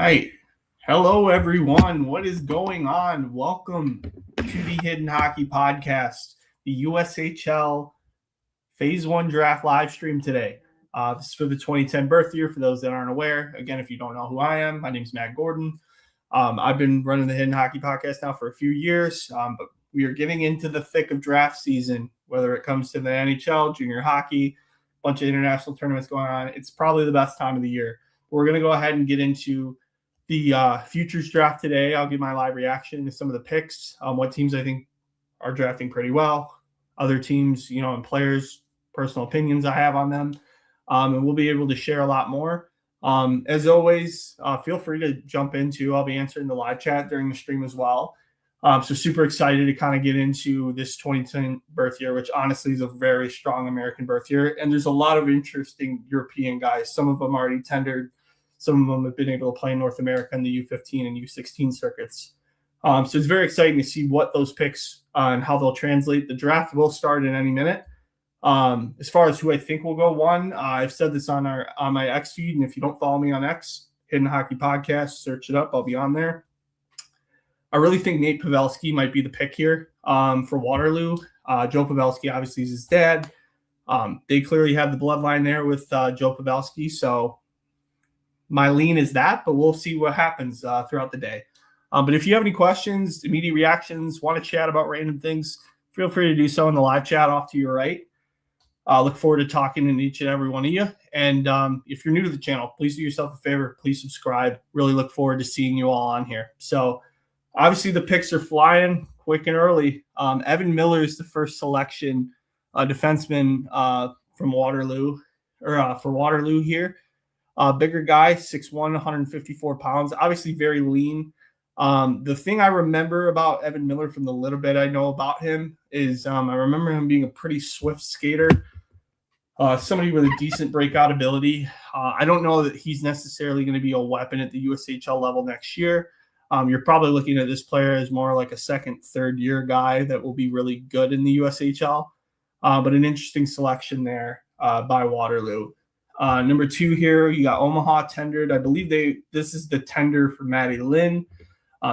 right. Hello, everyone. What is going on? Welcome to the Hidden Hockey Podcast, the USHL Phase 1 Draft live stream today. This is for the 2010 birth year, for those that aren't aware. Again, if you don't know who I am, my name is Matt Gordon. I've been running the Hidden Hockey Podcast now for a few years, but we are getting into the thick of draft season, whether it comes to the NHL, junior hockey, a bunch of international tournaments going on. It's probably the best time of the year. We're going to go ahead and get into the futures draft today. I'll give my live reaction to some of the picks, what teams I think are drafting pretty well, other teams, and players, personal opinions I have on them, and we'll be able to share a lot more. As always, feel free to jump into. I'll be answering the live chat during the stream as well. So super excited to kind of get into this 2010 birth year, which honestly is a very strong American birth year. And there's a lot of interesting European guys. Some of them already tendered. Some of them have been able to play in North America in the U15 and U16 circuits. So it's very exciting to see what those picks and how they'll translate. The draft will start in any minute. As far as who I think will go one, I've said this on my X feed, and if you don't follow me on X, Hidden Hockey Podcast, search it up. I'll be on there. I really think Nate Pavelski might be the pick here for Waterloo. Joe Pavelski obviously is his dad. They clearly have the bloodline there with Joe Pavelski, so my lean is that, but we'll see what happens throughout the day. But if you have any questions, immediate reactions, want to chat about random things, feel free to do so in the live chat off to your right. Look forward to talking to each and every one of you. And if you're new to the channel, please do yourself a favor. Please subscribe. Really look forward to seeing you all on here. So obviously the picks are flying quick and early. Evan Miller is the first selection defenseman from Waterloo, or for Waterloo here. Bigger guy, 6'1", 154 pounds, obviously very lean. The thing I remember about Evan Miller from the little bit I know about him is I remember him being a pretty swift skater, somebody with a decent breakout ability. I don't know that he's necessarily going to be a weapon at the USHL level next year. You're probably looking at this player as more like a second, third year guy that will be really good in the USHL. But an interesting selection there by Waterloo. Number 2 here, you got Omaha tendered. I believe this is the tender for Matty Lynn.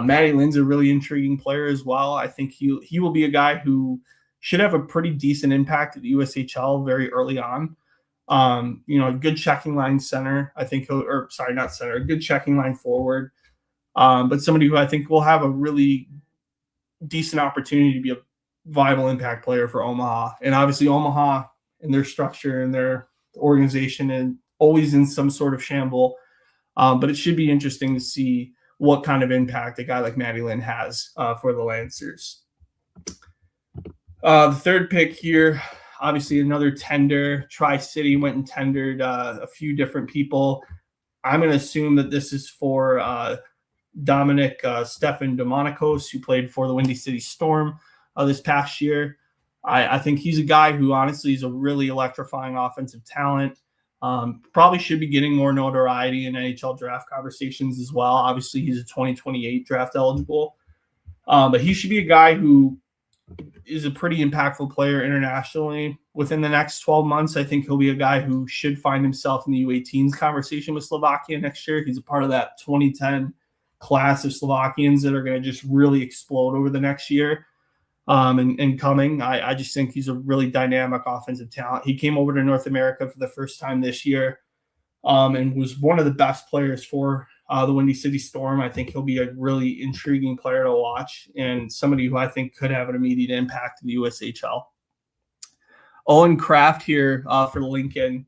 Matty Lynn's a really intriguing player as well. I think he will be a guy who should have a pretty decent impact at the USHL very early on. A good checking line center, I think, a good checking line forward. But somebody who I think will have a really decent opportunity to be a viable impact player for Omaha. And obviously Omaha and their structure and their organization and always in some sort of shamble. But it should be interesting to see what kind of impact a guy like Matty Lynn has for the Lancers. The third pick here, obviously another tender. Tri-City went and tendered a few different people. I'm going to assume that this is for Dominic Stefan Domonikos, who played for the Windy City Storm this past year. I think he's a guy who honestly is a really electrifying offensive talent. Probably should be getting more notoriety in NHL draft conversations as well. Obviously, he's a 2028 draft eligible. But he should be a guy who is a pretty impactful player internationally. Within the next 12 months, I think he'll be a guy who should find himself in the U18s conversation with Slovakia next year. He's a part of that 2010 class of Slovakians that are going to just really explode over the next year. And coming, I just think he's a really dynamic offensive talent. He came over to North America for the first time this year and was one of the best players for the Windy City Storm. I think he'll be a really intriguing player to watch and somebody who I think could have an immediate impact in the USHL. Owen Kraft here for Lincoln.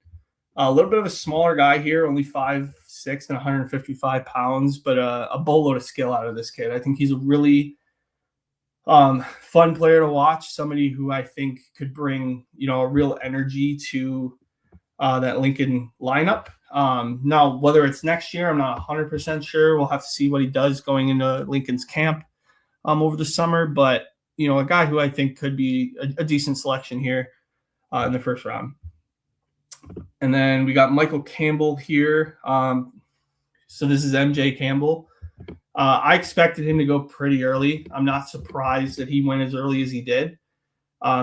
A little bit of a smaller guy here, only 5'6" and 155 pounds, but a boatload of skill out of this kid. I think he's a really fun player to watch, somebody who I think could bring, a real energy to that Lincoln lineup. Now, whether it's next year, I'm not 100% sure. We'll have to see what he does going into Lincoln's camp over the summer. But, a guy who I think could be a decent selection here in the first round. And then we got Michael Campbell here. So this is MJ Campbell. I expected him to go pretty early. I'm not surprised that he went as early as he did.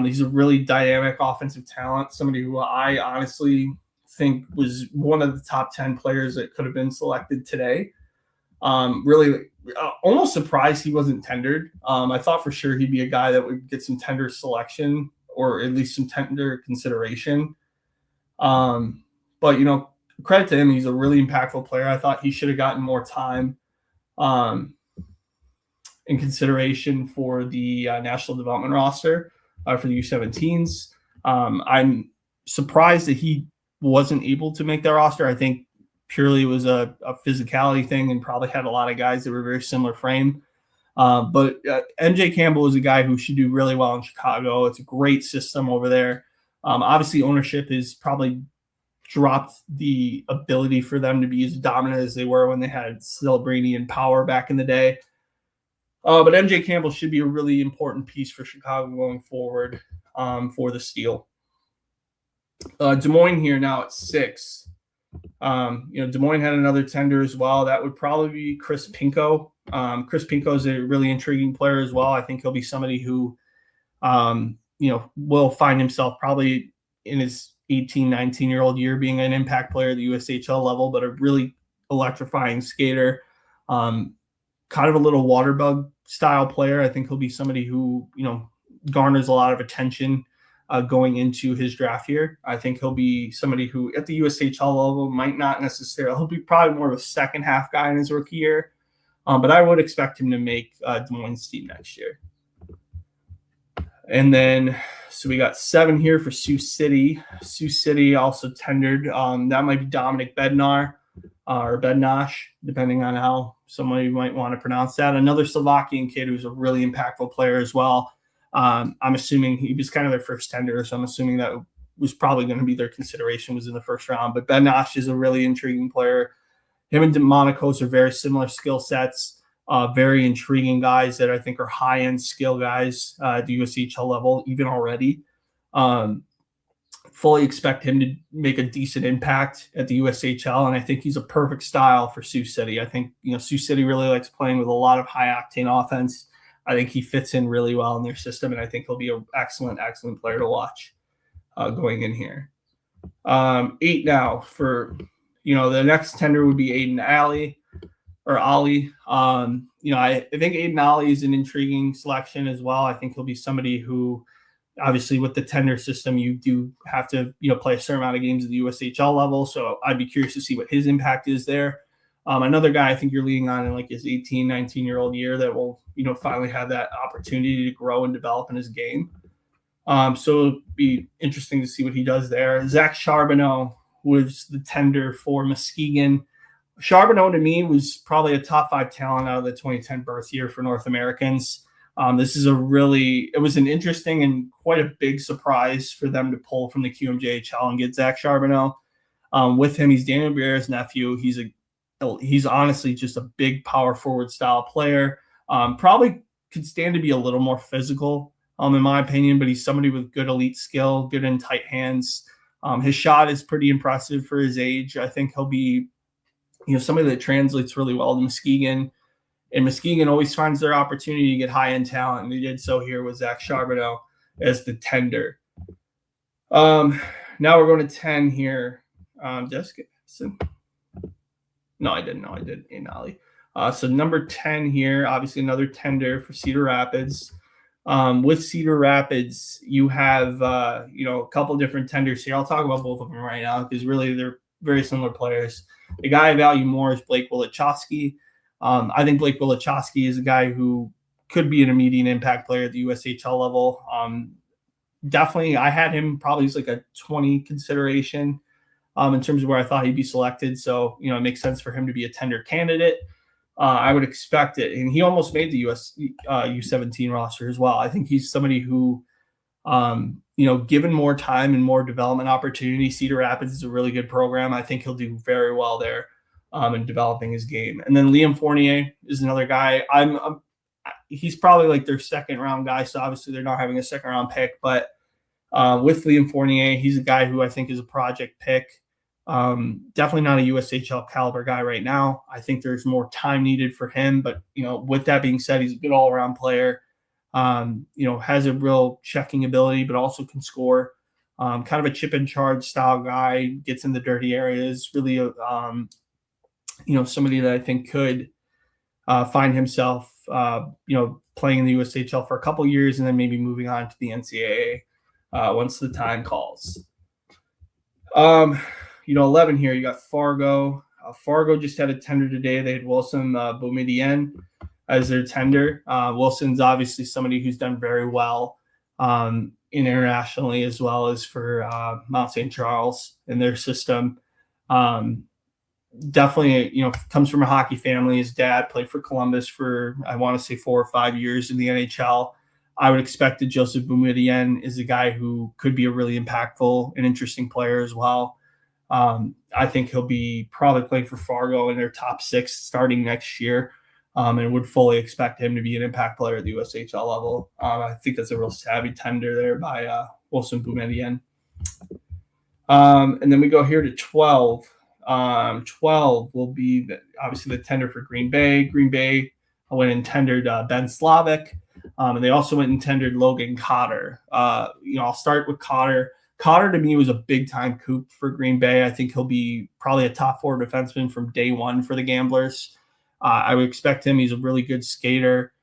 He's a really dynamic offensive talent, somebody who I honestly think was one of the top 10 players that could have been selected today. Really almost surprised he wasn't tendered. I thought for sure he'd be a guy that would get some tender selection or at least some tender consideration. But, credit to him. He's a really impactful player. I thought he should have gotten more time in consideration for the national development roster for the U17s. I'm surprised that he wasn't able to make that roster. I think purely it was a physicality thing and probably had a lot of guys that were very similar frame. But MJ Campbell is a guy who should do really well in Chicago. It's a great system over there. Obviously, ownership has probably dropped the ability for them to be as dominant as they were when they had Celebrini and Power back in the day. But MJ Campbell should be a really important piece for Chicago going forward for the Steel. Des Moines here now at 6. Des Moines had another tender as well. That would probably be Chris Pinko. Chris Pinko is a really intriguing player as well. I think he'll be somebody who, will find himself probably in his 18, 19-year-old year being an impact player at the USHL level, but a really electrifying skater. Kind of a little water bug style player. I think he'll be somebody who, garners a lot of attention going into his draft year. I think he'll be somebody who at the USHL level might not necessarily, he'll be probably more of a second half guy in his rookie year. But I would expect him to make Des Moines team next year. And then, so we got 7 here for Sioux City. Sioux City also tendered. That might be Dominic Bednar or Bednash, depending on how somebody might want to pronounce that. Another Slovakian kid who's a really impactful player as well. I'm assuming he was kind of their first tender, so I'm assuming that was probably going to be their consideration was in the first round. But Bednash is a really intriguing player. Him and Monaco's are very similar skill sets, very intriguing guys that I think are high-end skill guys at the USHL level, even already. Fully expect him to make a decent impact at the USHL, and I think he's a perfect style for Sioux City. I think, Sioux City really likes playing with a lot of high-octane offense. I think he fits in really well in their system, and I think he'll be an excellent, excellent player to watch going in here. 8 now for, the next tender would be Aiden Ali. I think Aiden Ali is an intriguing selection as well. I think he'll be somebody who, obviously, with the tender system, you do have to, play a certain amount of games at the USHL level. So I'd be curious to see what his impact is there. Another guy I think you're leaning on in like his 18, 19-year-old year that will, finally have that opportunity to grow and develop in his game. So it'll be interesting to see what he does there. Zach Charbonneau was the tender for Muskegon. Charbonneau to me was probably a top 5 talent out of the 2010 birth year for North Americans. This is it was an interesting and quite a big surprise for them to pull from the QMJHL and get Zach Charbonneau. With him, he's Daniel Brière's nephew. He's honestly just a big power forward style player. Probably could stand to be a little more physical, in my opinion, but he's somebody with good elite skill, good in tight hands. His shot is pretty impressive for his age. I think he'll be, somebody that translates really well to Muskegon. And Muskegon always finds their opportunity to get high-end talent, and they did so here with Zach Charbonneau as the tender. Now we're going to 10 here. Jessica. No, I didn't. No, I did. Inali. So number 10 here, obviously another tender for Cedar Rapids. With Cedar Rapids, you have, a couple different tenders here. I'll talk about both of them right now because really they're very similar players. The guy I value more is Blake Wilichowski. I think Blake Wilichowski is a guy who could be an immediate impact player at the USHL level. Definitely, I had him probably as like a 20 consideration in terms of where I thought he'd be selected. So, it makes sense for him to be a tender candidate. I would expect it. And he almost made the U17 roster as well. I think he's somebody who, given more time and more development opportunity, Cedar Rapids is a really good program. I think he'll do very well there in developing his game. And then Liam Fournier is another guy. He's probably like their second round guy. So obviously they're not having a second round pick, but with Liam Fournier, he's a guy who I think is a project pick. Definitely not a USHL caliber guy right now. I think there's more time needed for him, but with that being said, he's a good all-around player. Has a real checking ability, but also can score. Kind of a chip and charge style guy, gets in the dirty areas. Really, somebody that I think could find himself, playing in the USHL for a couple years and then maybe moving on to the NCAA once the time calls. 11 here, you got Fargo. Fargo just had a tender today. They had Wilson Boumediene as their tender. Wilson's obviously somebody who's done very well internationally as well as for Mount St. Charles in their system. Definitely, comes from a hockey family. His dad played for Columbus for, I want to say, 4 or 5 years in the NHL. I would expect that Joseph Boumediene is a guy who could be a really impactful and interesting player as well. I think he'll be probably playing for Fargo in their top 6 starting next year, and would fully expect him to be an impact player at the USHL level. I think that's a real savvy tender there by Wilson Boumediene. And then we go here to 12. 12 will be obviously the tender for Green Bay. Green Bay went and tendered Ben Slavic, and they also went and tendered Logan Cotter. I'll start with Cotter. Cotter, to me, was a big-time coup for Green Bay. I think he'll be probably a top 4 defenseman from day one for the Gamblers. I would expect him. He's a really good skater,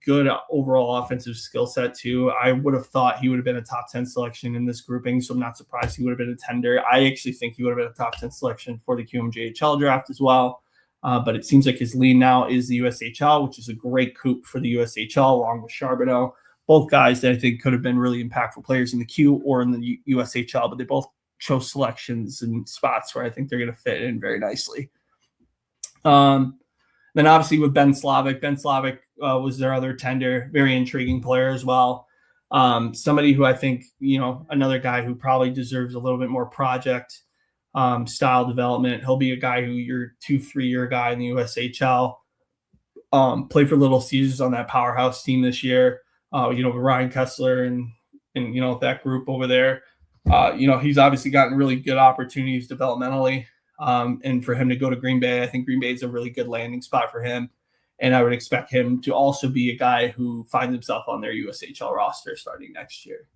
good overall offensive skill set, too. I would have thought he would have been a top 10 selection in this grouping, so I'm not surprised he would have been a tender. I actually think he would have been a top 10 selection for the QMJHL draft as well. But it seems like his lean now is the USHL, which is a great coup for the USHL along with Charbonneau. Both guys that I think could have been really impactful players in the Q or in the USHL, but they both chose selections and spots where I think they're going to fit in very nicely. Then obviously with Ben Slavic was their other tender, very intriguing player as well. Somebody who I think, another guy who probably deserves a little bit more project style development. He'll be a guy who your 2-3 year guy in the USHL. Played for Little Caesars on that powerhouse team this year. With Ryan Kessler and that group over there. He's obviously gotten really good opportunities developmentally. And for him to go to Green Bay, I think Green Bay is a really good landing spot for him. And I would expect him to also be a guy who finds himself on their USHL roster starting next year.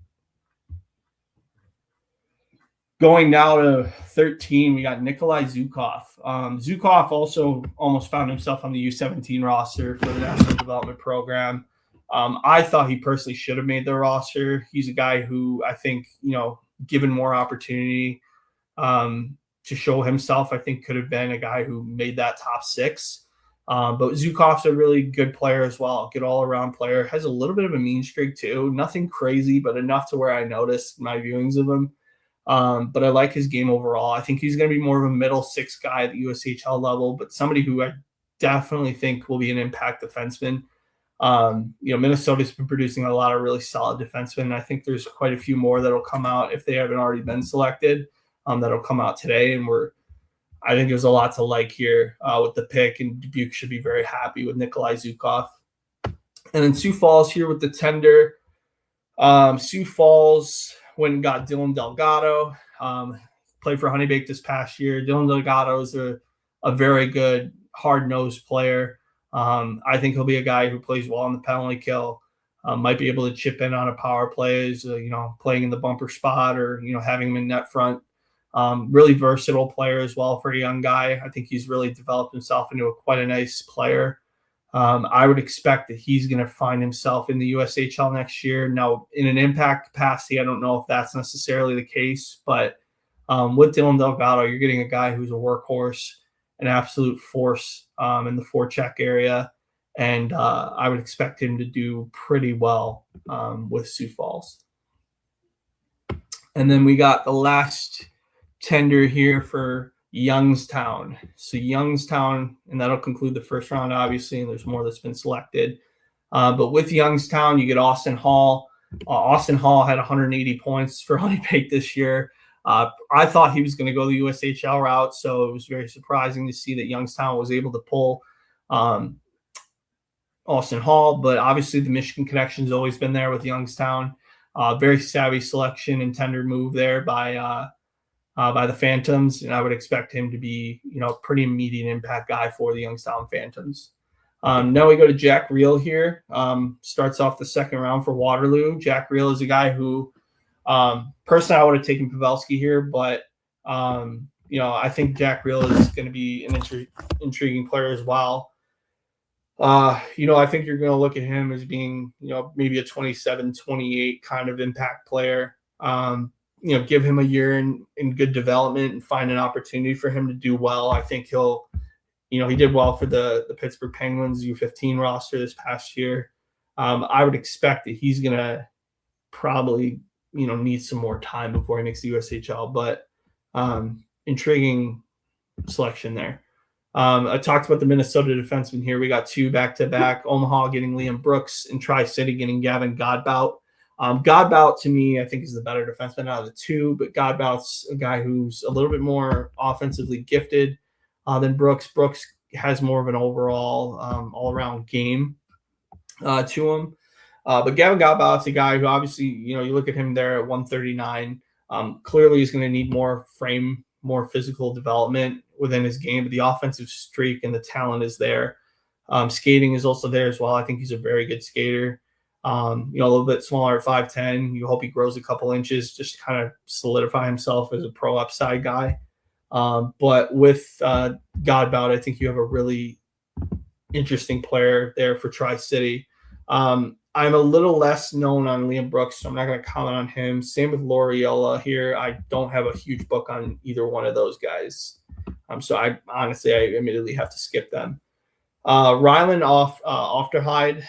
Going now to 13, we got Nikolai Zukov. Zukov also almost found himself on the U17 roster for the National Development Program. I thought he personally should have made the roster. He's a guy who I think, given more opportunity to show himself, I think could have been a guy who made that top 6. But Zukov's a really good player as well. Good all-around player. Has a little bit of a mean streak too. Nothing crazy, but enough to where I noticed my viewings of him. But I like his game overall. I think he's going to be more of a middle 6 guy at the USHL level, but somebody who I definitely think will be an impact defenseman. Minnesota's been producing a lot of really solid defensemen. I think there's quite a few more that'll come out if they haven't already been selected. That'll come out today, and I think there's a lot to like here with the pick, and Dubuque should be very happy with Nikolai Zukov. And then Sioux Falls here with the tender. Sioux Falls went and got Dylan Delgado. Played for Honeybake this past year. Dylan Delgado is a very good hard-nosed player. I think he'll be a guy who plays well on the penalty kill, might be able to chip in on a power play, playing in the bumper spot or, having him in net front. Really versatile player as well for a young guy. I think he's really developed himself into quite a nice player. I would expect that he's going to find himself in the USHL next year. Now, in an impact capacity, I don't know if that's necessarily the case, but with Dylan Delgado, you're getting a guy who's a workhorse, an absolute force in the forecheck area, and I would expect him to do pretty well with Sioux Falls. And then we got the last tender here for Youngstown. So Youngstown, and that'll conclude the first round, obviously, and there's more that's been selected. But with Youngstown, you get Austin Hall. Austin Hall had 180 points for Honeybake this year. I thought he was going to go the USHL route, so it was very surprising to see that Youngstown was able to pull Austin Hall. But obviously the Michigan connection's always been there with Youngstown. Very savvy selection and tender move there by the Phantoms, and I would expect him to be, pretty immediate impact guy for the Youngstown Phantoms. Now we go to Jack Reel here. Starts off the second round for Waterloo. Jack Reel is a guy who, personally, I would have taken Pavelski here, but I think Jack Reel is going to be an intriguing player as well. I think you're going to look at him as being, maybe a 27, 28 kind of impact player. Give him a year in good development and find an opportunity for him to do well. I think he did well for the Pittsburgh Penguins U15 roster this past year. I would expect that he's going to probably, need some more time before he makes the USHL, but intriguing selection there. I talked about the Minnesota defenseman here. We got two back-to-back. Omaha getting Liam Brooks and Tri-City getting Gavin Godbout. Godbout, to me, I think is the better defenseman out of the two, but Godbout's a guy who's a little bit more offensively gifted than Brooks. Brooks has more of an overall all-around game to him. But Gavin Godbout's a guy who obviously, you look at him there at 139. Clearly he's going to need more physical development within his game, but the offensive streak and the talent is there. Skating is also there as well. I think he's a very good skater. A little bit smaller at 5'10". You hope he grows a couple inches just to kind of solidify himself as a pro upside guy. But with Godbout, I think you have a really interesting player there for Tri-City. I'm a little less known on Liam Brooks, so I'm not going to comment on him. Same with Lauriola here. I don't have a huge book on either one of those guys. So I admittedly have to skip them. Ryland Ofterhide,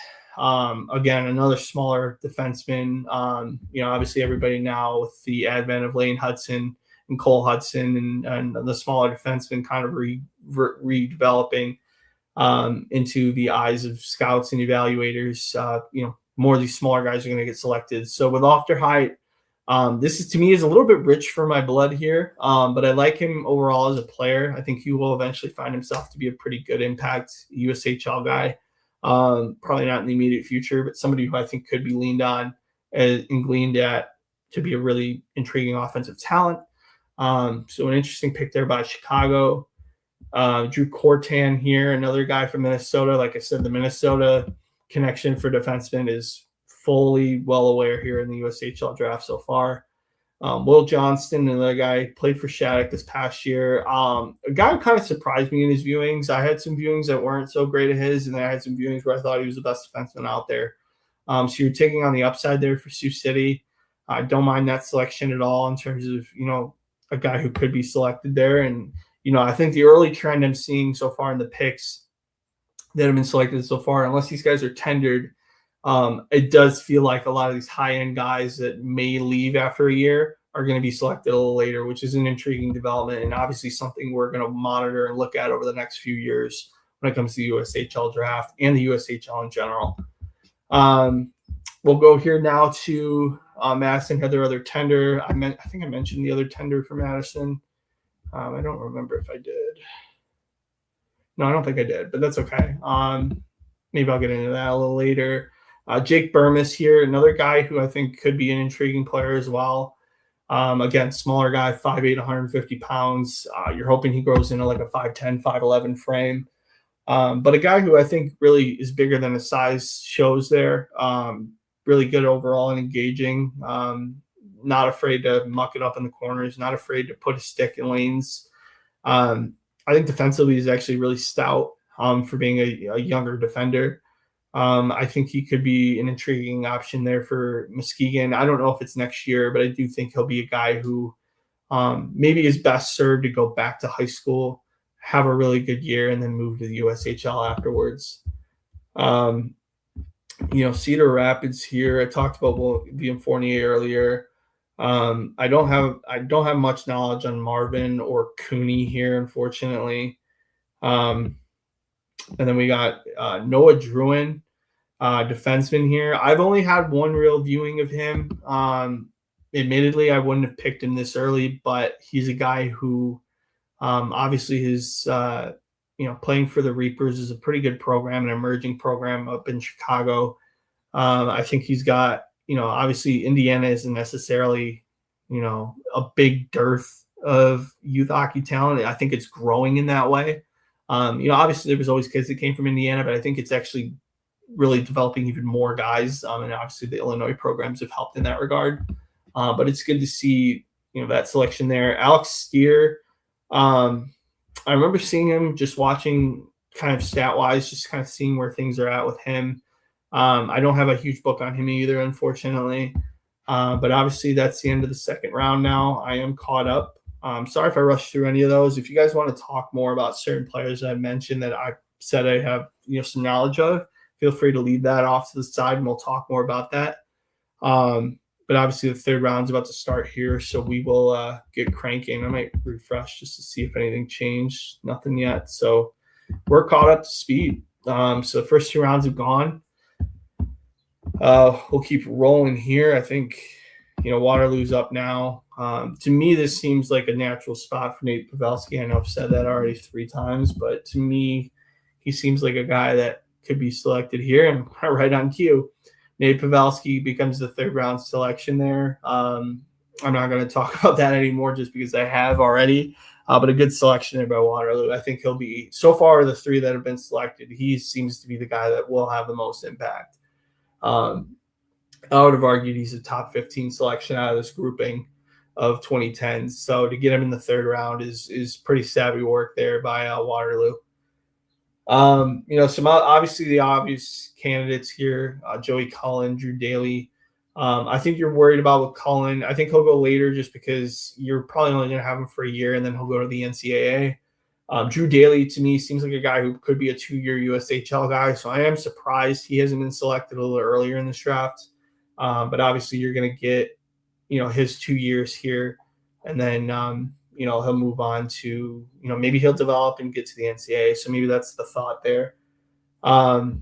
again, another smaller defenseman. Obviously everybody now with the advent of Lane Hudson and Cole Hudson and the smaller defenseman kind of redeveloping into the eyes of scouts and evaluators. More of these smaller guys are going to get selected. So with Ofterhide, this is to me is a little bit rich for my blood here, but I like him overall as a player. I think he will eventually find himself to be a pretty good impact USHL guy. Probably not in the immediate future, but somebody who I think could be leaned on and gleaned at to be a really intriguing offensive talent. So an interesting pick there by Chicago. Drew Cortan here, another guy from Minnesota. Like I said, the Minnesota connection for defensemen is fully well aware here in the USHL draft so far. Will Johnston, another guy, played for Shattuck this past year. A guy who kind of surprised me in his viewings. I had some viewings that weren't so great of his, and then I had some viewings where I thought he was the best defenseman out there. So you're taking on the upside there for Sioux City. I don't mind that selection at all in terms of, a guy who could be selected there. And, I think the early trend I'm seeing so far in the picks that have been selected so far, unless these guys are tendered, it does feel like a lot of these high-end guys that may leave after a year are going to be selected a little later, which is an intriguing development and obviously something we're going to monitor and look at over the next few years when it comes to the USHL draft and the USHL in general. We'll go here now to Madison had their other tender. I think I mentioned the other tender for Madison. I don't remember if I did. No, I don't think I did, but that's okay. Maybe I'll get into that a little later. Jake Burmis here, another guy who I think could be an intriguing player as well. Again, smaller guy, 5'8", 150 pounds. You're hoping he grows into like a 5'10", 5'11 frame. But a guy who I think really is bigger than his size shows there. Really good overall and engaging. Not afraid to muck it up in the corners, not afraid to put a stick in lanes. I think defensively he's actually really stout for being a younger defender. I think he could be an intriguing option there for Muskegon. I don't know if it's next year, but I do think he'll be a guy who maybe is best served to go back to high school, have a really good year, and then move to the USHL afterwards. Cedar Rapids here. I talked about William Fournier earlier. I don't have much knowledge on Marvin or Cooney here, unfortunately. And then we got Noah Druin, defenseman here. I've only had one real viewing of him. Admittedly, I wouldn't have picked him this early, but he's a guy who obviously his playing for the Reapers is a pretty good program, an emerging program up in Chicago. I think he's got, obviously Indiana isn't necessarily, a big dearth of youth hockey talent. I think it's growing in that way. Obviously there was always kids that came from Indiana, but I think it's actually really developing even more guys. And obviously the Illinois programs have helped in that regard. But it's good to see, that selection there. Alex Steer, I remember seeing him just watching kind of stat-wise, just kind of seeing where things are at with him. I don't have a huge book on him either, unfortunately. But obviously, that's the end of the second round now. I am caught up. Sorry if I rushed through any of those. If you guys want to talk more about certain players that I mentioned that I said I have some knowledge of, feel free to leave that off to the side, and we'll talk more about that. But obviously, the third round's about to start here, so we will get cranking. I might refresh just to see if anything changed. Nothing yet. So we're caught up to speed. So the first 2 rounds have gone. We'll keep rolling here. I think, Waterloo's up now. To me, this seems like a natural spot for Nate Pavelski. I know I've said that already 3 times, but to me, he seems like a guy that could be selected here, and right on cue. Nate Pavelski becomes the third round selection there. I'm not going to talk about that anymore just because I have already. But a good selection there by Waterloo. I think he'll be, so far, the 3 that have been selected, he seems to be the guy that will have the most impact. I would have argued he's a top 15 selection out of this grouping of 2010s. So to get him in the third round is pretty savvy work there by Waterloo. Some obviously the obvious candidates here, Joey Cullen, Drew Daly. I think you're worried about with Cullen. I think he'll go later just because you're probably only going to have him for a year and then he'll go to the NCAA. Drew Daly, to me, seems like a guy who could be a 2-year USHL guy. So I am surprised he hasn't been selected a little earlier in this draft. But obviously you're going to get, his 2 years here. And then, he'll move on to, maybe he'll develop and get to the NCAA. So maybe that's the thought there. And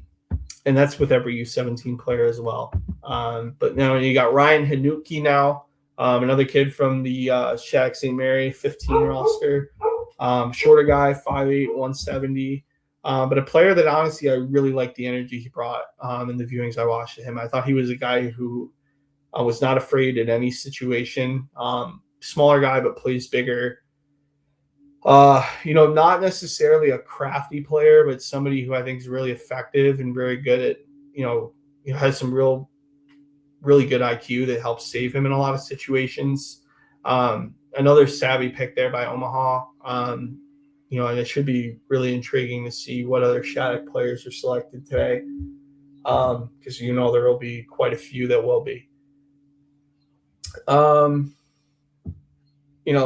that's with every U17 player as well. But now you got Ryan Hanuki now, another kid from the Shack St. Mary 15 roster. Shorter guy, 5'8", 170. But a player that honestly I really liked the energy he brought in the viewings I watched of him. I thought he was a guy who was not afraid in any situation. Smaller guy, but plays bigger. Not necessarily a crafty player, but somebody who I think is really effective and very good at, has some really good IQ that helps save him in a lot of situations. Another savvy pick there by Omaha. And it should be really intriguing to see what other Shattuck players are selected today. Because, there will be quite a few that will be.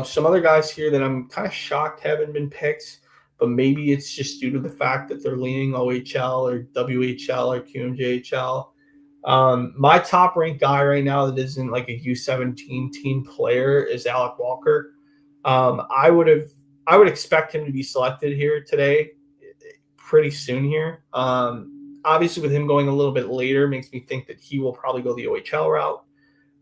Some other guys here that I'm kind of shocked haven't been picked, but maybe it's just due to the fact that they're leaning OHL or WHL or QMJHL. My top ranked guy right now that isn't like a U17 team player is Alec Walker. I would expect him to be selected here today, pretty soon here. Obviously with him going a little bit later makes me think that he will probably go the OHL route.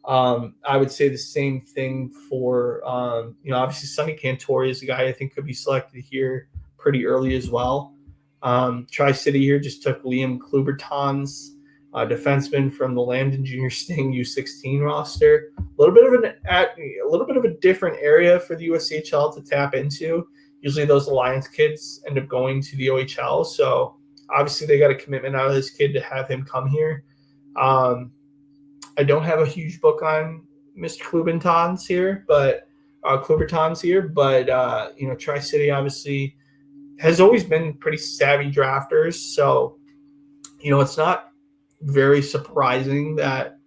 I would say the same thing for, obviously Sonny Cantori is a guy I think could be selected here pretty early as well. Tri-City here just took Liam Klubertons, defenseman from the Lambton Junior Sting U16 roster. A little bit of a different area for the USHL to tap into. Usually those Alliance kids end up going to the OHL. So obviously they got a commitment out of this kid to have him come here. I don't have a huge book on Mr. Klubertons here, but Tri-City obviously has always been pretty savvy drafters. So, it's not very surprising that,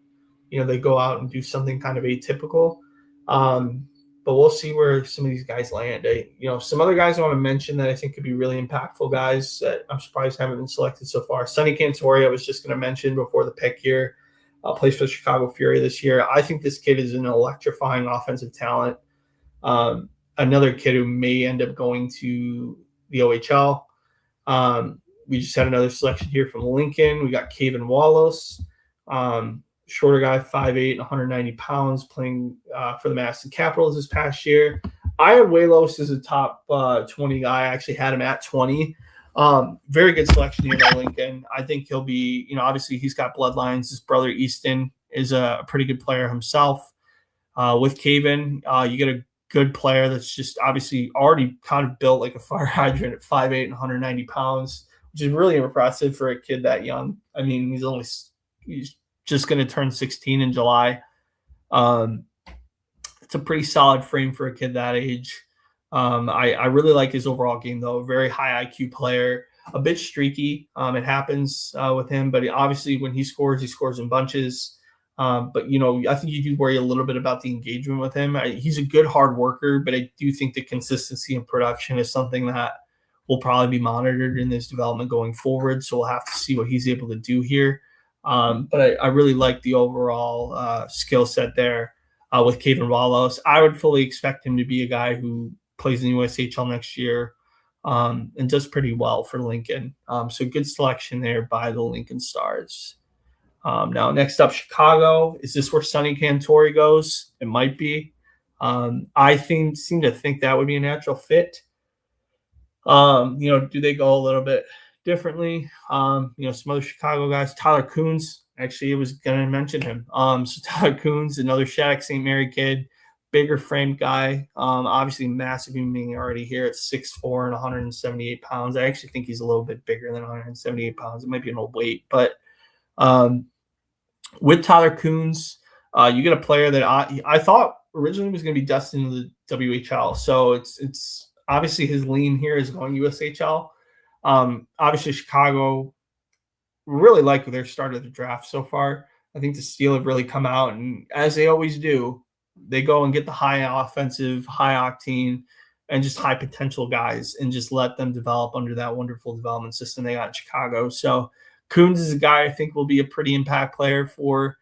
they go out and do something kind of atypical. But we'll see where some of these guys land. Some other guys I want to mention that I think could be really impactful guys that I'm surprised haven't been selected so far. Sonny Cantori, I was just going to mention before the pick here. Plays for the Chicago Fury this year. I think this kid is an electrifying offensive talent. Another kid who may end up going to the OHL. We just had another selection here from Lincoln. We got Caven Wallace, shorter guy, 5'8", 190 pounds, playing for the Madison Capitals this past year. I had Walos as a top 20 guy. I actually had him at 20. Very good selection here by Lincoln. I think he'll be, obviously he's got bloodlines. His brother Easton is a pretty good player himself. With Caven, you get a good player that's just obviously already kind of built like a fire hydrant at 5'8" and 190 pounds, which is really impressive for a kid that young. I mean, he's just going to turn 16 in July. It's a pretty solid frame for a kid that age. I really like his overall game, though. Very high IQ player. a bit streaky. It happens with him, but obviously when he scores in bunches. But I think you do worry a little bit about the engagement with him. He's a good hard worker, but I do think the consistency in production is something that will probably be monitored in his development going forward. So we'll have to see what he's able to do here. But I really like the overall skill set there with Caden Wallace. I would fully expect him to be a guy who plays in the USHL next year and does pretty well for Lincoln. So good selection there by the Lincoln Stars. Now, next up, Chicago. Is this where Sonny Cantori goes? It might be. I seem to think that would be a natural fit. Do they go a little bit differently? Some other Chicago guys. Tyler Coons. Actually, I was going to mention him. So Tyler Coons, another Shattuck St. Mary kid, bigger framed guy. Obviously massive human being already here at 6'4" and 178 pounds. I actually think he's a little bit bigger than 178 pounds. It might be an old weight, but with Tyler Coons, you get a player that I thought originally was going to be destined to the WHL. So it's obviously his lean here is going USHL. Obviously, Chicago really like their start of the draft so far. I think the Steel have really come out, and as they always do, they go and get the high offensive, high octane, and just high potential guys and just let them develop under that wonderful development system they got in Chicago. So Coons is a guy I think will be a pretty impact player for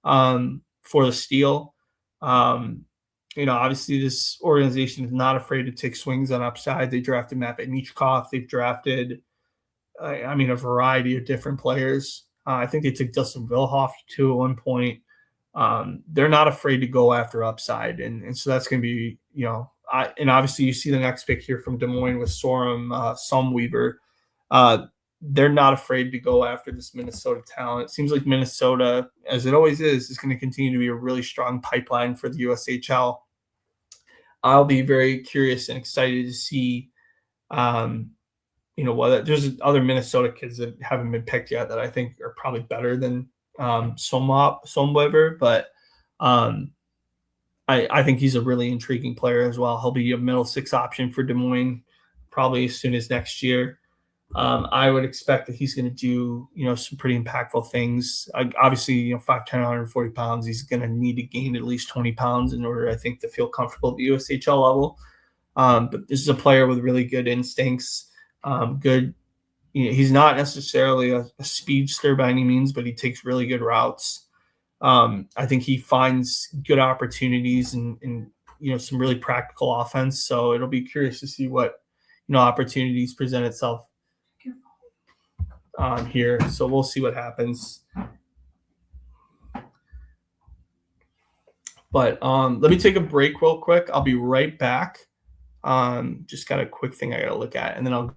the Steel. Obviously this organization is not afraid to take swings on upside. They drafted Matt Anichkov. They've drafted, a variety of different players. I think they took Dustin Vilhoff too at one point. They're not afraid to go after upside. And so that's going to be, and obviously you see the next pick here from Des Moines with Sorum Sumweaver. They're not afraid to go after this Minnesota talent. It seems like Minnesota, as it always is going to continue to be a really strong pipeline for the USHL. I'll be very curious and excited to see, there's other Minnesota kids that haven't been picked yet that I think are probably better than Sumweaver, but I think he's a really intriguing player as well. He'll be a middle six option for Des Moines probably as soon as next year. I would expect that he's going to do, some pretty impactful things. Obviously, 5'10", 140 pounds, he's going to need to gain at least 20 pounds in order, I think, to feel comfortable at the USHL level. But this is a player with really good instincts. Good. He's not necessarily a speedster by any means, but he takes really good routes. I think he finds good opportunities and some really practical offense. So it'll be curious to see what opportunities present itself here. So we'll see what happens. But let me take a break real quick. I'll be right back. Just got a quick thing I got to look at, and then I'll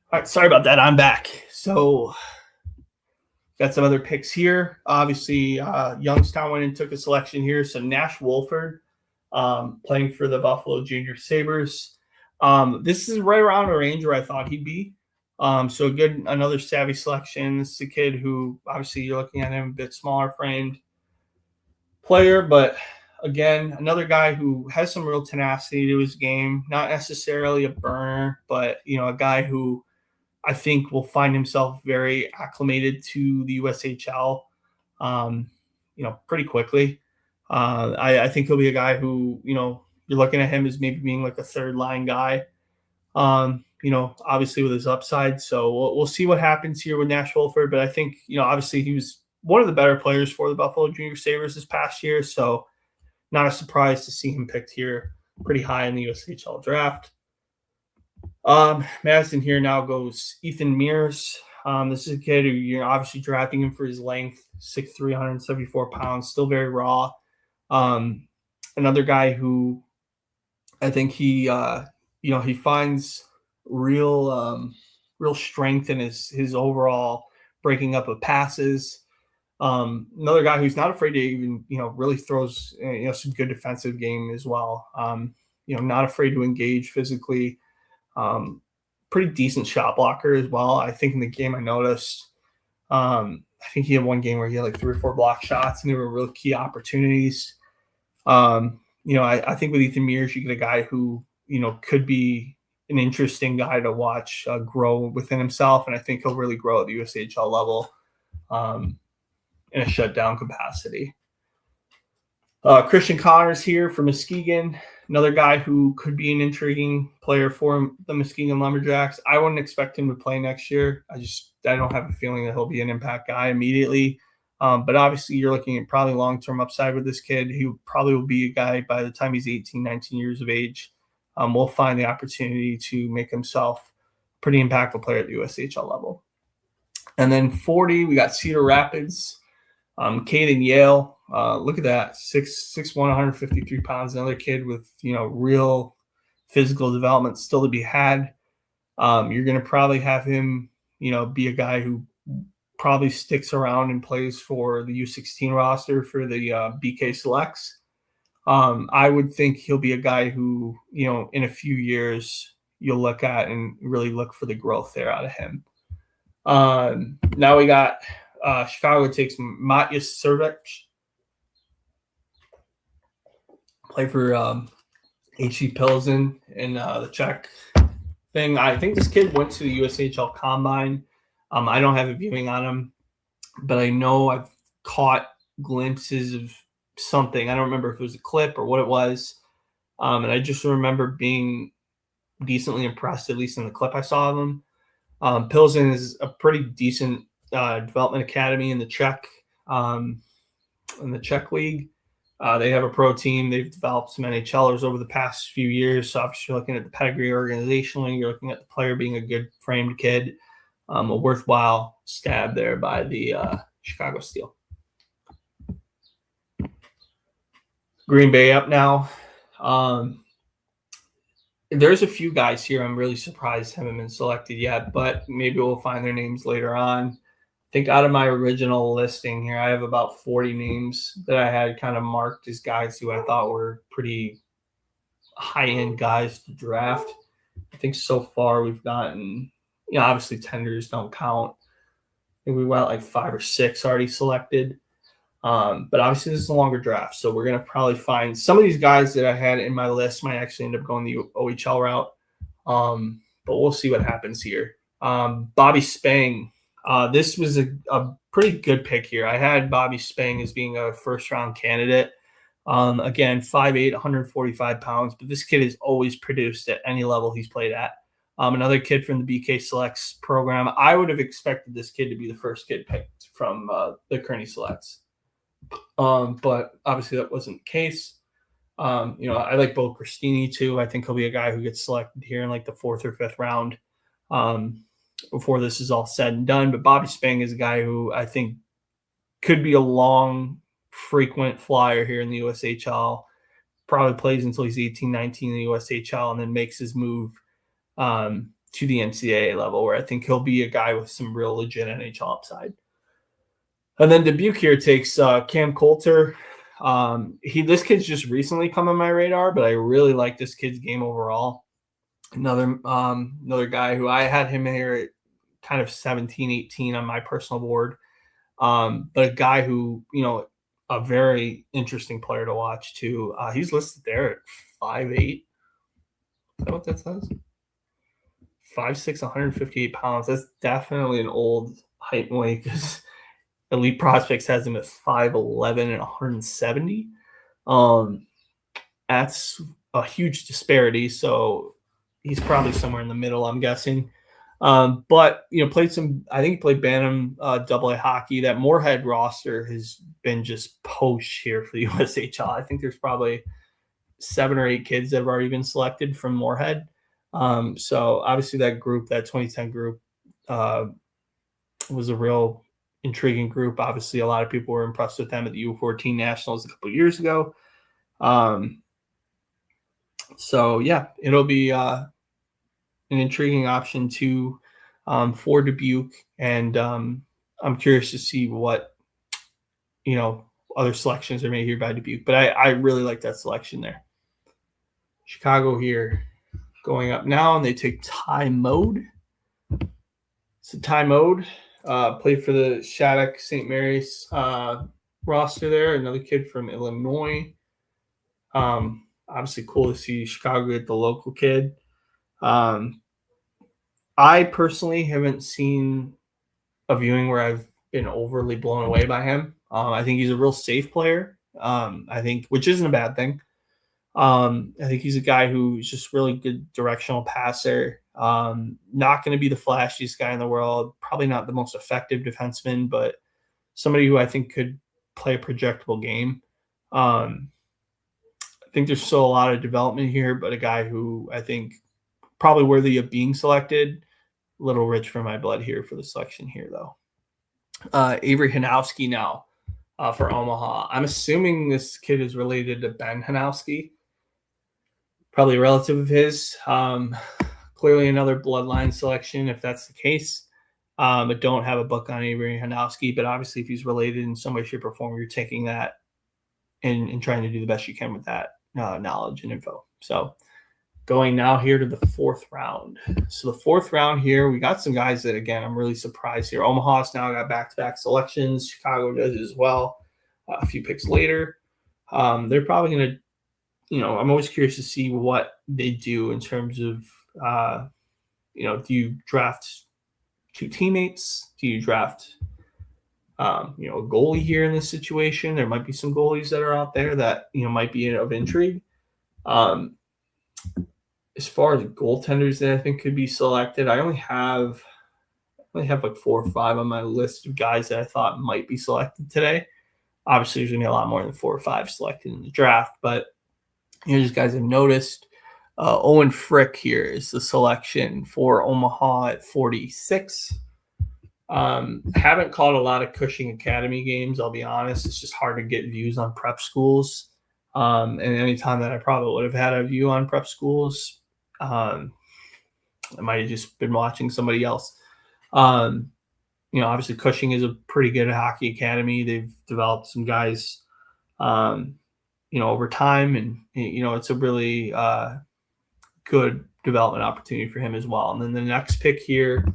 All right, sorry about that. I'm back. So got some other picks here. Obviously, Youngstown went and took a selection here. So Nash Wolford, playing for the Buffalo Junior Sabres. This is right around the range where I thought he'd be. So another savvy selection. This is a kid who obviously you're looking at him a bit smaller framed player, but again, another guy who has some real tenacity to his game. Not necessarily a burner, but a guy who I think will find himself very acclimated to the USHL, pretty quickly. I think he'll be a guy who, you're looking at him as maybe being like a third line guy, obviously with his upside. So we'll see what happens here with Nash Wolford. But I think, obviously he was one of the better players for the Buffalo Junior Sabres this past year. So not a surprise to see him picked here pretty high in the USHL draft. Madison here now goes Ethan Mears. This is a kid who you're obviously drafting him for his length, 6'3", 174 pounds, still very raw. Another guy who I think he finds real strength in his overall breaking up of passes. Another guy who's not afraid to even, really throws, some good defensive game as well. Not afraid to engage physically. Pretty decent shot blocker as well. I think in the game I noticed, I think he had one game where he had like 3 or 4 block shots and they were real key opportunities. I think with Ethan Mears, you get a guy who, could be an interesting guy to watch grow within himself. And I think he'll really grow at the USHL level in a shutdown capacity. Christian Connors here for Muskegon, another guy who could be an intriguing player for the Muskegon Lumberjacks. I wouldn't expect him to play next year. I don't have a feeling that he'll be an impact guy immediately. But obviously you're looking at probably long-term upside with this kid. He probably will be a guy by the time he's 18, 19 years of age. Will find the opportunity to make himself a pretty impactful player at the USHL level. And then 40, we got Cedar Rapids. Caden Yale. Look at that, 6'1", 153 pounds. Another kid with, real physical development still to be had. You're going to probably have him, be a guy who probably sticks around and plays for the U16 roster for the BK Selects. I would think he'll be a guy who, in a few years you'll look at and really look for the growth there out of him. Now we got Chicago takes Matyas Cervec. Play for HC Pilsen in the Czech thing. I think this kid went to the USHL Combine. I don't have a viewing on him, but I know I've caught glimpses of something. I don't remember if it was a clip or what it was. And I just remember being decently impressed, at least in the clip I saw of him. Pilsen is a pretty decent development academy in the Czech league. They have a pro team. They've developed some NHLers over the past few years. So obviously you're looking at the pedigree organizationally. You're looking at the player being a good framed kid. A worthwhile stab there by the Chicago Steel. Green Bay up now. There's a few guys here I'm really surprised haven't been selected yet, but maybe we'll find their names later on. I think out of my original listing here, I have about 40 names that I had kind of marked as guys who I thought were pretty high-end guys to draft. I think so far we've gotten, obviously tenders don't count. I think we got like 5 or 6 already selected. But obviously this is a longer draft, so we're going to probably find some of these guys that I had in my list might actually end up going the OHL route. But we'll see what happens here. Bobby Spang. This was a pretty good pick here. I had Bobby Spang as being a first-round candidate. Again, 5'8", 145 pounds, but this kid has always produced at any level he's played at. Another kid from the BK Selects program. I would have expected this kid to be the first kid picked from the Kearney Selects. But obviously that wasn't the case. I like Bo Christini too. I think he'll be a guy who gets selected here in like the 4th or 5th round before this is all said and done. But Bobby Spang is a guy who I think could be a long, frequent flyer here in the USHL. Probably plays until he's 18, 19 in the USHL and then makes his move to to the NCAA level, where I think he'll be a guy with some real legit NHL upside. And then Dubuque here takes Cam Coulter. This kid's just recently come on my radar, but I really like this kid's game overall. Another guy who I had him here at kind of 17, 18 on my personal board. But a guy who, a very interesting player to watch too. He's listed there at 5'8". Is that what that says? 5'6", 158 pounds. That's definitely an old height and weight, because Elite Prospects has him at 5'11" and 170. That's a huge disparity. So he's probably somewhere in the middle, I'm guessing. But I think he played Bantam AA hockey. That Moorhead roster has been just poached here for the USHL. I think there's probably 7 or 8 kids that have already been selected from Moorhead. So obviously that 2010 group was a real intriguing group. Obviously a lot of people were impressed with them at the U14 Nationals a couple of years ago. So yeah, it'll be an intriguing option too for Dubuque, and I'm curious to see what other selections are made here by Dubuque. But I really like that selection there. Chicago here going up now, and they take Ty Mode. So Ty Mode played for the Shattuck St. Mary's roster there. Another kid from Illinois. Obviously cool to see Chicago get the local kid. I personally haven't seen a viewing where I've been overly blown away by him. I think he's a real safe player. Which isn't a bad thing. I think he's a guy who's just really good directional passer. Not going to be the flashiest guy in the world. Probably not the most effective defenseman, but somebody who I think could play a projectable game. I think there's still a lot of development here, but a guy who I think probably worthy of being selected. A little rich for my blood here for the selection here, though. Avery Hanowski now for Omaha. I'm assuming this kid is related to Ben Hanowski, probably a relative of his. Clearly another bloodline selection if that's the case. I don't have a book on Avery Hanowski, but obviously if he's related in some way, shape, or form, you're taking that and trying to do the best you can with that knowledge and info. So going now here to the 4th round. So the 4th round here, we got some guys that, again, I'm really surprised here. Omaha's now got back-to-back selections. Chicago does as well a few picks later. They're probably going to, I'm always curious to see what they do in terms of, do you draft 2 teammates? Do you draft, a goalie here in this situation? There might be some goalies that are out there that, might be of intrigue. As far as goaltenders that I think could be selected, I only have like 4 or 5 on my list of guys that I thought might be selected today. Obviously, there's going to be a lot more than 4 or 5 selected in the draft, but here's guys I've noticed. Owen Frick here is the selection for Omaha at 46. Haven't caught a lot of Cushing Academy games, I'll be honest. It's just hard to get views on prep schools. And any time that I probably would have had a view on prep schools, I might have just been watching somebody else. Obviously Cushing is a pretty good hockey academy. They've developed some guys, over time, and, it's a really good development opportunity for him as well. And then the next pick here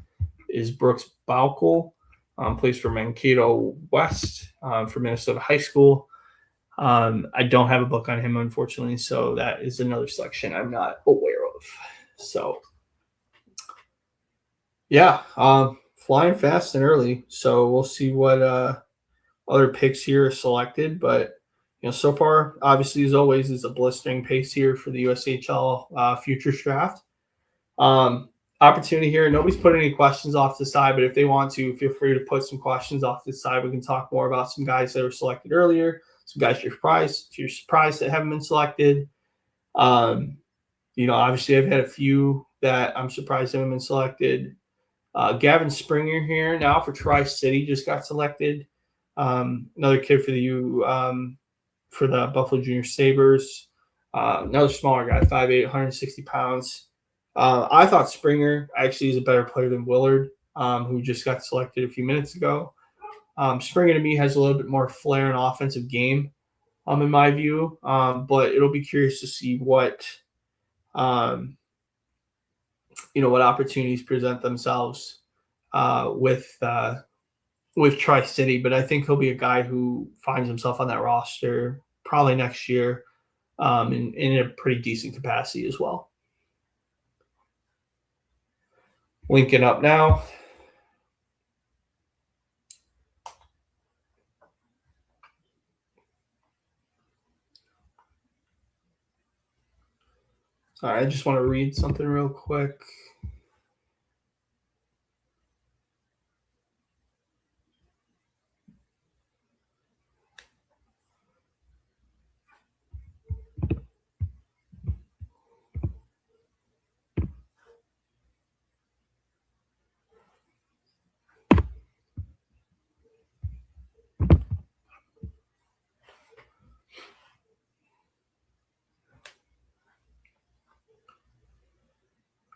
is Brooks Baukel, plays for Mankato West for Minnesota High School. I don't have a book on him, unfortunately, so that is another selection I'm not aware of. So, yeah, flying fast and early. So we'll see what other picks here are selected. But, so far, obviously, as always, is a blistering pace here for the USHL Futures Draft. Opportunity here. Nobody's put any questions off to the side, but if they want to, feel free to put some questions off to the side. We can talk more about some guys that were selected earlier. Some guys you're surprised that haven't been selected. Obviously I've had a few that I'm surprised haven't been selected. Gavin Springer here now for Tri-City just got selected. Another kid for the Buffalo Junior Sabres. Another smaller guy, 5'8", 160 pounds. I thought Springer actually is a better player than Willard, who just got selected a few minutes ago. Springer to me has a little bit more flair and offensive game, in my view. But it'll be curious to see what what opportunities present themselves with Tri-City. But I think he'll be a guy who finds himself on that roster probably next year in a pretty decent capacity as well. Lincoln up now. Sorry, I just want to read something real quick.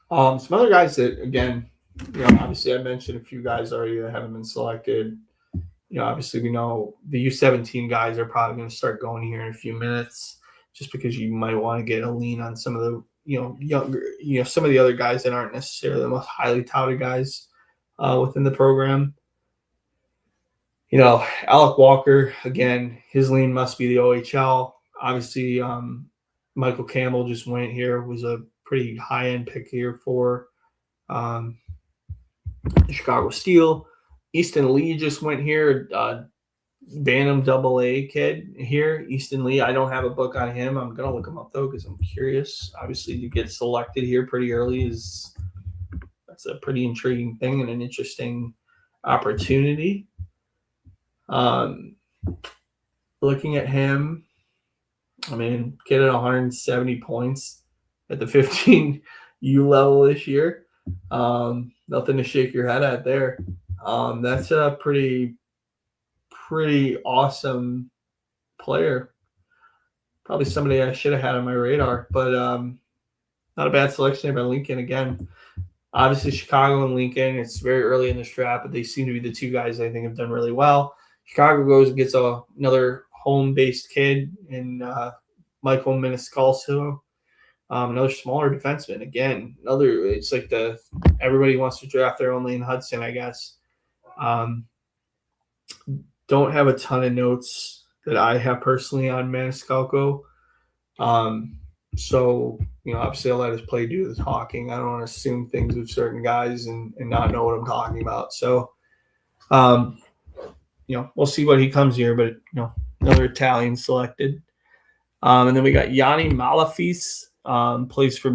Some other guys that, again, obviously I mentioned a few guys already that haven't been selected. Obviously we know the U17 guys are probably going to start going here in a few minutes, just because you might want to get a lean on some of the, younger, some of the other guys that aren't necessarily the most highly touted guys within the program. Alec Walker, again, his lean must be the OHL. Obviously, Michael Campbell just went here, was a pretty high-end pick here for Chicago Steel. Easton Lee just went here, Bantam AA kid here. Easton Lee, I don't have a book on him. I'm going to look him up, though, because I'm curious. Obviously, to get selected here pretty early that's a pretty intriguing thing and an interesting opportunity. Looking at him, kid at 170 points at the 15U level this year. Nothing to shake your head at there. That's a pretty awesome player. Probably somebody I should have had on my radar, but not a bad selection by Lincoln again. Obviously, Chicago and Lincoln, it's very early in this draft, but they seem to be the two guys I think have done really well. Chicago goes and gets another home-based kid in Michael Meniscalco, another smaller defenseman. Again, it's like everybody wants to draft their own Lane Hudson, I guess. Don't have a ton of notes that I have personally on Maniscalco. So, obviously I'll let his play do the talking. I don't want to assume things with certain guys and not know what I'm talking about. So, we'll see what he comes here, but, another Italian selected. And then we got Yanni Malafis, plays for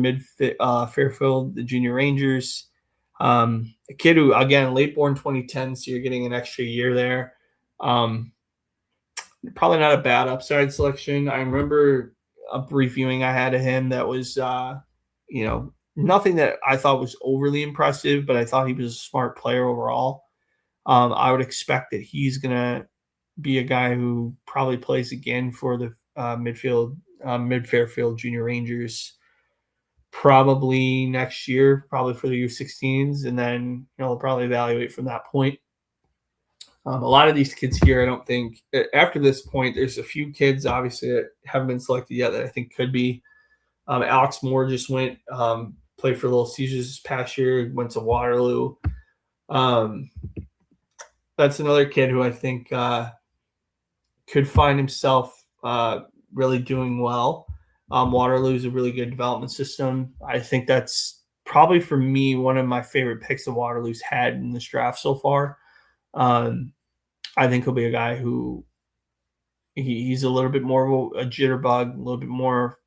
Fairfield, the Junior Rangers. A kid who, again, late born 2010, so you're getting an extra year there. Probably not a bad upside selection. I remember a brief viewing I had of him that was, nothing that I thought was overly impressive, but I thought he was a smart player overall. I would expect that he's going to be a guy who probably plays again for the Mid-Fairfield Junior Rangers probably next year, probably for the U16s, and then they'll probably evaluate from that point. A lot of these kids here, I don't think after this point, there's a few kids obviously that haven't been selected yet that I think could be. Alex Moore just went, played for Little Caesars this past year, went to Waterloo. That's another kid who I think could find himself really doing well. Waterloo is a really good development system. I think that's probably, for me, one of my favorite picks that Waterloo's had in this draft so far. I think he'll be a guy who he's a little bit more of a jitterbug, a little bit more,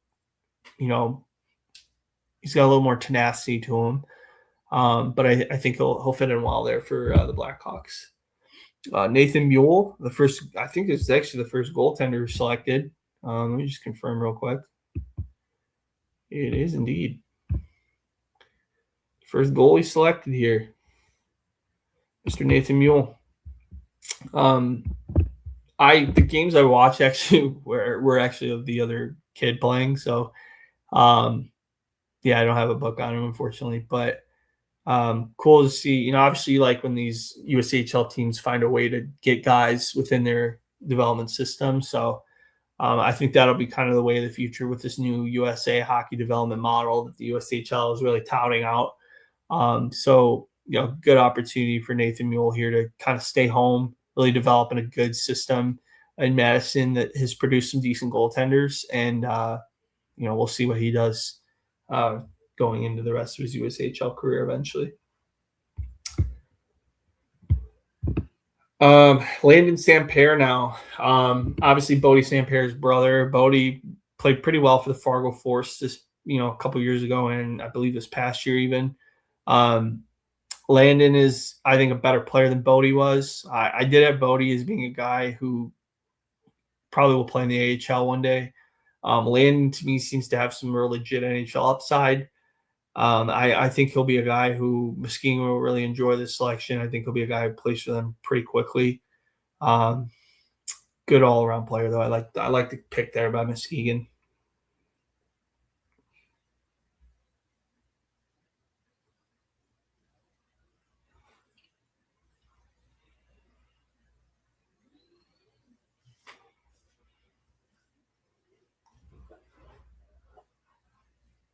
he's got a little more tenacity to him. But I think he'll fit in well there for the Blackhawks. Nathan Mule, I think this is actually the first goaltender selected. Let me just confirm real quick. It is indeed. First goalie selected here, Mr. Nathan Mule. The games I watched actually were actually of the other kid playing. So, Yeah, I don't have a book on him, unfortunately, but cool to see. Obviously, like when these USHL teams find a way to get guys within their development system. So I think that'll be kind of the way of the future with this new USA hockey development model that the USHL is really touting out. So, good opportunity for Nathan Mule here to kind of stay home, really develop in a good system in Madison that has produced some decent goaltenders. And, we'll see what he does uh, going into the rest of his USHL career eventually. Landon Samper now. Obviously, Bodie Samper's brother. Bodie played pretty well for the Fargo Force a couple years ago, and I believe this past year even. Landon is, I think, a better player than Bodie was. I did have Bodie as being a guy who probably will play in the AHL one day. Landon, to me, seems to have some real legit NHL upside. I think he'll be a guy who Muskegon will really enjoy this selection. I think he'll be a guy who plays for them pretty quickly. Good all-around player, though. I like the pick there by Muskegon.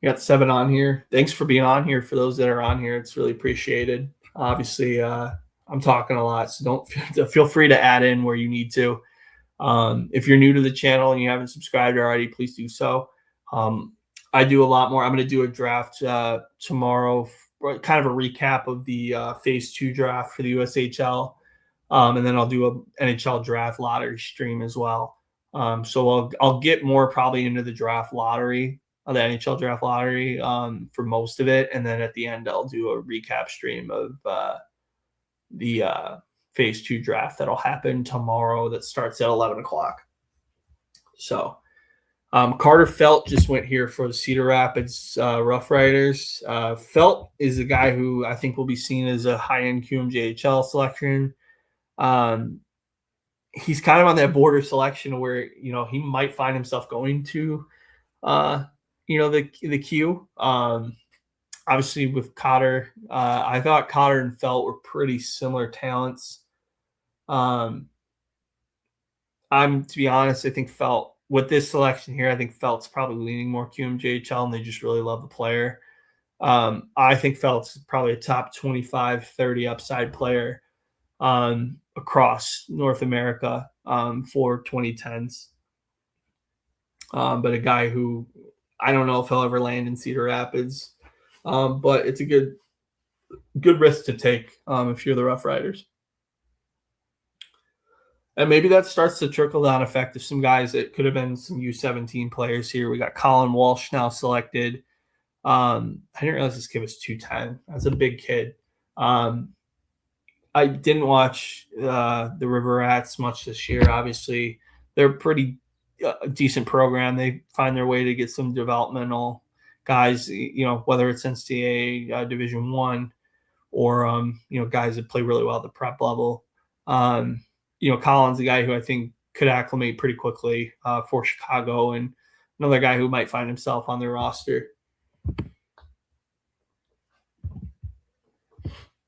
We got 7 on here. Thanks for being on here. For those that are on here, it's really appreciated. Obviously, I'm talking a lot, so don't feel free to add in where you need to. If you're new to the channel and you haven't subscribed already, please do so. I do a lot more. I'm going to do a draft tomorrow, kind of a recap of the Phase 2 draft for the USHL. And then I'll do a NHL draft lottery stream as well. So I'll get more probably into the draft lottery, the NHL draft lottery for most of it. And then at the end, I'll do a recap stream of the Phase 2 draft that'll happen tomorrow that starts at 11 o'clock. So Carter Felt just went here for the Cedar Rapids Rough Riders. Felt is a guy who I think will be seen as a high-end QMJHL selection. He's kind of on that border selection where, he might find himself going to, the Q. Obviously with Cotter, I thought Cotter and Felt were pretty similar talents. To be honest, I think Felt with this selection here, I think Felt's probably leaning more QMJHL and they just really love the player. I think Felt's probably a top 25, 30 upside player across North America for 2010s. But a guy who I don't know if he'll ever land in Cedar Rapids, but it's a good risk to take if you're the Rough Riders. And maybe that starts the trickle-down effect of some guys that could have been some U17 players here. We got Colin Walsh now selected. I didn't realize this kid was 210. That's a big kid. I didn't watch the River Rats much this year. Obviously, they're a pretty decent program. They find their way to get some developmental guys, whether it's NCAA Division I or, guys that play really well at the prep level. Colin's a guy who I think could acclimate pretty quickly for Chicago, and another guy who might find himself on their roster.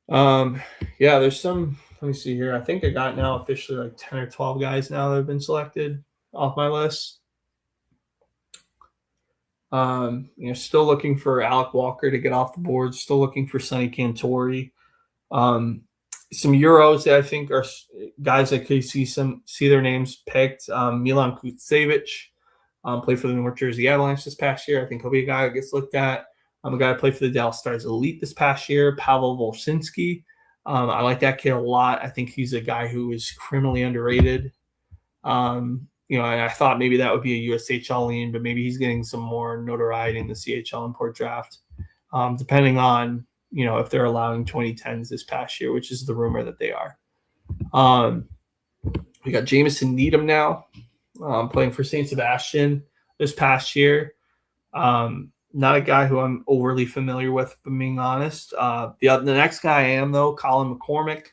There's some, let me see here. I think I got now officially like 10 or 12 guys now that have been selected off my list. Still looking for Alec Walker to get off the board. Still looking for Sonny Cantori. Some Euros that I think are guys that could see their names picked. Milan Kutsevich played for the North Jersey Avalanche this past year. I think he'll be a guy that gets looked at. A guy who played for the Dallas Stars Elite this past year, Pavel Volshinsky. I like that kid a lot. I think he's a guy who is criminally underrated. And I thought maybe that would be a USHL lean, but maybe he's getting some more notoriety in the CHL import draft, depending on, if they're allowing 2010s this past year, which is the rumor that they are. We got Jamison Needham now playing for St. Sebastian this past year. Not a guy who I'm overly familiar with, if I'm being honest. The next guy I am, though, Colin McCormick,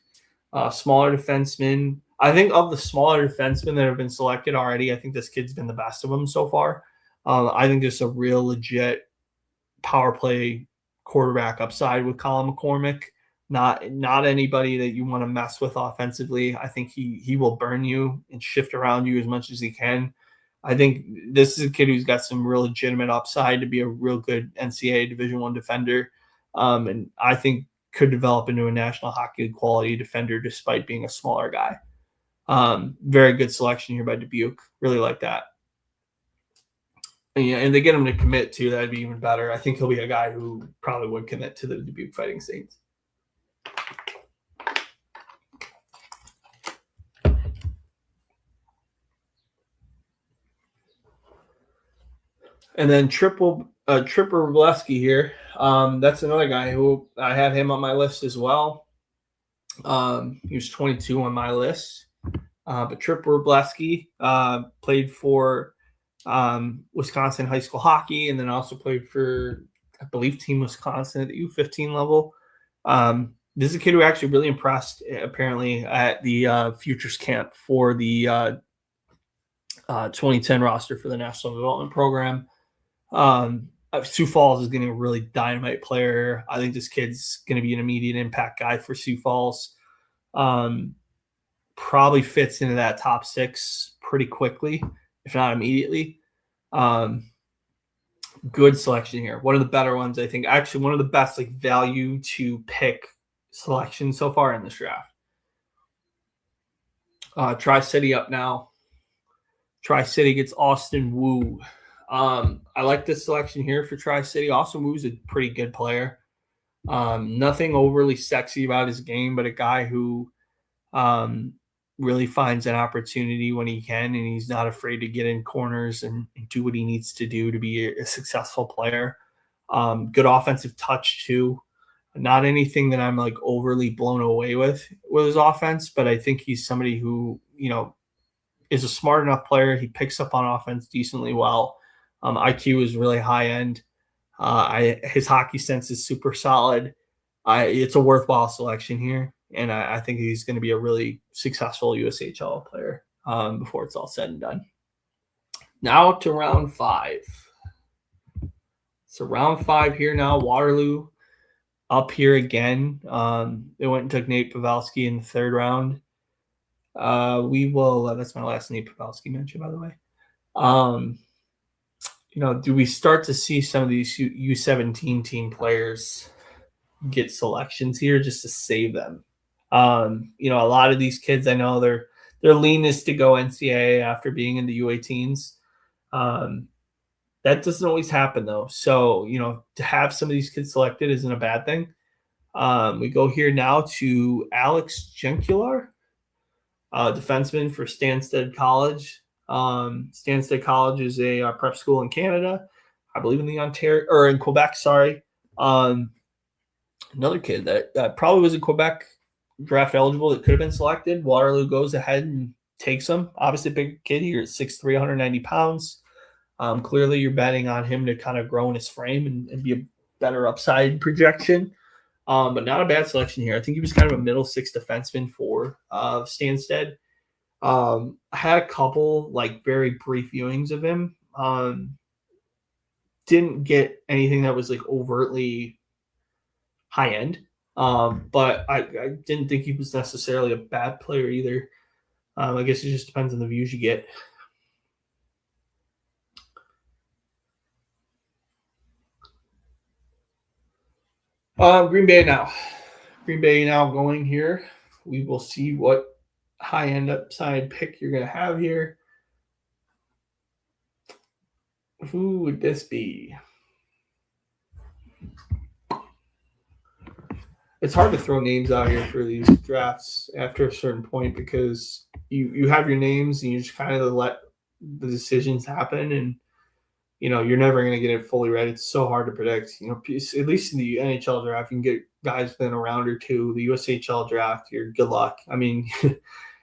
smaller defenseman. I think of the smaller defensemen that have been selected already, I think this kid's been the best of them so far. I think just a real legit power play quarterback upside with Colin McCormick. Not anybody that you want to mess with offensively. I think he will burn you and shift around you as much as he can. I think this is a kid who's got some real legitimate upside to be a real good NCAA Division I defender, and I think could develop into a National Hockey League quality defender despite being a smaller guy. Very good selection here by Dubuque. Really like that. And they get him to commit too. That'd be even better. I think he'll be a guy who probably would commit to the Dubuque Fighting Saints. And then Tripper Wrobleski here. That's another guy who I had him on my list as well. He was 22 on my list. But Tripper Wrobleski played for Wisconsin high school hockey, and then also played for, I believe, Team Wisconsin at the U15 level. This is a kid who actually really impressed, apparently, at the Futures Camp for the 2010 roster for the National Development Program. Sioux Falls is getting a really dynamite player. I think this kid's going to be an immediate impact guy for Sioux Falls. Probably fits into that top 6 pretty quickly, if not immediately. Good selection here. One of the better ones, I think. Actually, one of the best value to pick selections so far in this draft. Tri-City up now. Tri-City gets Austin Wu. I like this selection here for Tri-City. Austin Wu's a pretty good player. Nothing overly sexy about his game, but a guy who really finds an opportunity when he can, and he's not afraid to get in corners and do what he needs to do to be a successful player. Good offensive touch too. Not anything that I'm overly blown away with his offense, but I think he's somebody who, is a smart enough player. He picks up on offense decently well. IQ is really high end. His hockey sense is super solid. It's a worthwhile selection here, and I think he's going to be a really successful USHL player before it's all said and done. Now to round 5. So round 5 here now. Waterloo up here again. They went and took Nate Pavelski in the 3rd round. That's my last Nate Pavelski mention, by the way. Do we start to see some of these U17 team players get selections here just to save them? A lot of these kids, I know their lean is to go NCAA after being in the U18s. That doesn't always happen though. So, to have some of these kids selected isn't a bad thing. We go here now to Alex Jenkular, defenseman for Stansted College. Stansted College is a prep school in Canada, I believe in Quebec. Sorry. Another kid that probably was in Quebec draft eligible that could have been selected. Waterloo goes ahead and takes him. Obviously, a big kid here at 6'3", 190 pounds. Clearly, you're betting on him to kind of grow in his frame and be a better upside projection. But not a bad selection here. I think he was kind of a middle 6 defenseman for Stansted. I had a couple very brief viewings of him. Didn't get anything that was overtly high end. But I didn't think he was necessarily a bad player either. I guess it just depends on the views you get. Green Bay now going here. We will see what high-end upside pick you're going to have here. Who would this be? It's hard to throw names out here for these drafts after a certain point because you have your names and you just kind of let the decisions happen, and you're never going to get it fully right. It's so hard to predict. At least in the NHL draft, you can get guys within a round or two. The USHL draft, you're good luck. I mean,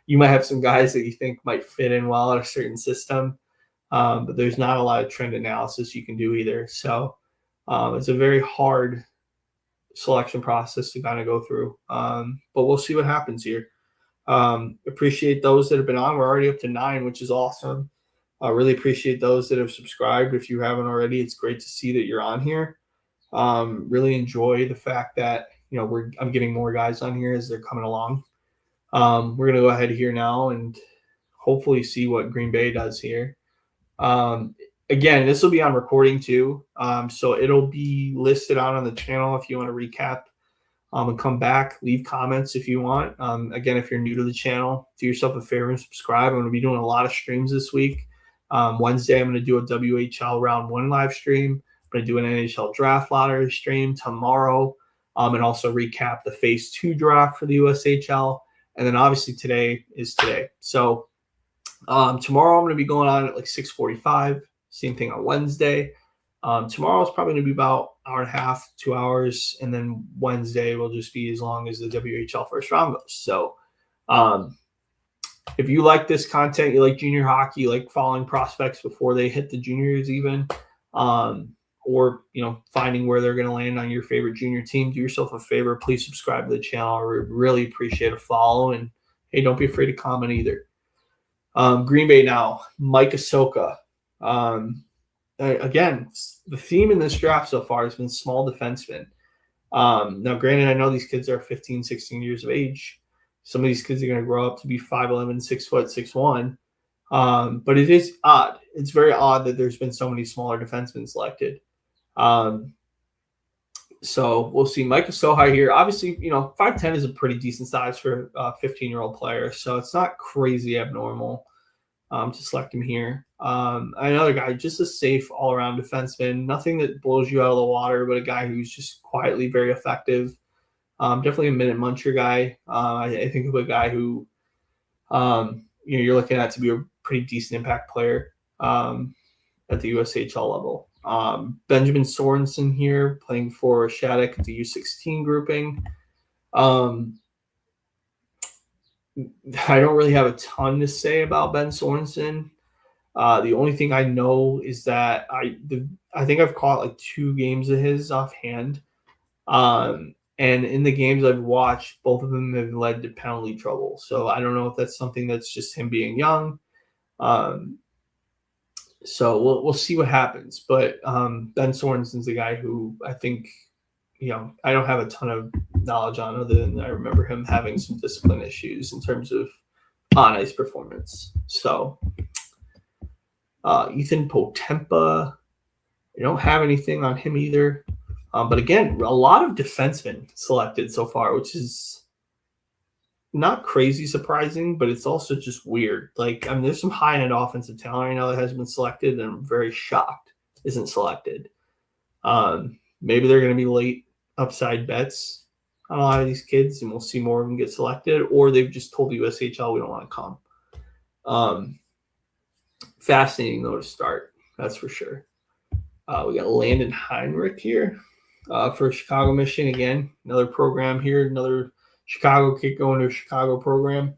you might have some guys that you think might fit in well in a certain system, but there's not a lot of trend analysis you can do either. So it's a very hard selection process to kind of go through. But we'll see what happens here. Appreciate those that have been on. We're already up to 9, which is awesome. I really appreciate those that have subscribed. If you haven't already, it's great to see that you're on here. Really enjoy the fact that, I'm getting more guys on here as they're coming along. We're going to go ahead here now and hopefully see what Green Bay does here. Again, this will be on recording too. So it'll be listed out on the channel if you want to recap and come back, leave comments if you want. Again, if you're new to the channel, do yourself a favor and subscribe. I'm going to be doing a lot of streams this week. Wednesday, I'm going to do a WHL round 1 live stream. I'm going to do an NHL draft lottery stream tomorrow, and also recap the phase 2 draft for the USHL. And then obviously today is today. So tomorrow I'm going to be going on at like 6:45. Same thing on Wednesday. Tomorrow is probably going to be about an hour and a half, 2 hours. And then Wednesday will just be as long as the WHL first round goes. So if you like this content, you like junior hockey, you like following prospects before they hit the juniors even, or, finding where they're going to land on your favorite junior team, do yourself a favor. Please subscribe to the channel. I really appreciate a follow. And, hey, don't be afraid to comment either. Green Bay now, Mike Ahsoka. Again, the theme in this draft so far has been small defensemen. Now, granted, I know these kids are 15, 16 years of age. Some of these kids are going to grow up to be 5'11", 6 foot, 6'1". But it is odd. It's very odd that there's been so many smaller defensemen selected. So we'll see. Mike Ahsoka here. Obviously, 5'10" is a pretty decent size for a 15-year-old player. So it's not crazy abnormal to select him here. Another guy, just a safe all-around defenseman. Nothing that blows you out of the water, but a guy who's just quietly very effective. Definitely a minute muncher guy. I think of a guy who, you're looking at to be a pretty decent impact player at the USHL level. Benjamin Sorensen here, playing for Shattuck at the U16 grouping. I don't really have a ton to say about Ben Sorensen. The only thing I know is that I think I've caught like 2 games of his offhand. And in the games I've watched, both of them have led to penalty trouble. So I don't know if that's something that's just him being young. So we'll see what happens. But Ben Sorensen's a guy who I think, I don't have a ton of knowledge on, other than I remember him having some discipline issues in terms of on-ice performance. So Ethan Potempa, I don't have anything on him either. But again, a lot of defensemen selected so far, which is not crazy surprising, but it's also just weird. There's some high-end offensive talent right now that hasn't been selected, and I'm very shocked isn't selected. Maybe they're going to be late upside bets on a lot of these kids, and we'll see more of them get selected, or they've just told the USHL we don't want to come. Fascinating, though, to start. That's for sure. We got Landon Heinrich here for Chicago Mission. Again, another program here, another Chicago kid going to a Chicago program.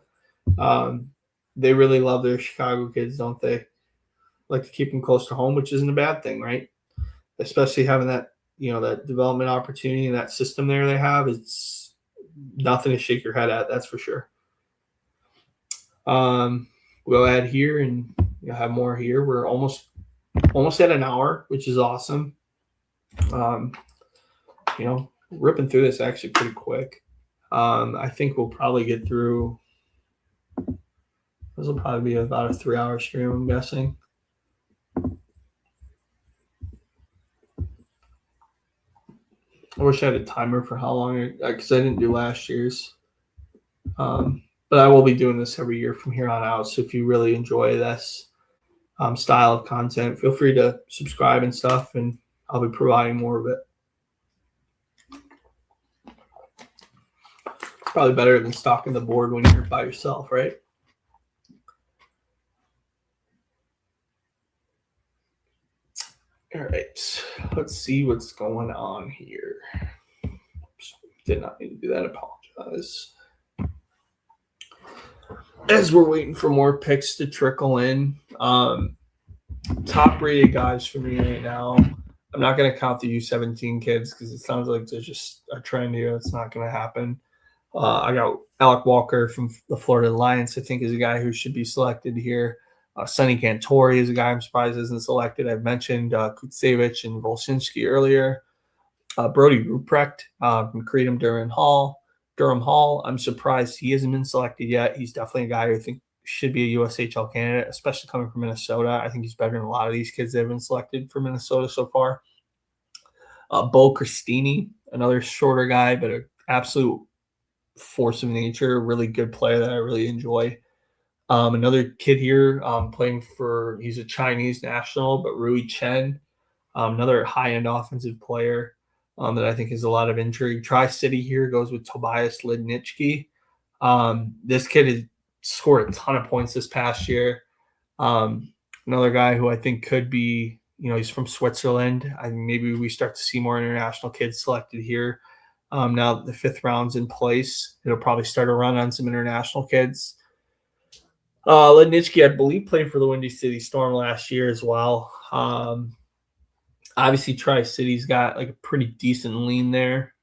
They really love their Chicago kids, don't they? Like to keep them close to home, which isn't a bad thing, right? Especially having that, that development opportunity and that system there they have. It's nothing to shake your head at, that's for sure. We'll add here and have more here. We're almost at an hour, which is awesome. Ripping through this actually pretty quick. I think we'll probably get through. This will probably be about a 3-hour stream, I'm guessing. I wish I had a timer for how long, because I didn't do last year's. But I will be doing this every year from here on out. So if you really enjoy this style of content, feel free to subscribe and stuff, and I'll be providing more of it. Probably better than stalking the board when you're by yourself, right? All right, let's see what's going on here. Oops, did not need to do that. Apologize. As we're waiting for more picks to trickle in, top-rated guys for me right now. I'm not going to count the U17 kids because it sounds like there's just a trend here. It's not going to happen. I got Alec Walker from the Florida Alliance, I think, is a guy who should be selected here. Sonny Cantori is a guy I'm surprised isn't selected. I've mentioned Kutsevich and Volshinsky earlier. Brody Ruprecht from Durham Hall. I'm surprised he hasn't been selected yet. He's definitely a guy who I think should be a USHL candidate, especially coming from Minnesota. I think he's better than a lot of these kids that have been selected for Minnesota so far. Bo Christini, another shorter guy, but an absolute force of nature, really good player that I really enjoy. Another kid here playing he's a Chinese national, but Rui Chen, another high-end offensive player that I think is a lot of intrigue. Tri-City here goes with Tobias Lidnitsky. This kid has scored a ton of points this past year. Another guy who I think could be, he's from Switzerland. Maybe we start to see more international kids selected here. Now that the 5th round's in place, it'll probably start a run on some international kids. Lidnitsky, I believe, played for the Windy City Storm last year as well. Obviously, Tri-City's got like a pretty decent lean there,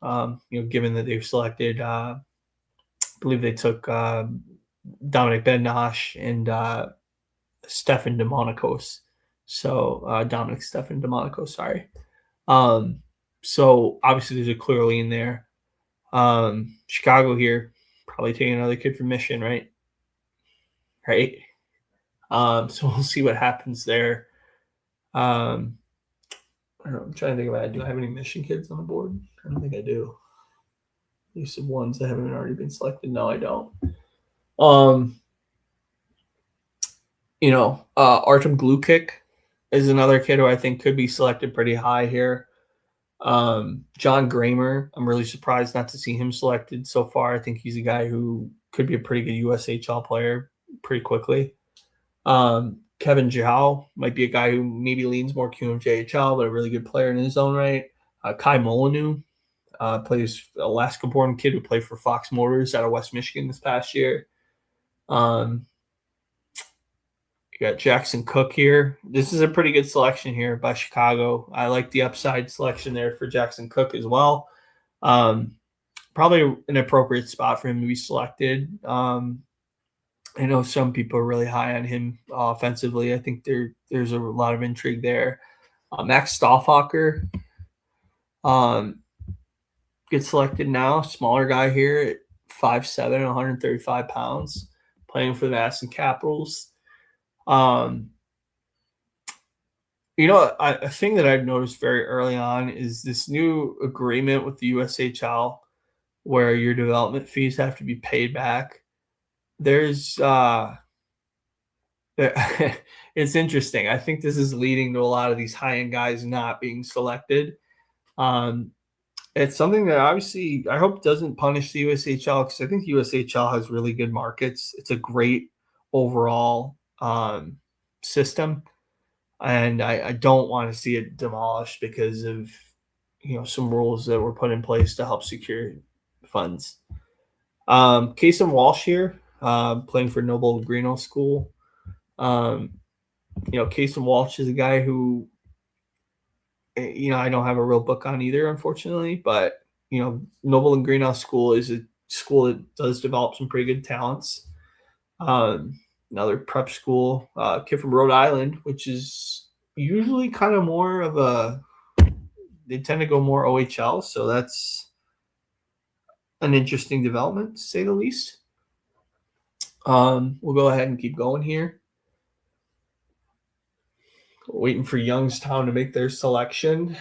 given that they've selected, I believe they took Dominic Bednash and Stefan DeMonaco. So Dominic Stefan DeMonaco, sorry. So obviously there's a clear lean there. Chicago here, probably taking another kid from Michigan, right? Right. So we'll see what happens there. I don't know, I'm trying to think about it. Do I have any Michigan kids on the board? I don't think I do. At least some ones that haven't already been selected. No, I don't. Artem Glukik is another kid who I think could be selected pretty high here. John Kramer, I'm really surprised not to see him selected so far. I think he's a guy who could be a pretty good USHL player pretty quickly. Kevin Zhao might be a guy who maybe leans more QMJHL, but a really good player in his own right. Kai Molyneux plays Alaska-born kid who played for Fox Motors out of West Michigan this past year. You got Jackson Cook here. This is a pretty good selection here by Chicago. I like the upside selection there for Jackson Cook as well. Probably an appropriate spot for him to be selected. I know some people are really high on him offensively. I think there's a lot of intrigue there. Max Stauffacher gets selected now. Smaller guy here at 5'7", 135 pounds, playing for the Madison Capitals. A thing that I've noticed very early on is this new agreement with the USHL where your development fees have to be paid back. There's it's interesting. I think this is leading to a lot of these high-end guys not being selected. It's something that obviously I hope doesn't punish the USHL, because I think the USHL has really good markets. It's a great overall system, and I don't want to see it demolished because of some rules that were put in place to help secure funds. Kason Walsh here, playing for Noble Greeno School. Kason Walsh is a guy who, I don't have a real book on either, unfortunately, but, Noble and Greeno School is a school that does develop some pretty good talents. Another prep school, kid from Rhode Island, which is usually kind of more of they tend to go more OHL. So that's an interesting development, to say the least. We'll go ahead and keep going here. Waiting for Youngstown to make their selection.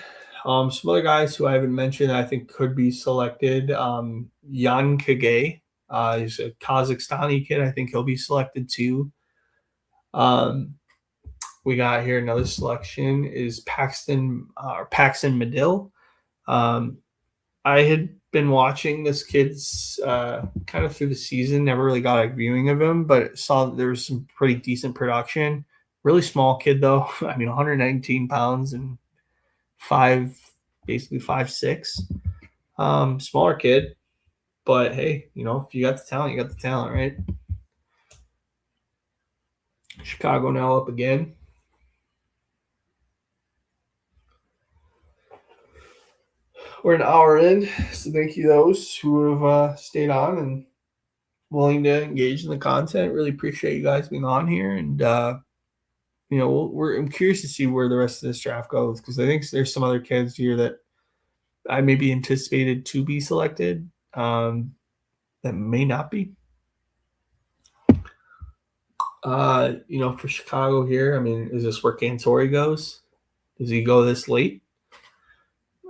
Some other guys who I haven't mentioned I think could be selected. Jan Kage, he's a Kazakhstani kid. I think he'll be selected too. We got here another selection is Paxton Medill. I had been watching this kid's kind of through the season, never really got a viewing of him, but saw that there was some pretty decent production. Really small kid though. 119 pounds and basically 5'6". Smaller kid, but hey, if you got the talent, you got the talent, right? Chicago now up again. We're an hour in, so thank you those who have stayed on and willing to engage in the content. Really appreciate you guys being on here, and I'm curious to see where the rest of this draft goes, because I think there's some other kids here that I maybe anticipated to be selected. That may not be. For Chicago here, I mean, is this where Cantori goes? Does he go this late?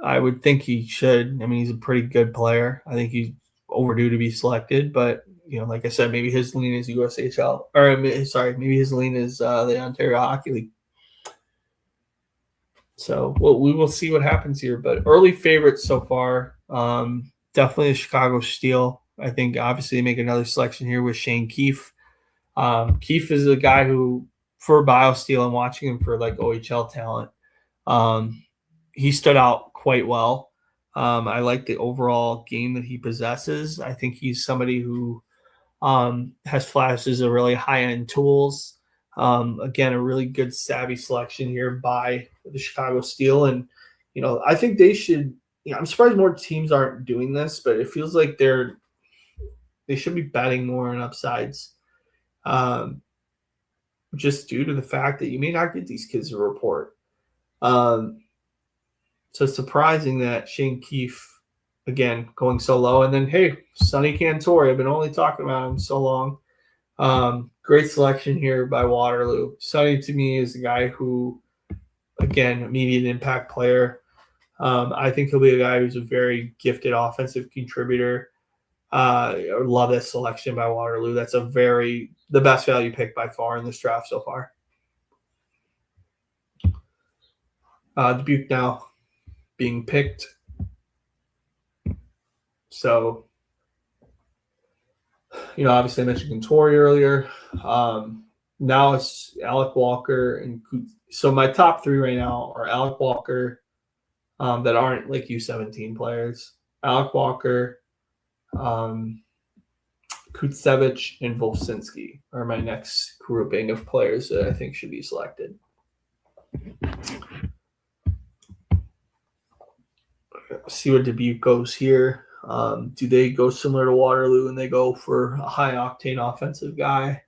I would think he should. I mean, he's a pretty good player. I think he's overdue to be selected, but like I said, maybe his lean is USHL, or sorry, maybe his lean is the Ontario Hockey League. So we will see what happens here. But early favorites so far, definitely the Chicago Steel. I think obviously they make another selection here with Shane Keefe. Keefe is a guy who, for BioSteel, I'm watching him for like OHL talent. He stood out quite well. I like the overall game that he possesses. I think he's somebody who has flashes of really high-end tools. Again, a really good savvy selection here by the Chicago Steel. And, I think they should – I'm surprised more teams aren't doing this, but it feels like they should be betting more on upsides. Just due to the fact that you may not get these kids to report. So it's surprising that Shane Keefe, again, going so low. And then, hey, Sonny Cantori, I've been only talking about him so long. Great selection here by Waterloo. Sonny, to me, is a guy who, again, immediate impact player. I think he'll be a guy who's a very gifted offensive contributor. I love that selection by Waterloo. That's the best value pick by far in this draft so far. Dubuque now being picked. So, obviously I mentioned Cantori earlier. Now it's Alec Walker. And so my top three right now are Alec Walker that aren't like U17 players. Alec Walker, Kutsevich, and Volsinski are my next grouping of players that I think should be selected. See what Dubuque goes here. Do they go similar to Waterloo and they go for a high-octane offensive guy?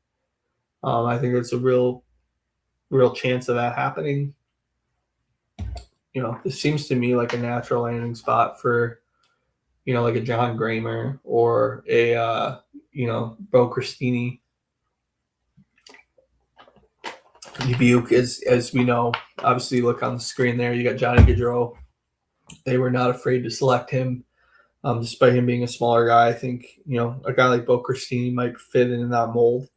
I think there's a real chance of that happening. This seems to me like a natural landing spot for, like a John Gramer or a, Bo Christini. Dubuque, as we know, obviously look on the screen there, you got Johnny Gaudreau. They were not afraid to select him, despite him being a smaller guy. I think, a guy like Bo Christini might fit in that mold.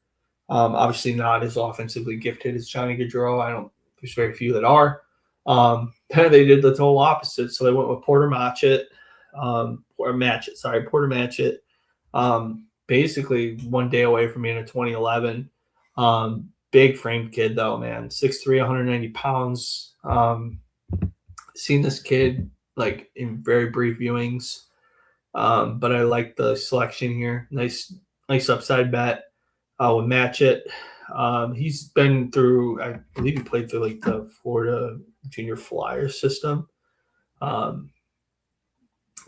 Obviously not as offensively gifted as Johnny Gaudreau. There's very few that are. They did the total opposite. So they went with Porter Matchett. Porter Matchett. Basically 1 day away from being a 2011. Big framed kid though, man. 6'3", 190 pounds. Seen this kid like in very brief viewings. But I like the selection here. Nice upside bet with Matchett. He's been through, I believe he played through like the Florida Junior Flyers system.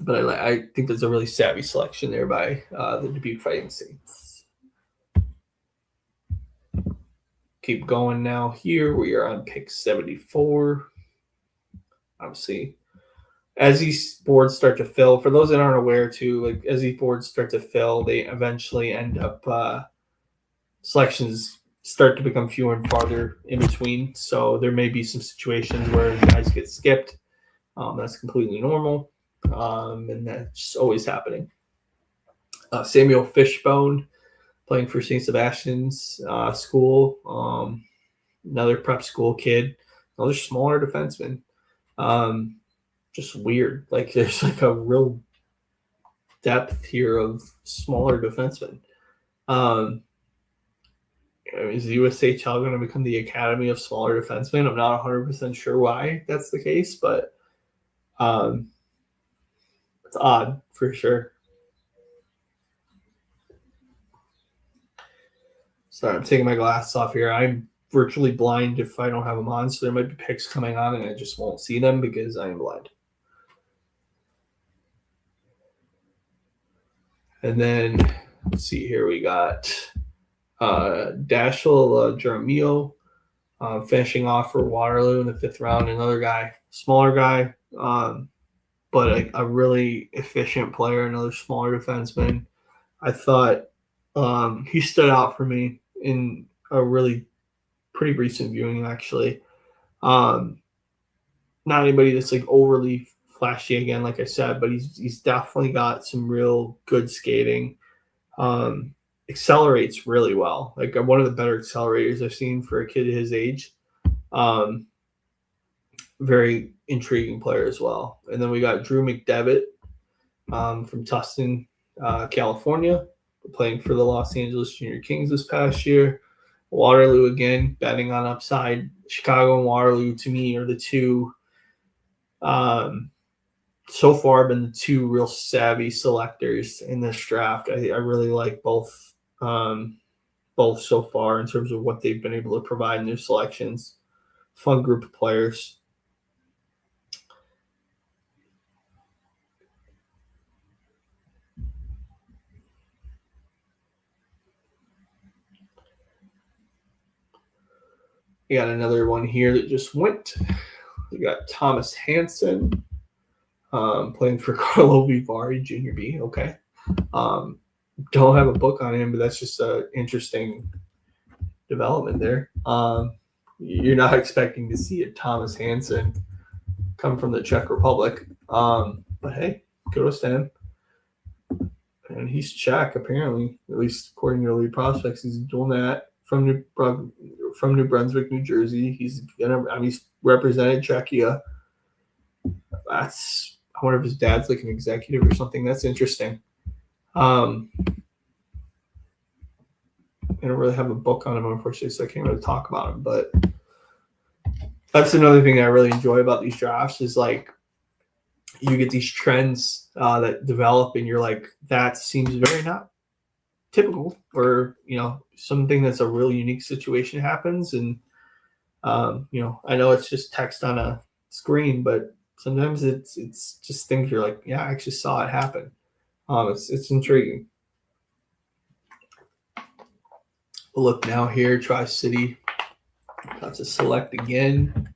But I think there's a really savvy selection there by the Dubuque Fighting Saints. Keep going now. Here we are on pick 74. Obviously, as these boards start to fill, for those that aren't aware too, like as these boards start to fill, they eventually end up selections start to become fewer and farther in between. So there may be some situations where guys get skipped. That's completely normal. And that's always happening. Samuel Fishbone, playing for St. Sebastian's school, another prep school kid, another smaller defenseman. Just weird. Like there's like a real depth here of smaller defensemen. Is the USHL going to become the Academy of Smaller Defensemen? I'm not 100% sure why that's the case, but it's odd for sure. Sorry, I'm taking my glasses off here. I'm virtually blind if I don't have them on, so there might be picks coming on and I just won't see them because I am blind. And then let's see here, we got Dashiell Jaramillo finishing off for Waterloo in the 5th round. Another guy, smaller guy. but a really efficient player, another smaller defenseman. I thought he stood out for me in a really pretty recent viewing, actually. Not anybody that's like overly flashy again, like I said, but he's definitely got some real good skating. Accelerates really well, like one of the better accelerators I've seen for a kid his age. Very intriguing player as well. And then we got Drew McDevitt from Tustin, California, playing for the Los Angeles Junior Kings this past year. Waterloo again, betting on upside. Chicago and Waterloo, to me, are the two, so far, been the two real savvy selectors in this draft. I really like both so far in terms of what they've been able to provide in their selections. Fun group of players. We got another one here that just went. We got Thomas Hansen playing for Carlo Vivari, Junior B. Okay. Don't have a book on him, but that's just an interesting development there. You're not expecting to see a Thomas Hansen come from the Czech Republic. But hey, kudos to him. And he's Czech, apparently, at least according to the lead prospects. He's doing that from New Brunswick, New Jersey. He's represented Czechia. I wonder if his dad's like an executive or something. That's interesting. I don't really have a book on him, unfortunately, so I can't really talk about him. But that's another thing that I really enjoy about these drafts is like you get these trends that develop, and you're like, that seems very not typical, or something that's a real unique situation happens, and I know it's just text on a screen, but sometimes it's just things you're like, yeah, I actually saw it happen. It's intriguing. We'll look now here, Tri-City. Got to select again.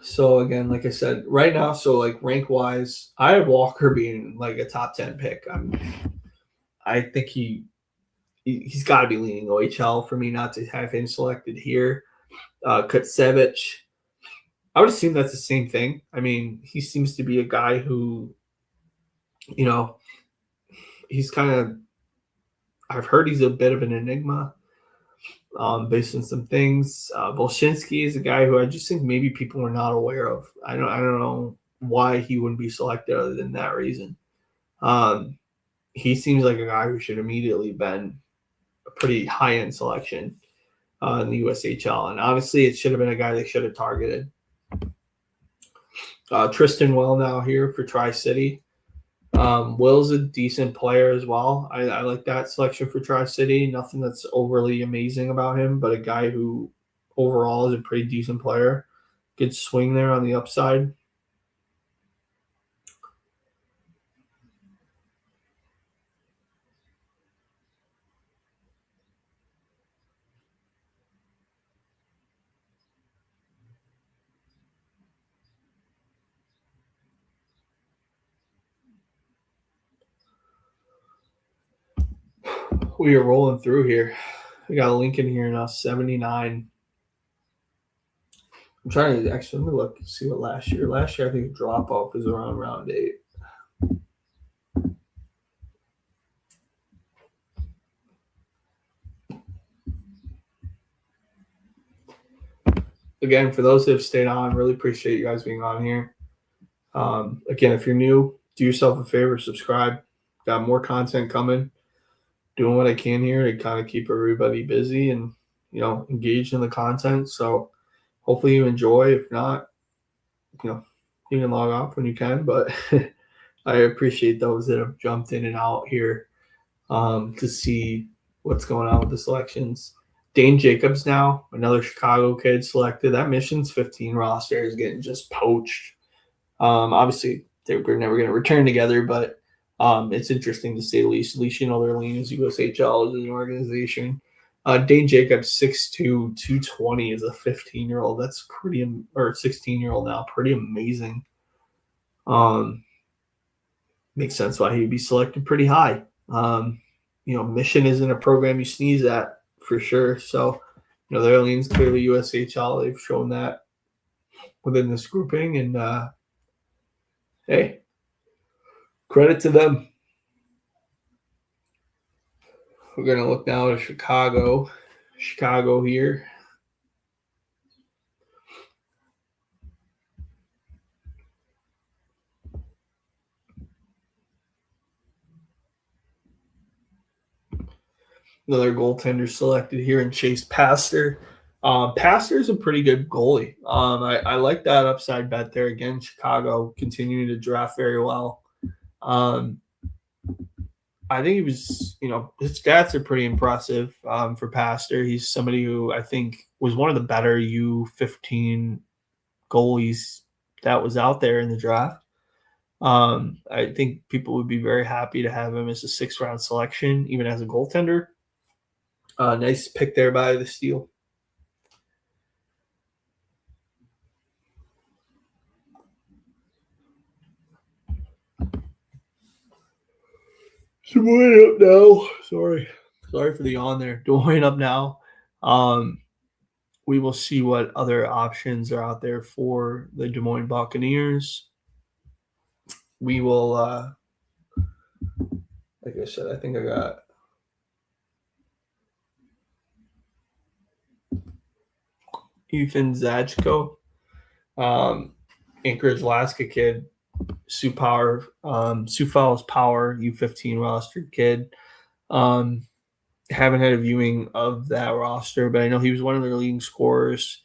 So again, like I said, right now, so like rank wise, I have Walker being like a top 10 pick. I think he's got to be leaning OHL for me not to have him selected here. Kutsevich, I would assume that's the same thing. I mean, he seems to be a guy who, he's kind of, I've heard he's a bit of an enigma based on some things. Volshinsky is a guy who I just think maybe people are not aware of. I don't know why he wouldn't be selected other than that reason. He seems like a guy who should immediately been a pretty high-end selection in the USHL. And obviously it should have been a guy they should have targeted. Tristan Will now here for Tri-City. Will's a decent player as well. I like that selection for Tri-City. Nothing that's overly amazing about him, but a guy who overall is a pretty decent player. Good swing there on the upside. We are rolling through here. We got a Lincoln here now, 79. I'm trying to actually, let me look, see what last year. Last year, I think drop off was around round 8. Again, for those that have stayed on, really appreciate you guys being on here. Again, if you're new, do yourself a favor, subscribe. Got more content coming. Doing what I can here to kind of keep everybody busy and, engaged in the content. So hopefully you enjoy. If not, you can log off when you can. But I appreciate those that have jumped in and out here to see what's going on with the selections. Dane Jacobs now, another Chicago kid selected. That Mission's 15 roster is getting just poached. Obviously, we're never going to return together, but it's interesting to say the least. At least, their lean is USHL as an organization. Dane Jacobs, 6'2", 220 is a 15-year-old. That's pretty, or 16-year-old now, pretty amazing. Makes sense why he'd be selected pretty high. Mission isn't a program you sneeze at for sure. So, their lean's clearly USHL. They've shown that within this grouping, and hey, credit to them. We're going to look now at Chicago. Chicago here. Another goaltender selected here in Chase Pastor. Pastor's a pretty good goalie. I like that upside bet there. Again, Chicago continuing to draft very well. I think he was, his stats are pretty impressive for Pastor. He's somebody who I think was one of the better U15 goalies that was out there in the draft. I think people would be very happy to have him as a 6th-round selection, even as a goaltender. Nice pick there by the Steel. Des Moines up now. Sorry for the yawn there. Des Moines up now. We will see what other options are out there for the Des Moines Buccaneers. We will, like I said, I think I got Ethan Zachko, Anchorage, Alaska kid, Sioux Falls Power U15 rostered kid. Haven't had a viewing of that roster, but I know he was one of their leading scorers.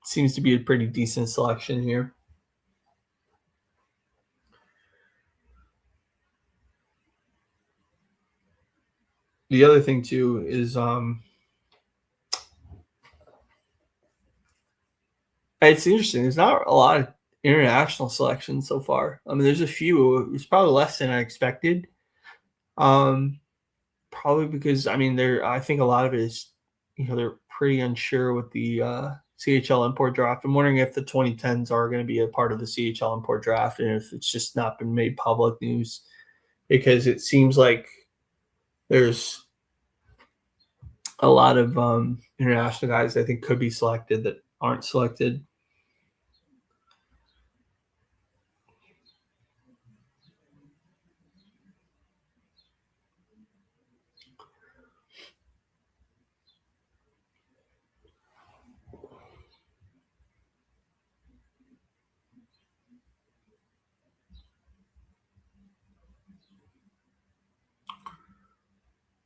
Seems to be a pretty decent selection here. The other thing too is it's interesting. There's not a lot of international selections so far. There's a few. It's probably less than I expected. Probably because I think a lot of it is, they're pretty unsure with the CHL import draft. I'm wondering if the 2010s are going to be a part of the CHL import draft, and if it's just not been made public news, because it seems like there's a lot of international guys I think could be selected that aren't selected.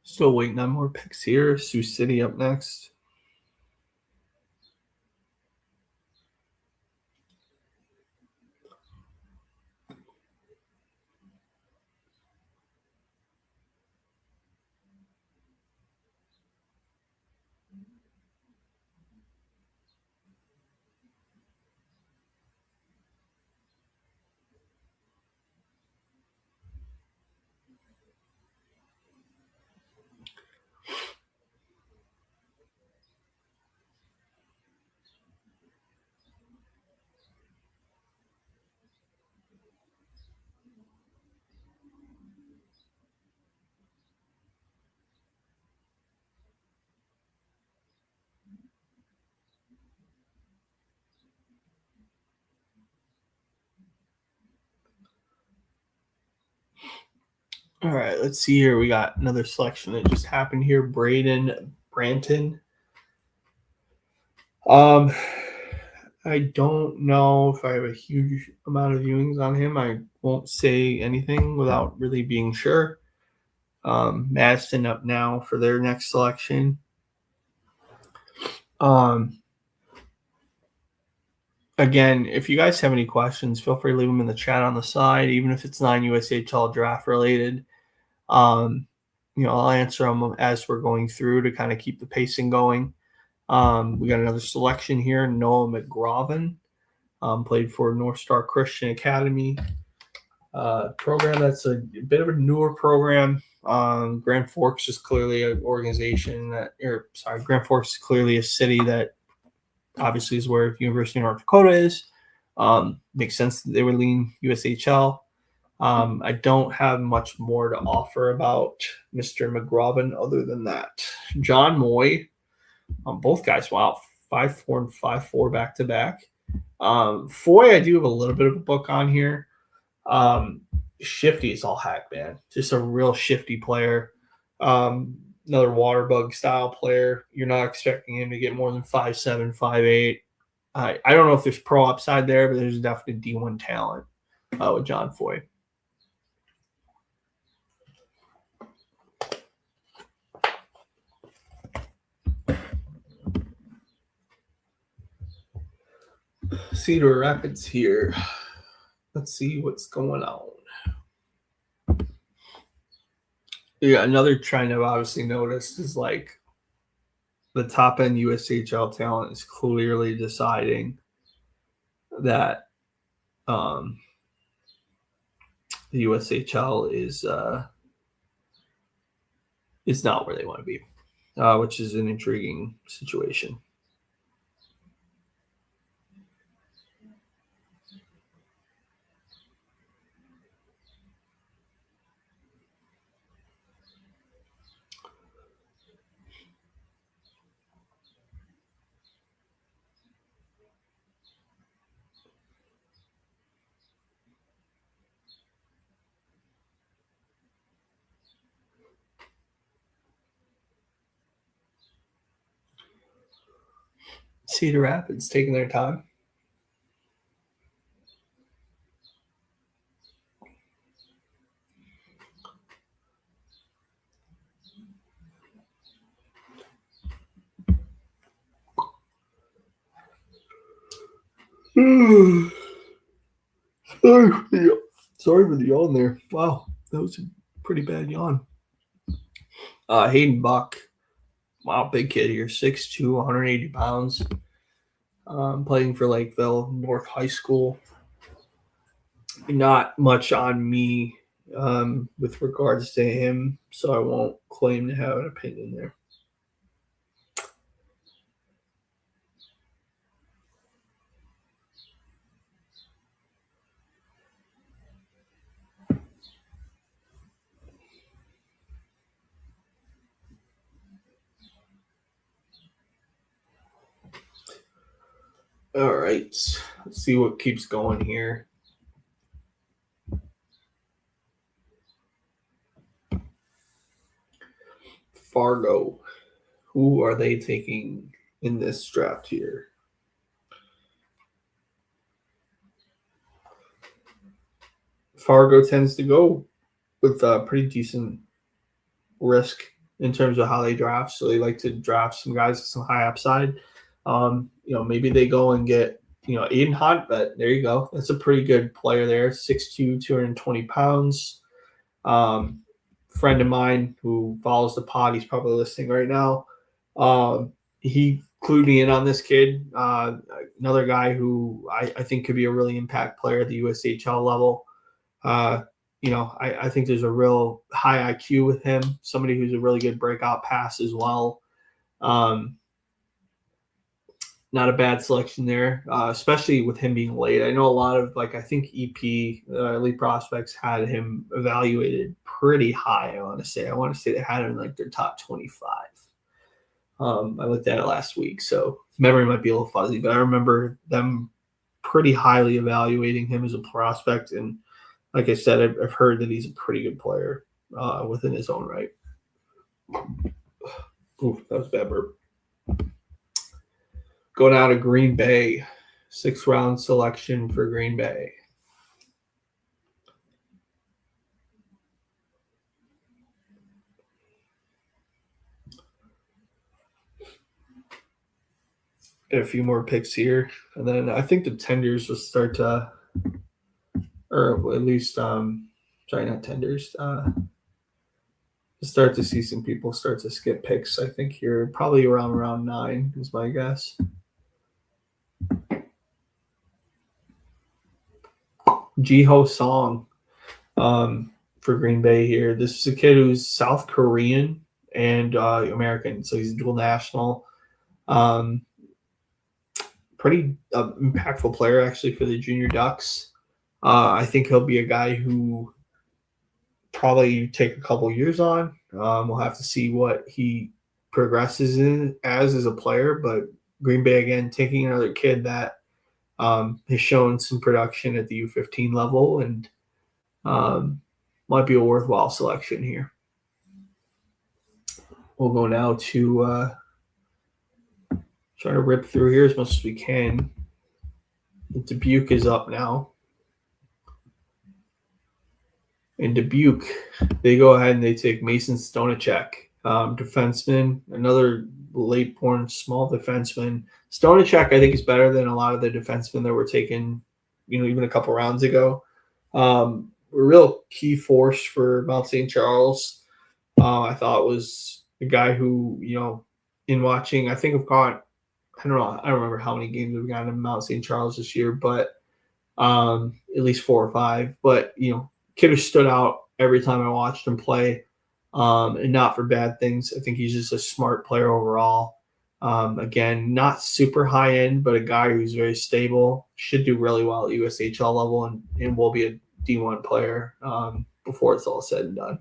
Still waiting on more picks here. Sioux City up next. All right, let's see here. We got another selection that just happened here. Braden Branton. I don't know if I have a huge amount of viewings on him. I won't say anything without really being sure. Madison up now for their next selection. Again, if you guys have any questions, feel free to leave them in the chat on the side, even if it's non-USHL draft related. I'll answer them as we're going through to kind of keep the pacing going. We got another selection here. Noah McGrovin, played for North Star Christian Academy. Program that's a bit of a newer program. Grand Forks is clearly an organization Grand Forks is clearly a city that obviously is where University of North Dakota is. Makes sense that they would lean USHL. I don't have much more to offer about Mr. McGrovin other than that. John Moy, both guys, wow, 5-4 and 5-4 back to back. Foy, I do have a little bit of a book on here. Shifty is all heck, man. Just a real shifty player. Another water bug style player. You're not expecting him to get more than 5'7", 5'8". I don't know if there's pro upside there, but there's definitely D1 talent with John Foy. Cedar Rapids here. Let's see what's going on. Yeah, another trend I've obviously noticed is like the top end USHL talent is clearly deciding that the USHL is not where they want to be, which is an intriguing situation. Cedar Rapids taking their time. Sorry for the yawn there. Wow, that was a pretty bad yawn. Hayden Buck. Wow, big kid here. 6'2", 180 pounds. Playing for Lakeville North High School. Not much on me with regards to him, so I won't claim to have an opinion there. All right, let's see what keeps going here. Fargo, who are they taking in this draft here? Fargo tends to go with a pretty decent risk in terms of how they draft. So they like to draft some guys with some high upside. Maybe they go and get, Aiden Hunt, but there you go. That's a pretty good player there. 6'2", 220 pounds. Friend of mine who follows the pod, he's probably listening right now. He clued me in on this kid. Another guy who I think could be a really impact player at the USHL level. I think there's a real high IQ with him, somebody who's a really good breakout pass as well. Not a bad selection there, especially with him being late. I know a lot of, I think EP, Elite Prospects, had him evaluated pretty high, I want to say they had him in their top 25. I looked at it last week, so memory might be a little fuzzy, but I remember them pretty highly evaluating him as a prospect. And like I said, I've heard that he's a pretty good player within his own right. Ooh, that was a bad burp. Going out of Green Bay, 6th round selection for Green Bay. Get a few more picks here, and then I think the tenders will start to, or at least, not tenders. Start to see some people start to skip picks. I think here probably around round 9 is my guess. Jiho Song, for Green Bay here. This is a kid who's South Korean and American, so he's a dual national. Pretty impactful player actually for the Junior Ducks. I think he'll be a guy who probably take a couple years on. We'll have to see what he progresses in as a player, but Green Bay again taking another kid that has shown some production at the U15 level and might be a worthwhile selection here. We'll go now to try to rip through here as much as we can. Dubuque is up now. In Dubuque, they go ahead and they take Mason Stonacek, defenseman, another late-born small defenseman. Stonacek, I think, is better than a lot of the defensemen that were taken, even a couple rounds ago. A real key force for Mount St. Charles, I thought was a guy who, in watching, I think I've got, I don't remember how many games we've gotten in Mount St. Charles this year, but at least 4 or 5. But, kid who stood out every time I watched him play, and not for bad things. I think he's just a smart player overall. Again, not super high end, but a guy who's very stable, should do really well at USHL level, and will be a D1 player before it's all said and done.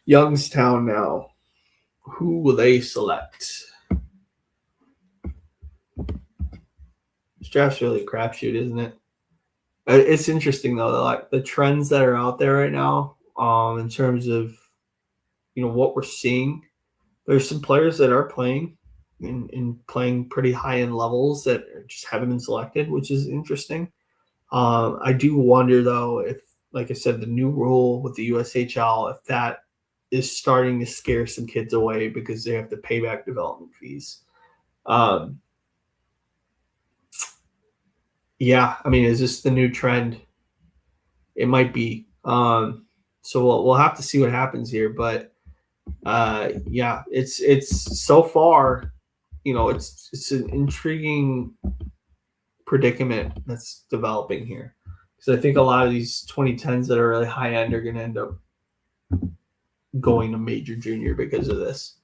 Youngstown now. Who will they select? This draft's really a crapshoot, isn't it? It's interesting though, like the trends that are out there right now, in terms of what we're seeing. There's some players that are playing and playing pretty high end levels that just haven't been selected, which is interesting. I do wonder though if, like I said, the new rule with the USHL, if that is starting to scare some kids away because they have to pay back development fees. Yeah, I mean, is this the new trend? It might be. So we'll have to see what happens here. But yeah, it's so far, it's an intriguing predicament that's developing here. Because I think a lot of these 2010s that are really high end are going to end up going to major junior because of this.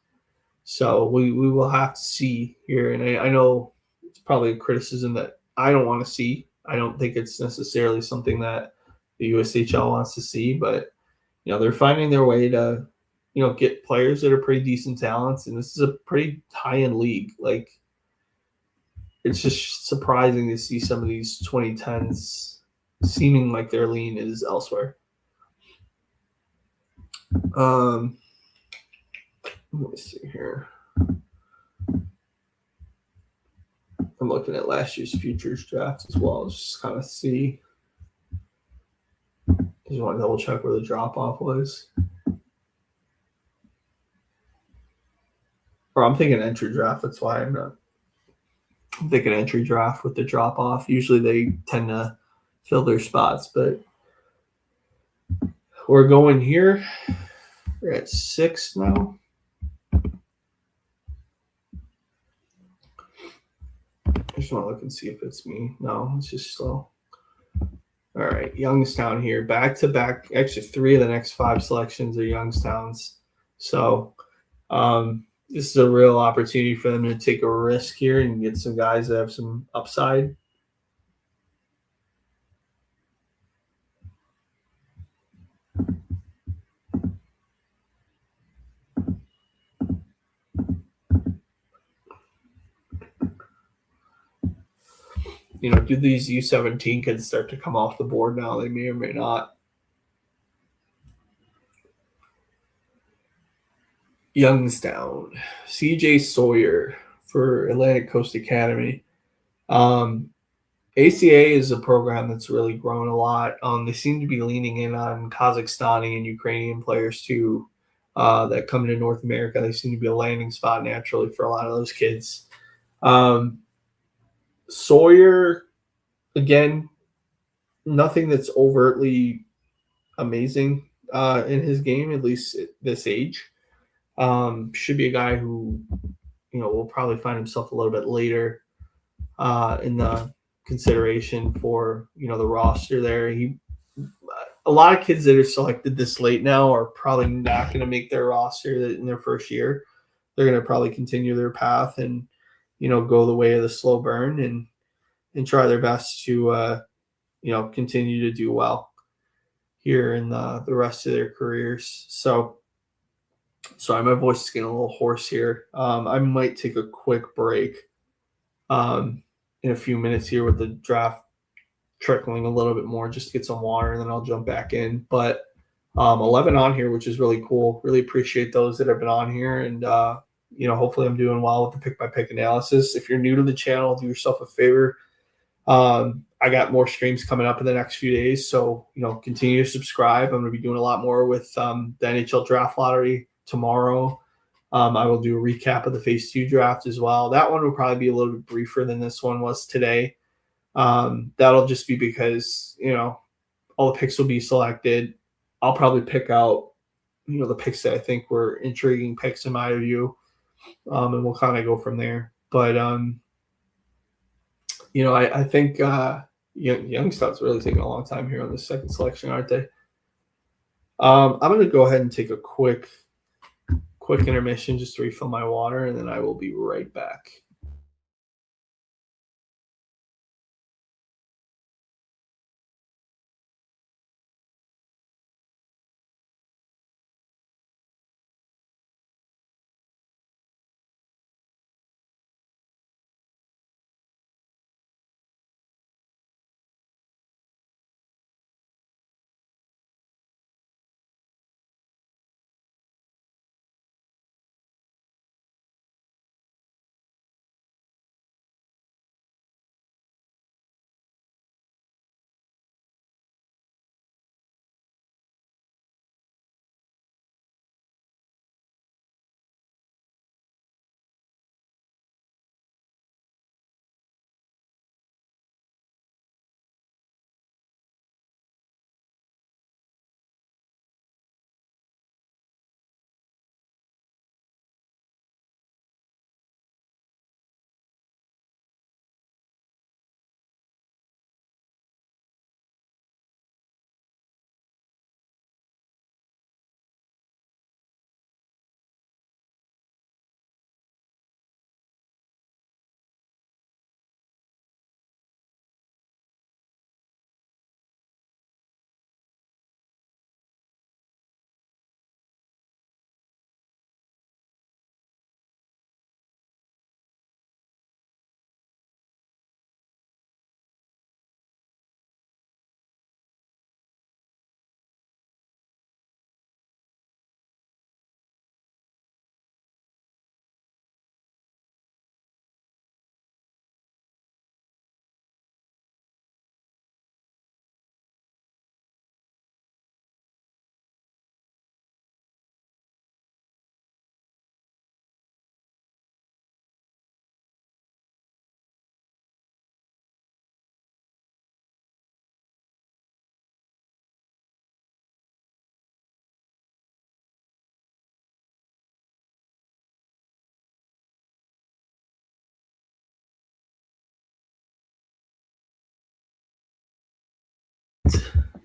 So we will have to see here. And I know it's probably a criticism that I don't want to see. I don't think it's necessarily something that the USHL wants to see, but they're finding their way to get players that are pretty decent talents, and this is a pretty high-end league. Like, it's just surprising to see some of these 2010s seeming like their lean is elsewhere. Let me see here. I'm looking at last year's futures draft as well, just kind of see. Just want to double check where the drop off was. Or I'm thinking entry draft. That's why I'm thinking entry draft with the drop off. Usually they tend to fill their spots, but we're going here. We're at 6 now. I just want to look and see if it's me. No, it's just slow. All right, Youngstown here. Back to back. Actually, 3 of the next 5 selections are Youngstowns. So this is a real opportunity for them to take a risk here and get some guys that have some upside. Do these U17 kids start to come off the board now? They may or may not. Youngstown, CJ Sawyer for Atlantic Coast Academy. ACA is a program that's really grown a lot. They seem to be leaning in on Kazakhstani and Ukrainian players too that come to North America. They seem to be a landing spot naturally for a lot of those kids. Sawyer, again, nothing that's overtly amazing in his game, at least at this age. Should be a guy who, will probably find himself a little bit later in the consideration for, the roster there. He a lot of kids that are selected this late now are probably not going to make their roster in their first year. They're going to probably continue their path and, go the way of the slow burn and try their best to, continue to do well here in the rest of their careers. So, sorry, my voice is getting a little hoarse here. I might take a quick break in a few minutes here with the draft trickling a little bit more, just to get some water, and then I'll jump back in. But 11 on here, which is really cool. Really appreciate those that have been on here, and hopefully I'm doing well with the pick by pick analysis. If you're new to the channel, do yourself a favor. I got more streams coming up in the next few days, so continue to subscribe. I'm going to be doing a lot more with the NHL draft lottery tomorrow. I will do a recap of the phase 2 draft as well. That one will probably be a little bit briefer than this one was today. That'll just be because all the picks will be selected. I'll probably pick out the picks that I think were intriguing picks in my view, and we'll kind of go from there. But I think Youngstown's really taking a long time here on the second selection, aren't they? I'm going to go ahead and take a quick intermission just to refill my water, and then I will be right back.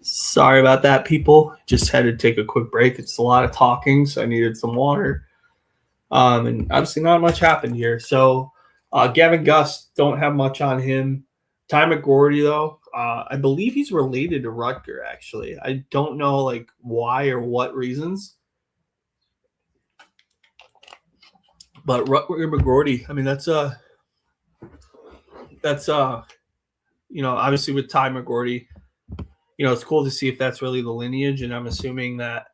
Sorry about that, people. Just had to take a quick break. It's a lot of talking, so I needed some water. And obviously not much happened here. So Gavin Gus, don't have much on him. Ty McGordy, though, I believe he's related to Rutger, actually. I don't know why or what reasons. But Rutger McGordy, I mean, that's obviously with Ty McGordy, it's cool to see if that's really the lineage. And I'm assuming that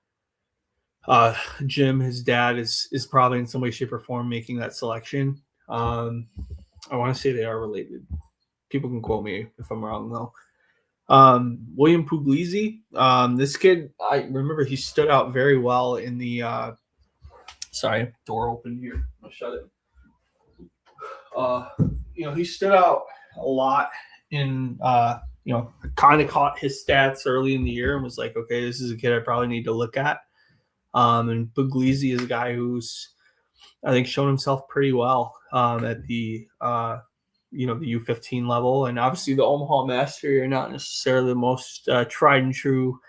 Jim, his dad, is probably in some way, shape, or form making that selection. I want to say they are related. People can quote me if I'm wrong, though. William Puglisi, this kid, I remember he stood out very well in the sorry, door open here. I'll shut it. He stood out a lot in kind of caught his stats early in the year and was like, okay, this is a kid I probably need to look at. And Puglisi is a guy who's, I think, shown himself pretty well at the the U15 level. And obviously the Omaha Mastery are not necessarily the most tried and true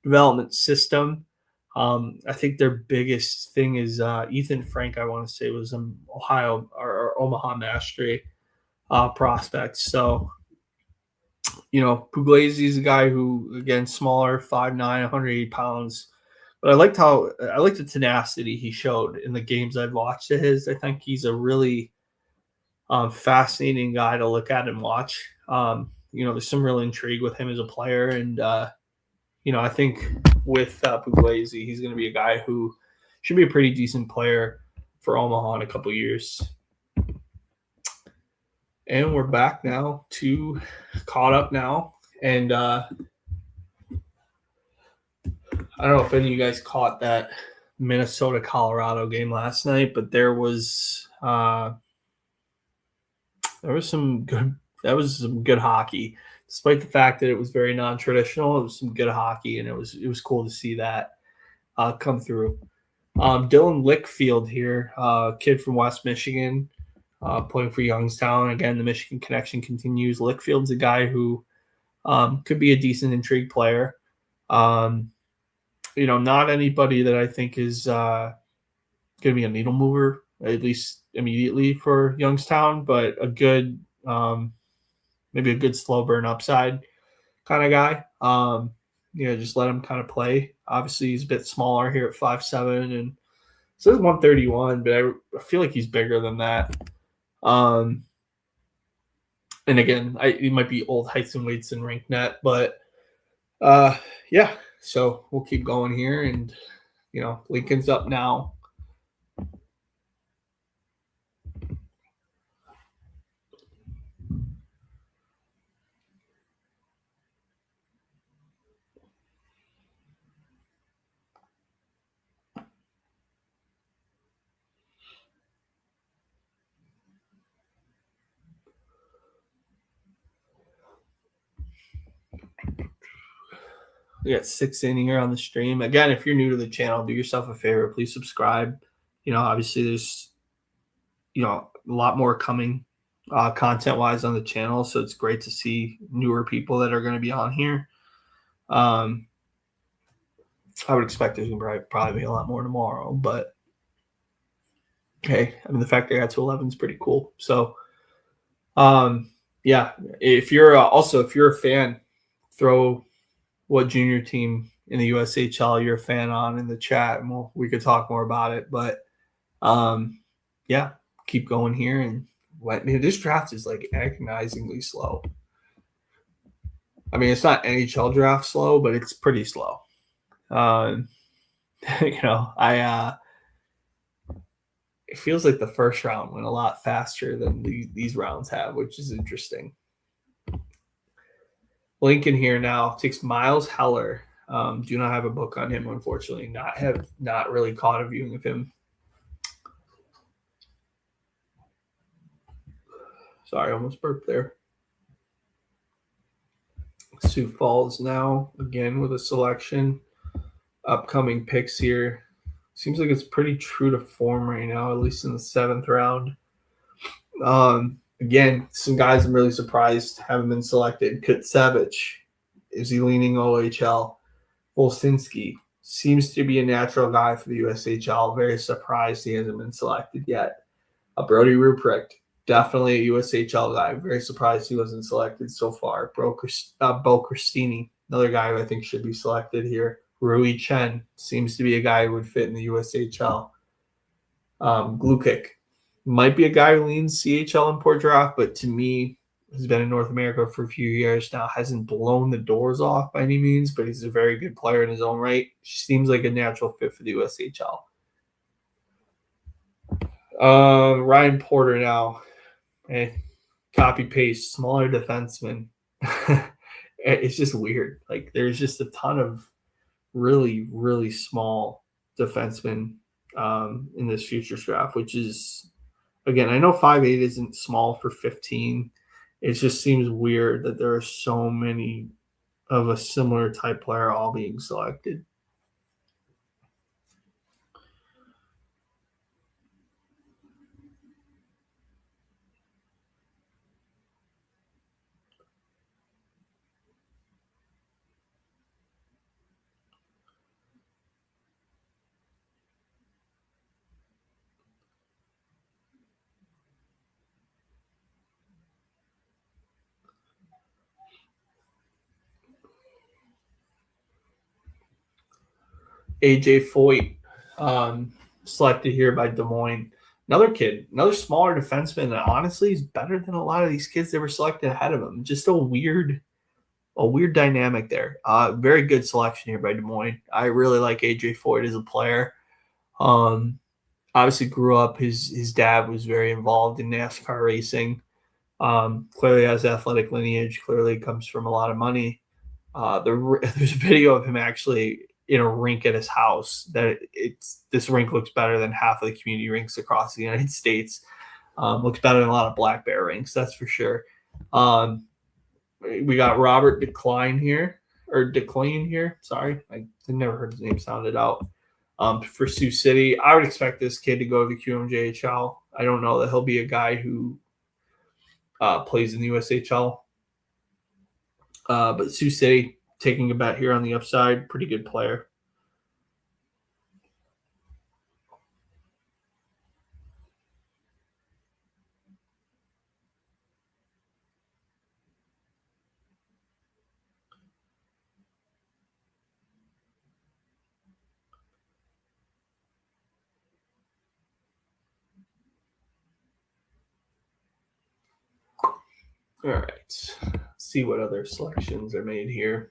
development system. I think their biggest thing is Ethan Frank, I want to say, was an Ohio or Omaha Mastery prospect. So, Puglisi is a guy who, again, smaller, 5'9", 180 pounds. But I liked the tenacity he showed in the games I've watched of his. I think he's a really fascinating guy to look at and watch. There's some real intrigue with him as a player. And, I think with Puglisi, he's going to be a guy who should be a pretty decent player for Omaha in a couple years. And we're back now caught up now. And I don't know if any of you guys caught that Minnesota-Colorado game last night, but there was some good hockey. Despite the fact that it was very non-traditional, it was some good hockey, and it was cool to see that come through. Dylan Lickfield here, kid from West Michigan, playing for Youngstown. Again, the Michigan connection continues. Lickfield's a guy who could be a decent intrigue player. Not anybody that I think is going to be a needle mover, at least immediately for Youngstown, but a good, maybe a good slow burn upside kind of guy. Just let him kind of play. Obviously, he's a bit smaller here at 5'7", and says 131, but I feel like he's bigger than that. And again, he might be old heights and weights in rink net, but yeah. So we'll keep going here, and Lincoln's up now. We got 6 in here on the stream. Again, if you're new to the channel, do yourself a favor. Please subscribe. Obviously there's, a lot more coming content-wise on the channel, so it's great to see newer people that are going to be on here. I would expect there's going to probably be a lot more tomorrow, but hey, the fact that I got to 11 is pretty cool. So, yeah, if you're a fan, throw what junior team in the USHL you're a fan on in the chat, and we could talk more about it. But yeah, keep going here. And this draft is like agonizingly slow. It's not NHL draft slow, but it's pretty slow. It feels like the first round went a lot faster than these rounds have, which is interesting. Lincoln here now takes Miles Heller. Do not have a book on him, unfortunately. Not really caught a viewing of him. Sorry, I almost burped there. Sioux Falls now, again with a selection. Upcoming picks here. Seems like it's pretty true to form right now, at least in the 7th round. Again, some guys I'm really surprised haven't been selected. Kutsevich, is he leaning OHL? Volsinski seems to be a natural guy for the USHL. Very surprised he hasn't been selected yet. Brody Ruprecht, definitely a USHL guy. Very surprised he wasn't selected so far. Bo Christini, another guy who I think should be selected here. Rui Chen seems to be a guy who would fit in the USHL. Glukik might be a guy who leans CHL import draft, but to me, has been in North America for a few years now. Hasn't blown the doors off by any means, but he's a very good player in his own right. Seems like a natural fit for the USHL. Ryan Porter now. Copy paste, smaller defenseman. It's just weird. Like, there's just a ton of really, really small defensemen in this future draft, which is, again, I know 5'8" isn't small for 15. It just seems weird that there are so many of a similar type player all being selected. AJ Foyt, selected here by Des Moines. Another kid, another smaller defenseman that honestly is better than a lot of these kids that were selected ahead of him. Just a weird dynamic there. Very good selection here by Des Moines. I really like AJ Foyt as a player. Obviously grew up, his dad was very involved in NASCAR racing. Clearly has athletic lineage, clearly comes from a lot of money. There's a video of him actually in a rink at his house that this rink looks better than half of the community rinks across the United States. Looks better than a lot of Black Bear rinks, that's for sure. We got Robert Decline here. Sorry, I never heard his name sounded out. For Sioux City, I would expect this kid to go to the QMJHL. I don't know that he'll be a guy who plays in the USHL. But Sioux City, taking a bet here on the upside, pretty good player. All right, let's see what other selections are made here.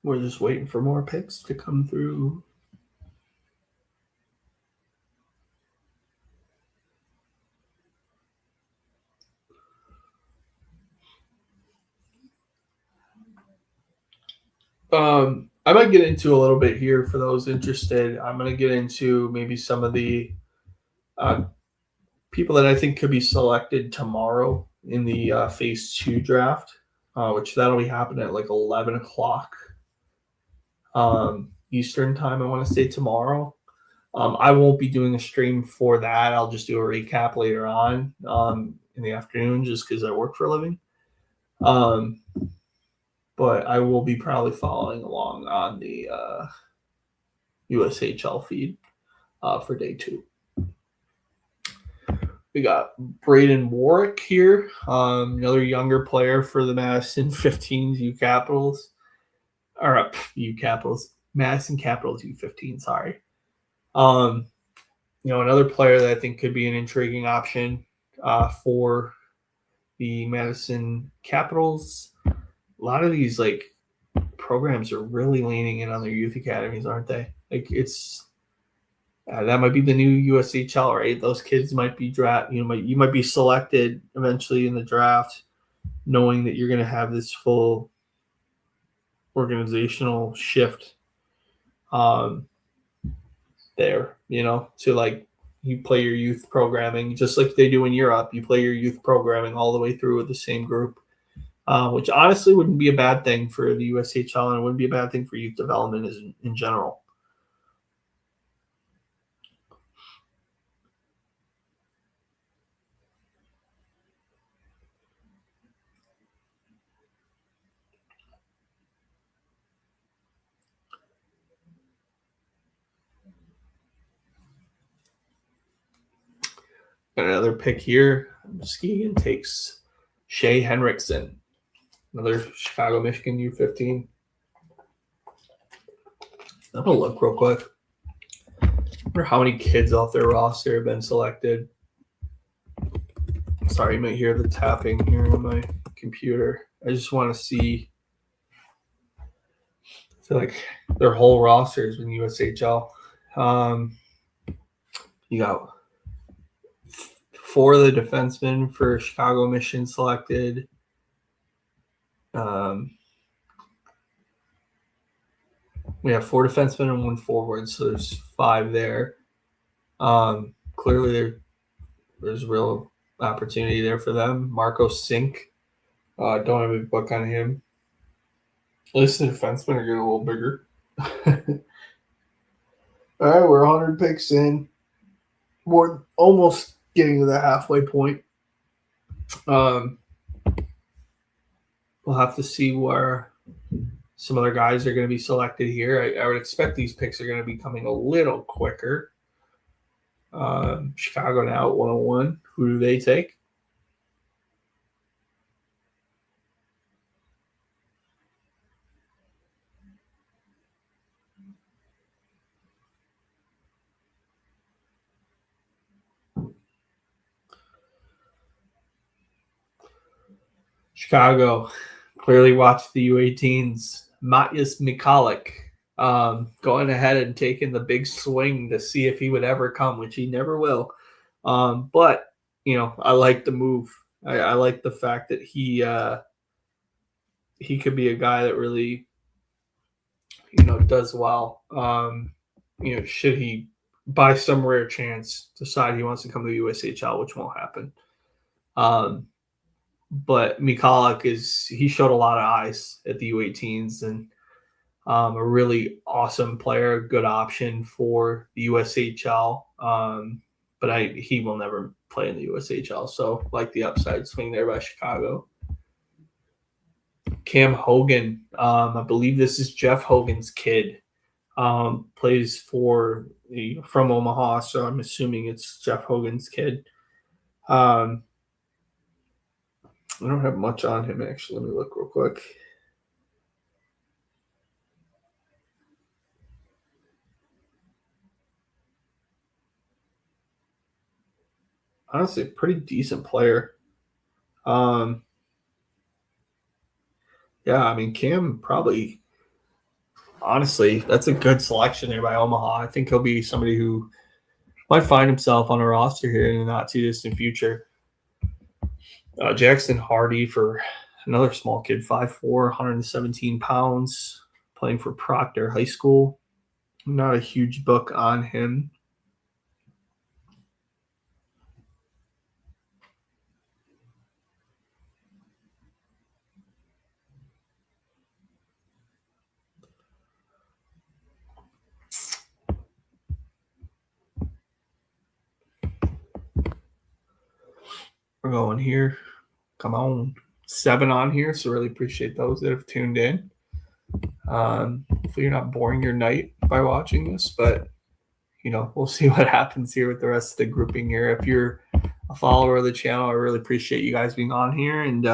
We're just waiting for more picks to come through. I might get into a little bit here for those interested. I'm going to get into maybe some of the people that I think could be selected tomorrow in the Phase 2 draft, which that'll be happening at like 11 o'clock Eastern time, I want to say tomorrow. I won't be doing a stream for that. I'll just do a recap later on in the afternoon just because I work for a living. But I will be probably following along on the USHL feed for day 2. We got Braden Warwick here, another younger player for the Madison 15s U Capitals. Or U Capitals. Madison Capitals U15, sorry. Another player that I think could be an intriguing option for the Madison Capitals. A lot of these programs are really leaning in on their youth academies, aren't they? That might be the new USHL, right? Those kids might be you might be selected eventually in the draft, knowing that you're going to have this full organizational shift there, to you play your youth programming just like they do in Europe. You play your youth programming all the way through with the same group, which honestly wouldn't be a bad thing for the USHL, and it wouldn't be a bad thing for youth development in general. Another pick here. Muskegon takes Shea Henriksen, another Chicago, Michigan U15. I'm going to look real quick. I wonder how many kids off their roster have been selected. Sorry, you might hear the tapping here on my computer. I just want to see. I feel like their whole roster is in USHL. You got 4 of the defensemen for Chicago Mission selected. We have 4 defensemen and 1 forward, so there's 5 there. Clearly, there's real opportunity there for them. Marco Sink, don't have a book on him. At least the defensemen are getting a little bigger. All right, we're 100 picks in. We're almost getting to the halfway point. We'll have to see where some other guys are going to be selected here. I would expect these picks are going to be coming a little quicker. Chicago now at 101. Who do they take? Chicago clearly watched the U18s. Matyas Mikalik going ahead and taking the big swing to see if he would ever come, which he never will. But, I like the move. I like the fact that he could be a guy that really, does well. Should he, by some rare chance, decide he wants to come to the USHL, which won't happen. But Mikalik he showed a lot of eyes at the U18s and a really awesome player, a good option for the USHL. But he will never play in the USHL. So like the upside swing there by Chicago. Cam Hogan, I believe this is Jeff Hogan's kid. Plays from Omaha, so I'm assuming it's Jeff Hogan's kid. I don't have much on him, actually. Let me look real quick. Honestly, a pretty decent player. Yeah, I mean, Cam probably, honestly, that's a good selection there by Omaha. I think he'll be somebody who might find himself on a roster here in the not too distant future. Jackson Hardy for another small kid, 5'4", 117 pounds, playing for Proctor High School. Not a huge book on him. We're going here. Come on. 7 on here, so really appreciate those that have tuned in. Hopefully you're not boring your night by watching this, but we'll see what happens here with the rest of the grouping here. If you're a follower of the channel, I really appreciate you guys being on here, and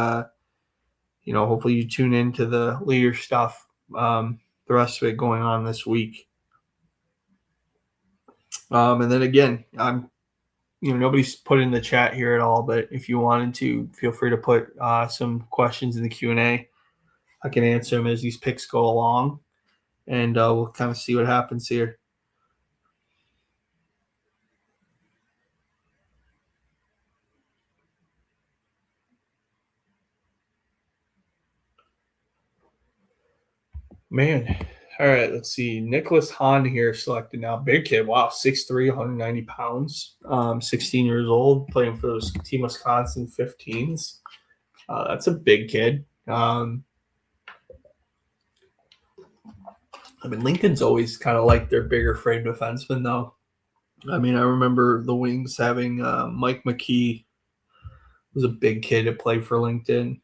hopefully you tune into the later stuff, the rest of it going on this week. And then again, I'm nobody's put in the chat here at all, but if you wanted to, feel free to put some questions in the Q&A. I can answer them as these picks go along, and we'll kind of see what happens here. Man, all right, let's see. Nicholas Hahn here selected now. Big kid, wow, 6'3", 190 pounds, 16 years old, playing for those Team Wisconsin 15s. That's a big kid. Lincoln's always kind of like their bigger frame defenseman, though. I remember the Wings having Mike McKee was a big kid to play for Lincoln.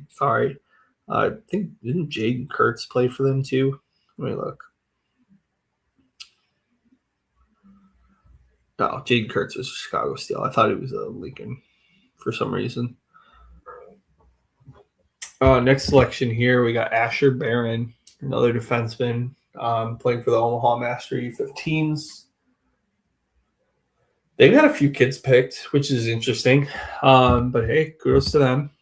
Sorry. I think, didn't Jaden Kurtz play for them too? Let me look. No, Jaden Kurtz was Chicago Steel. I thought it was Lincoln for some reason. Next selection here, we got Asher Barron, another defenseman, playing for the Omaha Master U15s. They've got a few kids picked, which is interesting. But hey, kudos to them.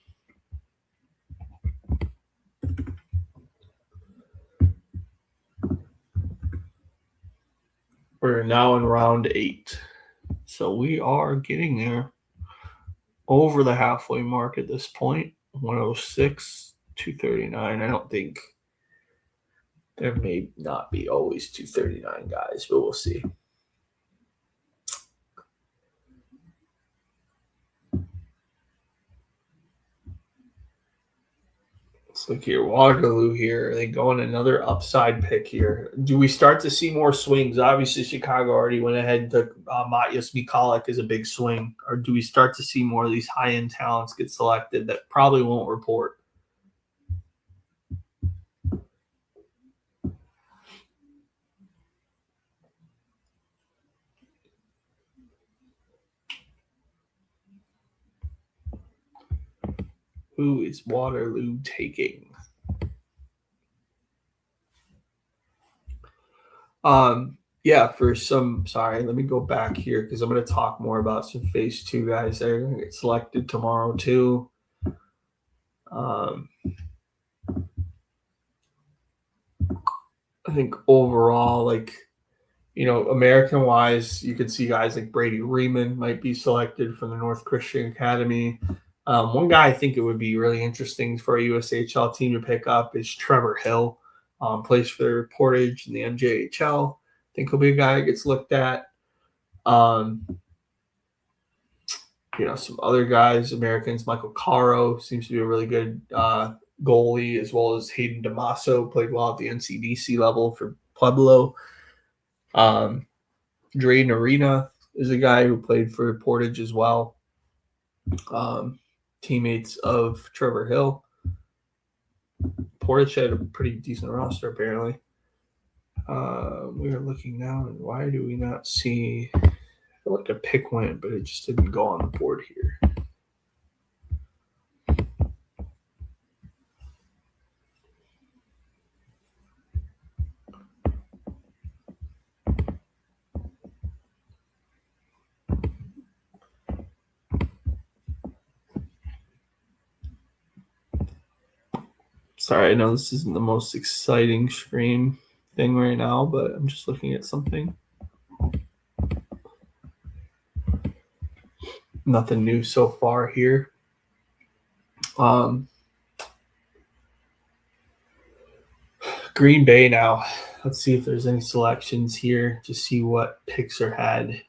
We're now in round 8. So we are getting there over the halfway mark at this point. 106, 239. I don't think there may not be always 239 guys, but we'll see. Let's look here. Waterloo here. They go on another upside pick here. Do we start to see more swings? Obviously, Chicago already went ahead and took Matyas Mikalik as a big swing. Or do we start to see more of these high-end talents get selected that probably won't report? Who is Waterloo taking? Yeah, let me go back here because I'm going to talk more about some phase 2 guys that are going to get selected tomorrow too. I think overall, American wise, you could see guys like Brady Riemann might be selected from the North Christian Academy. One guy I think it would be really interesting for a USHL team to pick up is Trevor Hill. Plays for Portage in the MJHL. I think he'll be a guy that gets looked at. Some other guys, Americans, Michael Caro seems to be a really good goalie, as well as Hayden Damaso, played well at the NCDC level for Pueblo. Dre Narina is a guy who played for Portage as well. Teammates of Trevor Hill. Portage had a pretty decent roster, apparently. We are looking now, and why do we not see? I feel like a pick went, but it just didn't go on the board here. Sorry, I know this isn't the most exciting stream thing right now, but I'm just looking at something. Nothing new so far here. Green Bay now. Let's see if there's any selections here to see what picks are had.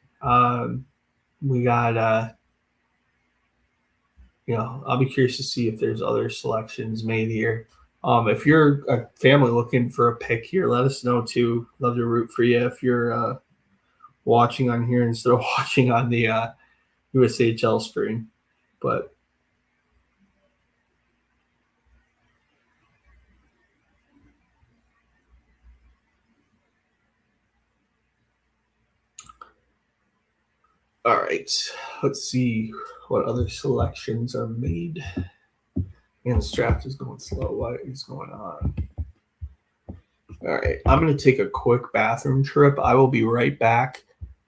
We got, I'll be curious to see if there's other selections made here. If you're a family looking for a pick here, let us know too. Love to root for you if you're watching on here instead of watching on the USHL stream. But all right, let's see what other selections are made. And this draft is going slow. What is going on? All right, I'm going to take a quick bathroom trip. I will be right back.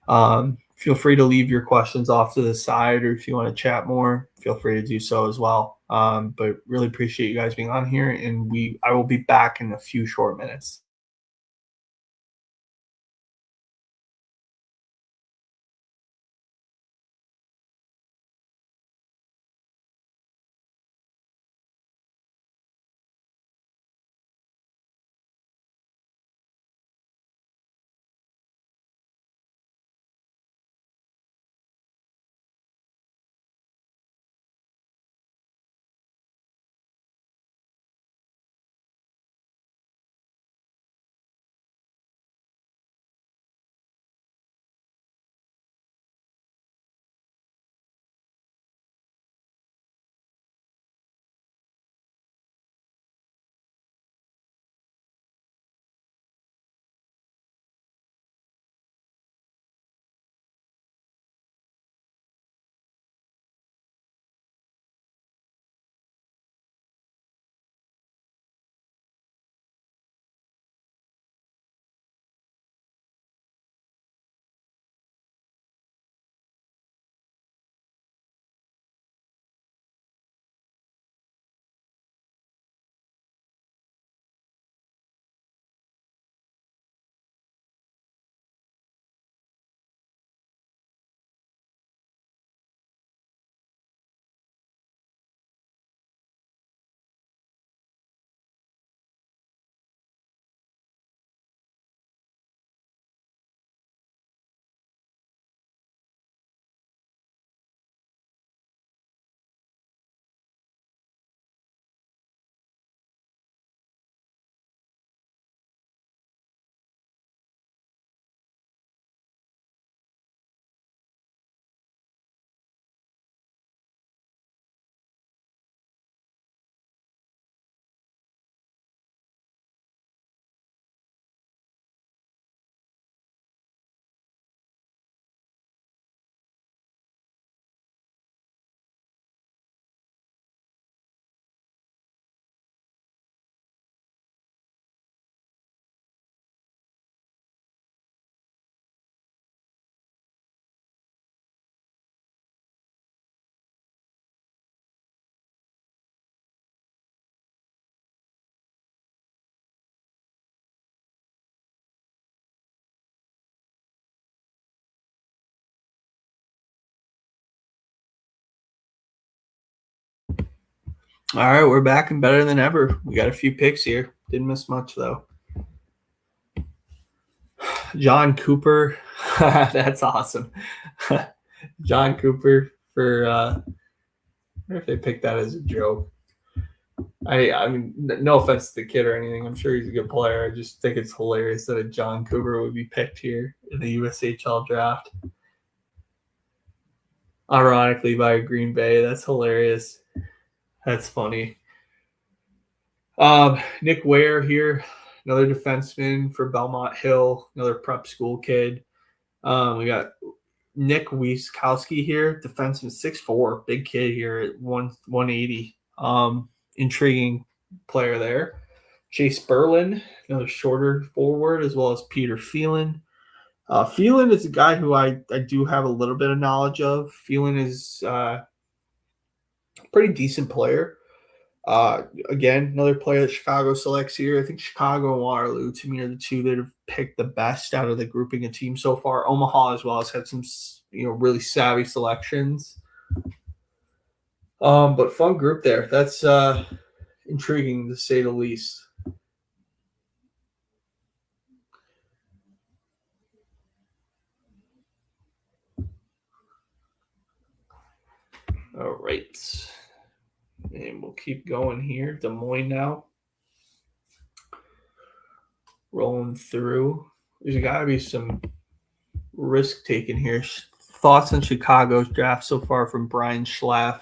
Feel free to leave your questions off to the side, or if you want to chat more, feel free to do so as well. But really appreciate you guys being on here, and I will be back in a few short minutes. All right, we're back and better than ever. We got a few picks here. Didn't miss much, though. John Cooper. That's awesome. John Cooper for I wonder if they picked that as a joke. I mean, no offense to the kid or anything. I'm sure he's a good player. I just think it's hilarious that a John Cooper would be picked here in the USHL draft. Ironically, by Green Bay. That's hilarious. That's funny. Nick Ware here, another defenseman for Belmont Hill, another prep school kid. We got Nick Wieskowski here, defenseman, 6'4", big kid here at 180. Intriguing player there. Chase Berlin, another shorter forward, as well as Peter Phelan. Phelan is a guy who I do have a little bit of knowledge of. Phelan is a pretty decent player. Again, another player that Chicago selects here. I think Chicago and Waterloo, to me, are the two that have picked the best out of the grouping of teams so far. Omaha as well has had some, really savvy selections. But fun group there. That's intriguing to say the least. All right. And we'll keep going here. Des Moines now. Rolling through. There's got to be some risk taken here. Thoughts on Chicago's draft so far from Brian Schlaff.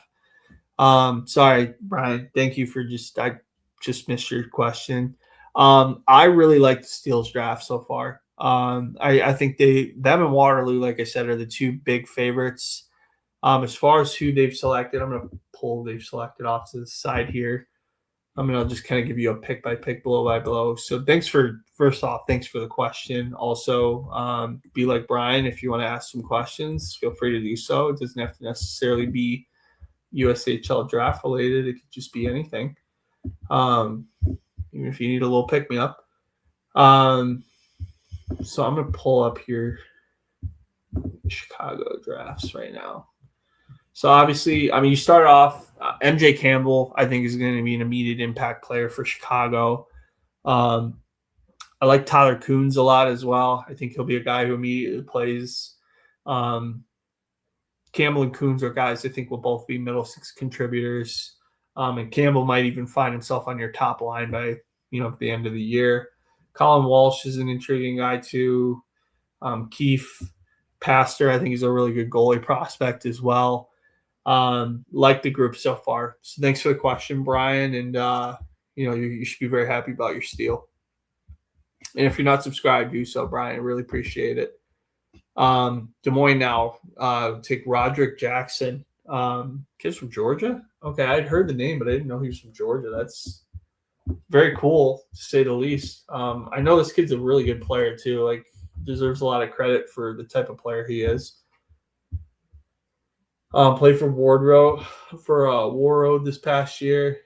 Sorry, Brian. Thank you for I just missed your question. I really like the Steel's draft so far. I think them and Waterloo, like I said, are the two big favorites. As far as who they've selected, I'm going to pull they've selected off to the side here. I'll just kind of give you a pick by pick, blow by blow. So thanks for the question. Also, be like Brian. If you want to ask some questions, feel free to do so. It doesn't have to necessarily be USHL draft related. It could just be anything. Even if you need a little pick me up. So I'm going to pull up here Chicago drafts right now. So obviously, you start off, MJ Campbell, I think, is going to be an immediate impact player for Chicago. I like Tyler Coons a lot as well. I think he'll be a guy who immediately plays. Campbell and Coons are guys I think will both be middle six contributors. And Campbell might even find himself on your top line by, at the end of the year. Colin Walsh is an intriguing guy too. Keith Pastor, I think he's a really good goalie prospect as well. Like the group so far. So thanks for the question, Brian. And, you should be very happy about your steal. And if you're not subscribed, do so, Brian. I really appreciate it. Des Moines now. Take Roderick Jackson. Kid's from Georgia? Okay, I'd heard the name, but I didn't know he was from Georgia. That's very cool, to say the least. I know this kid's a really good player, too. Deserves a lot of credit for the type of player he is. Played for Warroad this past year.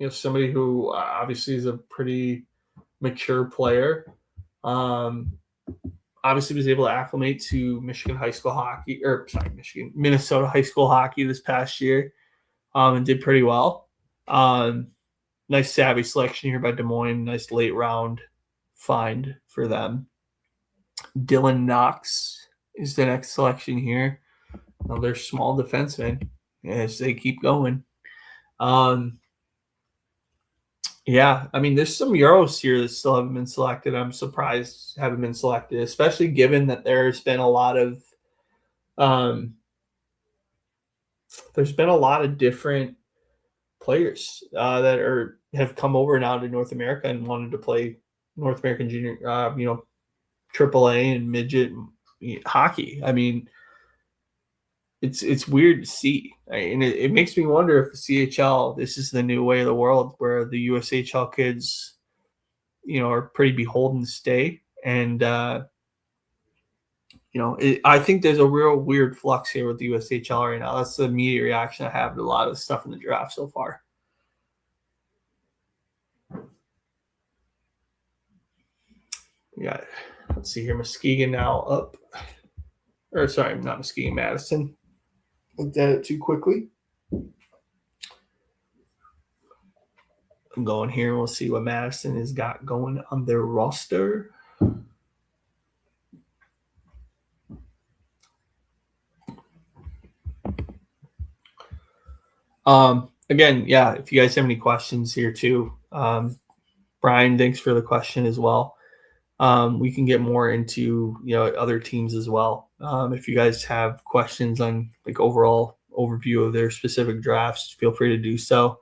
Somebody who obviously is a pretty mature player. Obviously was able to acclimate to Minnesota high school hockey this past year, and did pretty well. Nice savvy selection here by Des Moines. Nice late round find for them. Dylan Knox is the next selection here. Another small defenseman as they keep going. There's some Euros here that still haven't been selected. I'm surprised haven't been selected, especially given that there's been a lot of different players that have come over now to North America and wanted to play North American junior, AAA and midget hockey. It's weird to see, and it makes me wonder if the CHL, this is the new way of the world, where the USHL kids, are pretty beholden to stay. And I think there's a real weird flux here with the USHL right now. That's the immediate reaction I have to a lot of the stuff in the draft so far. Yeah, let's see here. Muskegon now up. Or sorry, not Muskegon, Madison. Looked at it too quickly. I'm going here and we'll see what Madison has got going on their roster. Again, yeah, if you guys have any questions here too, Brian, thanks for the question as well. We can get more into other teams as well. If you guys have questions on like overall overview of their specific drafts, feel free to do so.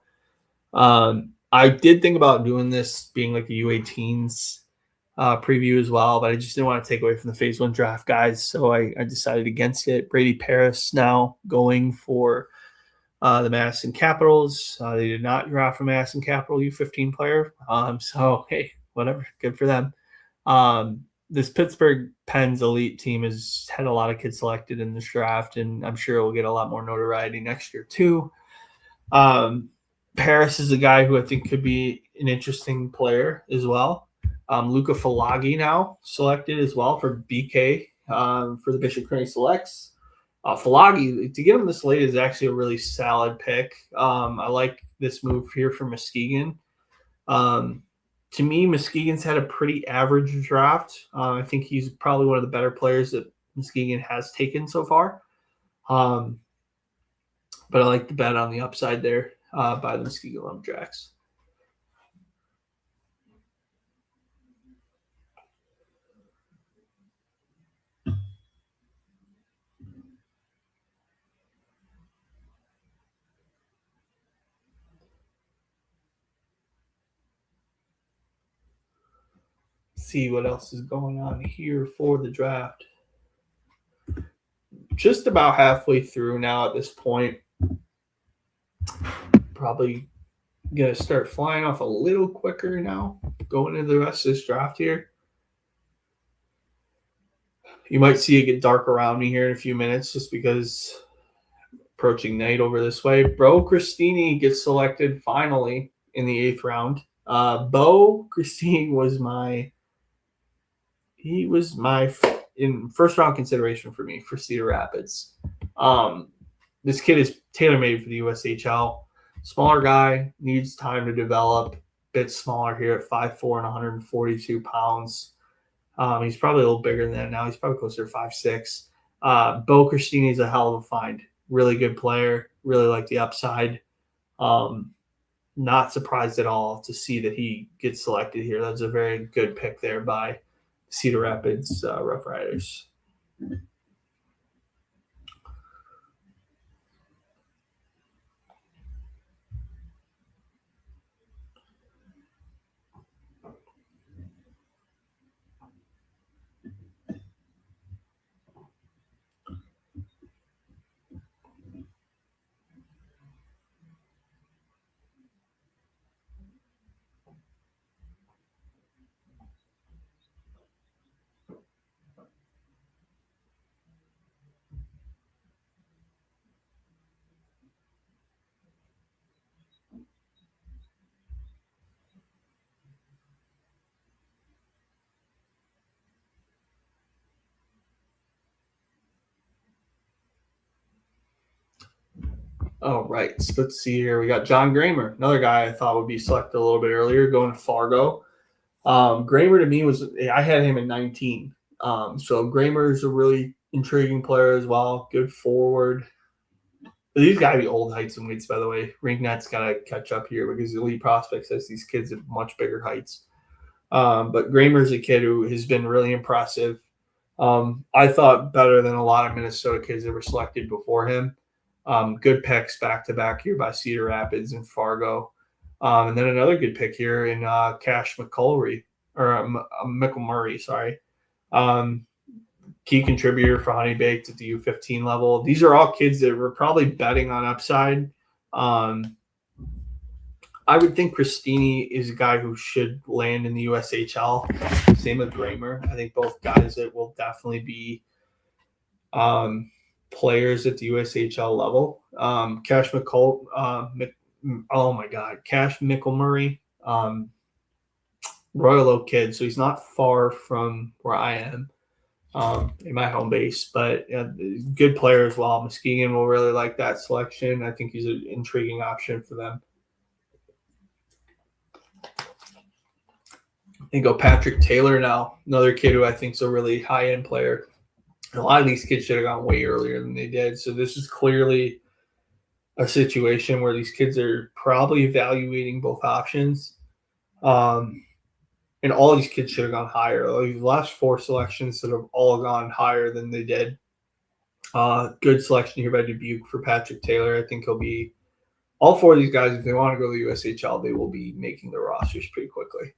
I did think about doing this being like a U18s preview as well, but I just didn't want to take away from the phase 1 draft guys, so I decided against it. Brady Paris now going for the Madison Capitals. They did not draft a Madison Capital U15 player, so hey, whatever, good for them. This Pittsburgh Pens elite team has had a lot of kids selected in this draft, and I'm sure it will get a lot more notoriety next year too. Paris is a guy who I think could be an interesting player as well. Luca Falagi now selected as well for BK for the Bishop Kearney Selects. Falagi, to get him this late is actually a really solid pick. I like this move here for Muskegon. To me, Muskegon's had a pretty average draft. I think he's probably one of the better players that Muskegon has taken so far. But I like the bet on the upside there by the Muskegon Lumberjacks. See what else is going on here for the draft. Just about halfway through now at this point. Probably going to start flying off a little quicker now going into the rest of this draft here. You might see it get dark around me here in a few minutes just because approaching night over this way. Bo Christini gets selected finally in the 8th round. Bo Christini was my in first round consideration for me for Cedar Rapids. This kid is tailor-made for the USHL. Smaller guy, needs time to develop. Bit smaller here at 5'4" and 142 pounds. He's probably a little bigger than that now. He's probably closer to 5'6". Bo Christini is a hell of a find. Really good player. Really like the upside. Not surprised at all to see that he gets selected here. That's a very good pick there by Cedar Rapids Rough Riders. All right, so let's see here. We got John Gramer, another guy I thought would be selected a little bit earlier, going to Fargo. Gramer to me I had him at 19. So Gramer is a really intriguing player as well. Good forward. But these got to be old heights and weights, by the way. Ringnet's got to catch up here because Elite Prospects has these kids at much bigger heights. But Gramer's a kid who has been really impressive. I thought better than a lot of Minnesota kids that were selected before him. Good picks back-to-back here by Cedar Rapids and Fargo. And then another good pick here in Cash McCullery, or McElmurray, sorry. Key contributor for Honey Baked at the U15 level. These are all kids that were probably betting on upside. I would think Christini is a guy who should land in the USHL. Same with Gramer. I think both guys that will definitely be players at the USHL level. Cash McElmurray, Royal Oak kid, so he's not far from where I am in my home base, but good player as well. Muskegon will really like that selection. I think he's an intriguing option for them. And go Patrick Taylor now, another kid who I think is a really high-end player. A lot of these kids should have gone way earlier than they did. So this is clearly a situation where these kids are probably evaluating both options. And all these kids should have gone higher. Like the last 4 selections that have all gone higher than they did. Good selection here by Dubuque for Patrick Taylor. I think he'll be all 4 of these guys, if they want to go to the USHL, they will be making their rosters pretty quickly.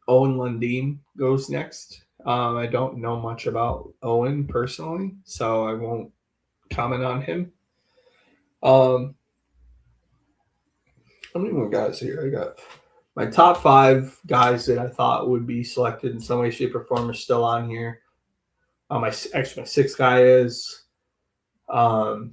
Owen Lundeen goes next. I don't know much about Owen personally, so I won't comment on him. How many more guys here? I got my top 5 guys that I thought would be selected in some way, shape, or form are still on here. My 6th guy is. I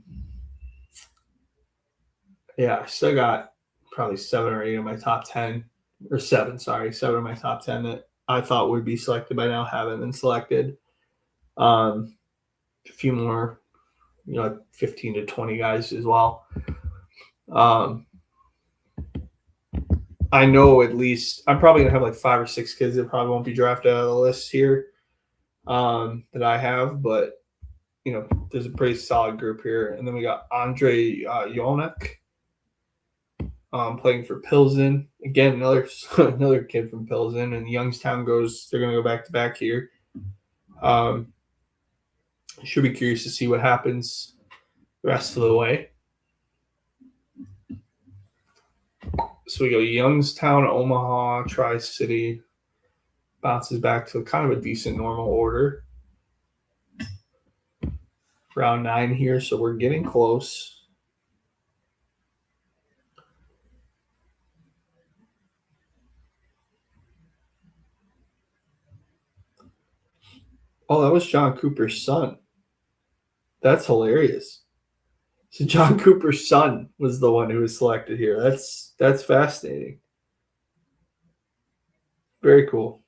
still got probably 7 or 8 of my top 10. Or 7 of my top 10 that I thought would be selected by now haven't been selected. A few more, 15 to 20 guys as well. I know at least I'm probably going to have like 5 or 6 kids that probably won't be drafted out of the list here that I have, but, there's a pretty solid group here. And then we got Andre Yolnik. Playing for Pilsen. Again, another kid from Pilsen. And Youngstown they're going to go back-to-back here. Should be curious to see what happens the rest of the way. So we go Youngstown, Omaha, Tri-City. Bounces back to kind of a decent normal order. Round 9 here, so we're getting close. Oh, that was John Cooper's son. That's hilarious. So John Cooper's son was the one who was selected here. That's fascinating. Very cool.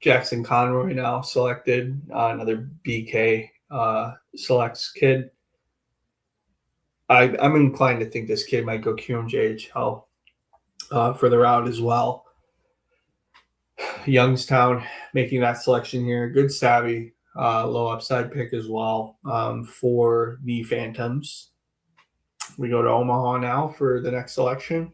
Jackson Conroy now selected, another BK selects kid. I'm inclined to think this kid might go QMJHL for the route as well. Youngstown making that selection here. Good savvy, low upside pick as well for the Phantoms. We go to Omaha now for the next selection.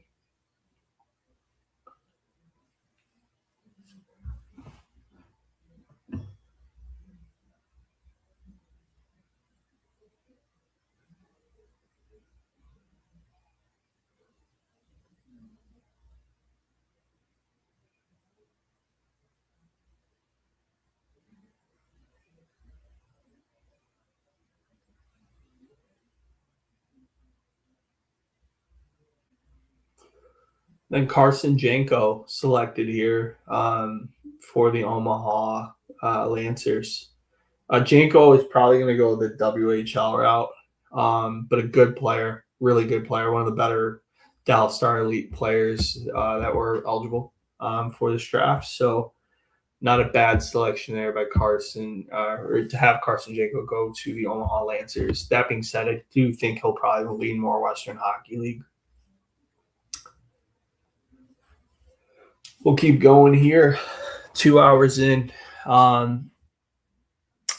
Then Carson Janko selected here for the Omaha Lancers. Janko is probably going to go the WHL route, but a good player, really good player, one of the better Dallas Star Elite players that were eligible for this draft. So not a bad selection there by Carson, or to have Carson Janko go to the Omaha Lancers. That being said, I do think he'll probably lean more Western Hockey League. We'll keep going here. 2 hours in. I'm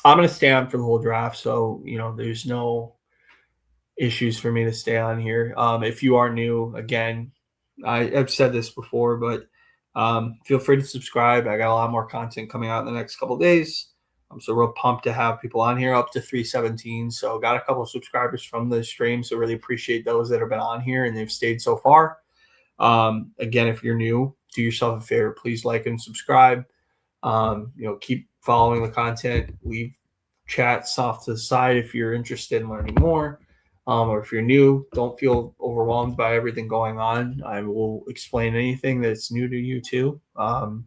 going to stay on for the whole draft, so there's no issues for me to stay on here. If you are new, again, I've said this before, but feel free to subscribe. I got a lot more content coming out in the next couple of days. I'm so real pumped to have people on here, up to 317. So got a couple of subscribers from the stream, so really appreciate those that have been on here and they've stayed so far. Again, if you're new, do yourself a favor, please like and subscribe. Keep following the content. Leave chats off to the side if you're interested in learning more. Or if you're new, don't feel overwhelmed by everything going on. I will explain anything that's new to you too.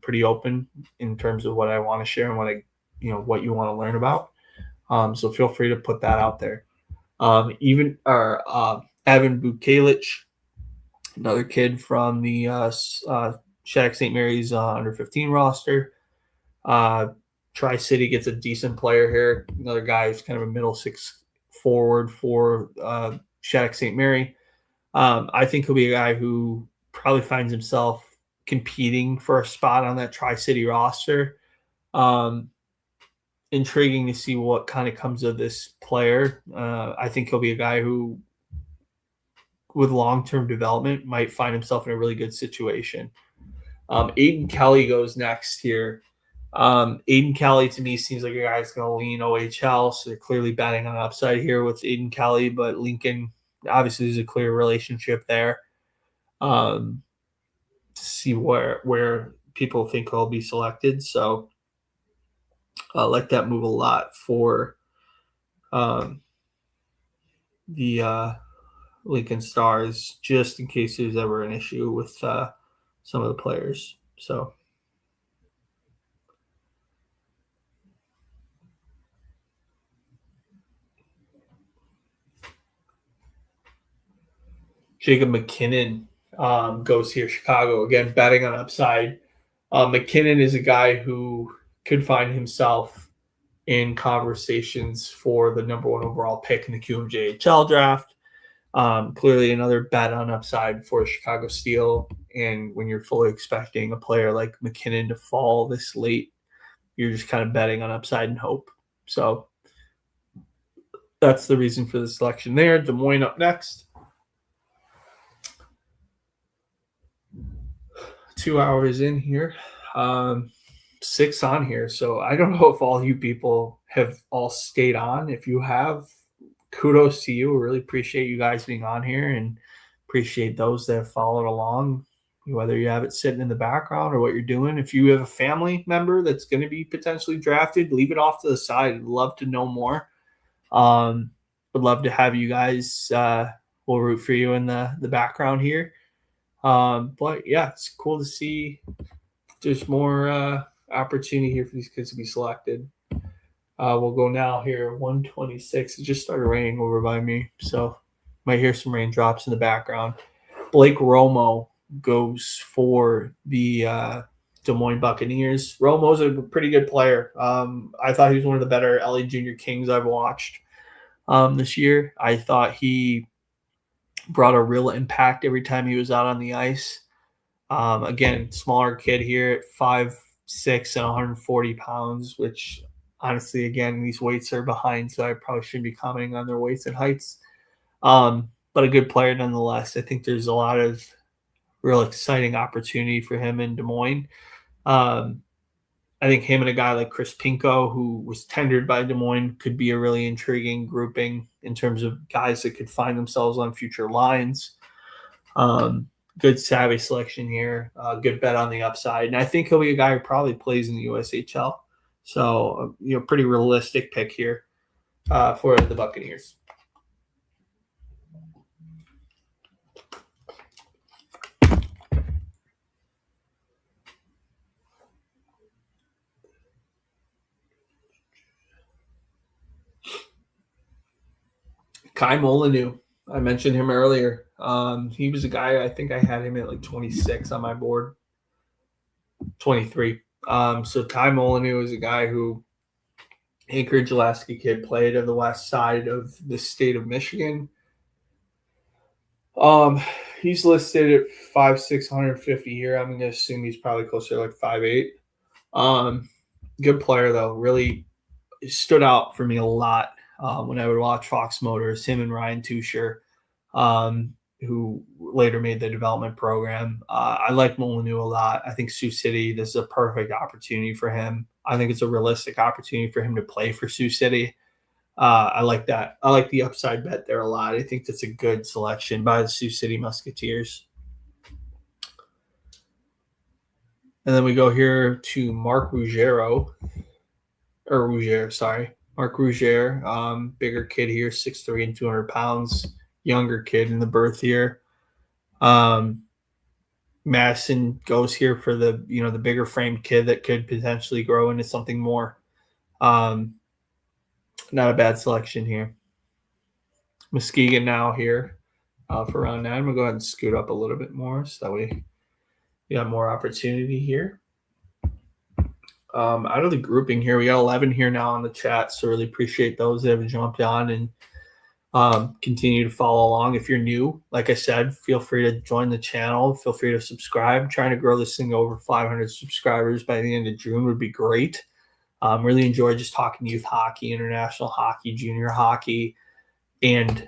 Pretty open in terms of what I want to share and what you want to learn about. So feel free to put that out there. Evan Bukalic, another kid from the Shattuck St. Mary's under 15 roster. Tri-City gets a decent player here. Another guy who's kind of a middle six forward for Shattuck St. Mary. I think he'll be a guy who probably finds himself competing for a spot on that Tri-City roster. Intriguing to see what kind of comes of this player. I think he'll be a guy who, with long-term development, might find himself in a really good situation. Aiden Kelly goes next here. Aiden Kelly to me seems like a guy that's going to lean OHL, so they're clearly betting on upside here with Aiden Kelly, but Lincoln, obviously there's a clear relationship there. To see where people think he'll be selected, so I like that move a lot for the Lincoln Stars, just in case there's ever an issue with some of the players. So Jacob McKinnon goes here, Chicago. Again, betting on upside. McKinnon is a guy who could find himself in conversations for the number one overall pick in the QMJHL draft. Clearly another bet on upside for Chicago Steel. And when you're fully expecting a player like McKinnon to fall this late, you're just kind of betting on upside and hope. So that's the reason for the selection there. Des Moines up next. 2 hours in here. 6 on here. So I don't know if all you people have all stayed on. If you have, kudos to you. Really appreciate you guys being on here and appreciate those that have followed along, whether you have it sitting in the background or what you're doing. If you have a family member that's going to be potentially drafted, leave it off to the side. I'd love to know more. Would love to have you guys. We'll root for you in the background here. But yeah, it's cool to see there's more opportunity here for these kids to be selected. We'll go now here, 126. It just started raining over by me, so might hear some raindrops in the background. Blake Romo goes for the Des Moines Buccaneers. Romo's a pretty good player. I thought he was one of the better LA Junior Kings I've watched this year. I thought he brought a real impact every time he was out on the ice. Again, smaller kid here at 5'6" and 140 pounds, which honestly, again, these weights are behind, so I probably shouldn't be commenting on their weights and heights. But a good player nonetheless. I think there's a lot of real exciting opportunity for him in Des Moines. I think him and a guy like Chris Pinko, who was tendered by Des Moines, could be a really intriguing grouping in terms of guys that could find themselves on future lines. Good savvy selection here. Good bet on the upside. And I think he'll be a guy who probably plays in the USHL. So, pretty realistic pick here for the Buccaneers. Kai Molyneux. I mentioned him earlier. He was a guy, I think I had him at like 26 on my board. 23. So Kai Molyneux is a guy who Anchorage, Alaska kid, played on the west side of the state of Michigan. He's listed at 5'6", 150 here. I'm going to assume he's probably closer to like 5'8". Good player, though. Really stood out for me a lot when I would watch Fox Motors, him and Ryan Tusher, who later made the development program. I like Molyneux a lot. I think Sioux City, this is a perfect opportunity for him. I think it's a realistic opportunity for him to play for Sioux City. I like that. I like the upside bet there a lot. I think that's a good selection by the Sioux City Musketeers. And then we go here to Mark Ruggiero. Mark Ruggier, bigger kid here, 6'3" and 200 pounds, younger kid in the birth year. Madison goes here for the bigger framed kid that could potentially grow into something more. Not a bad selection here. Muskegon now here for round 9. I'm going to go ahead and scoot up a little bit more so that we got more opportunity here. Out of the grouping here, we got 11 here now on the chat, so really appreciate those that have jumped on and continue to follow along. If you're new, like I said, feel free to join the channel. Feel free to subscribe. I'm trying to grow this thing over 500 subscribers by the end of June would be great. Really enjoy just talking youth hockey, international hockey, junior hockey, and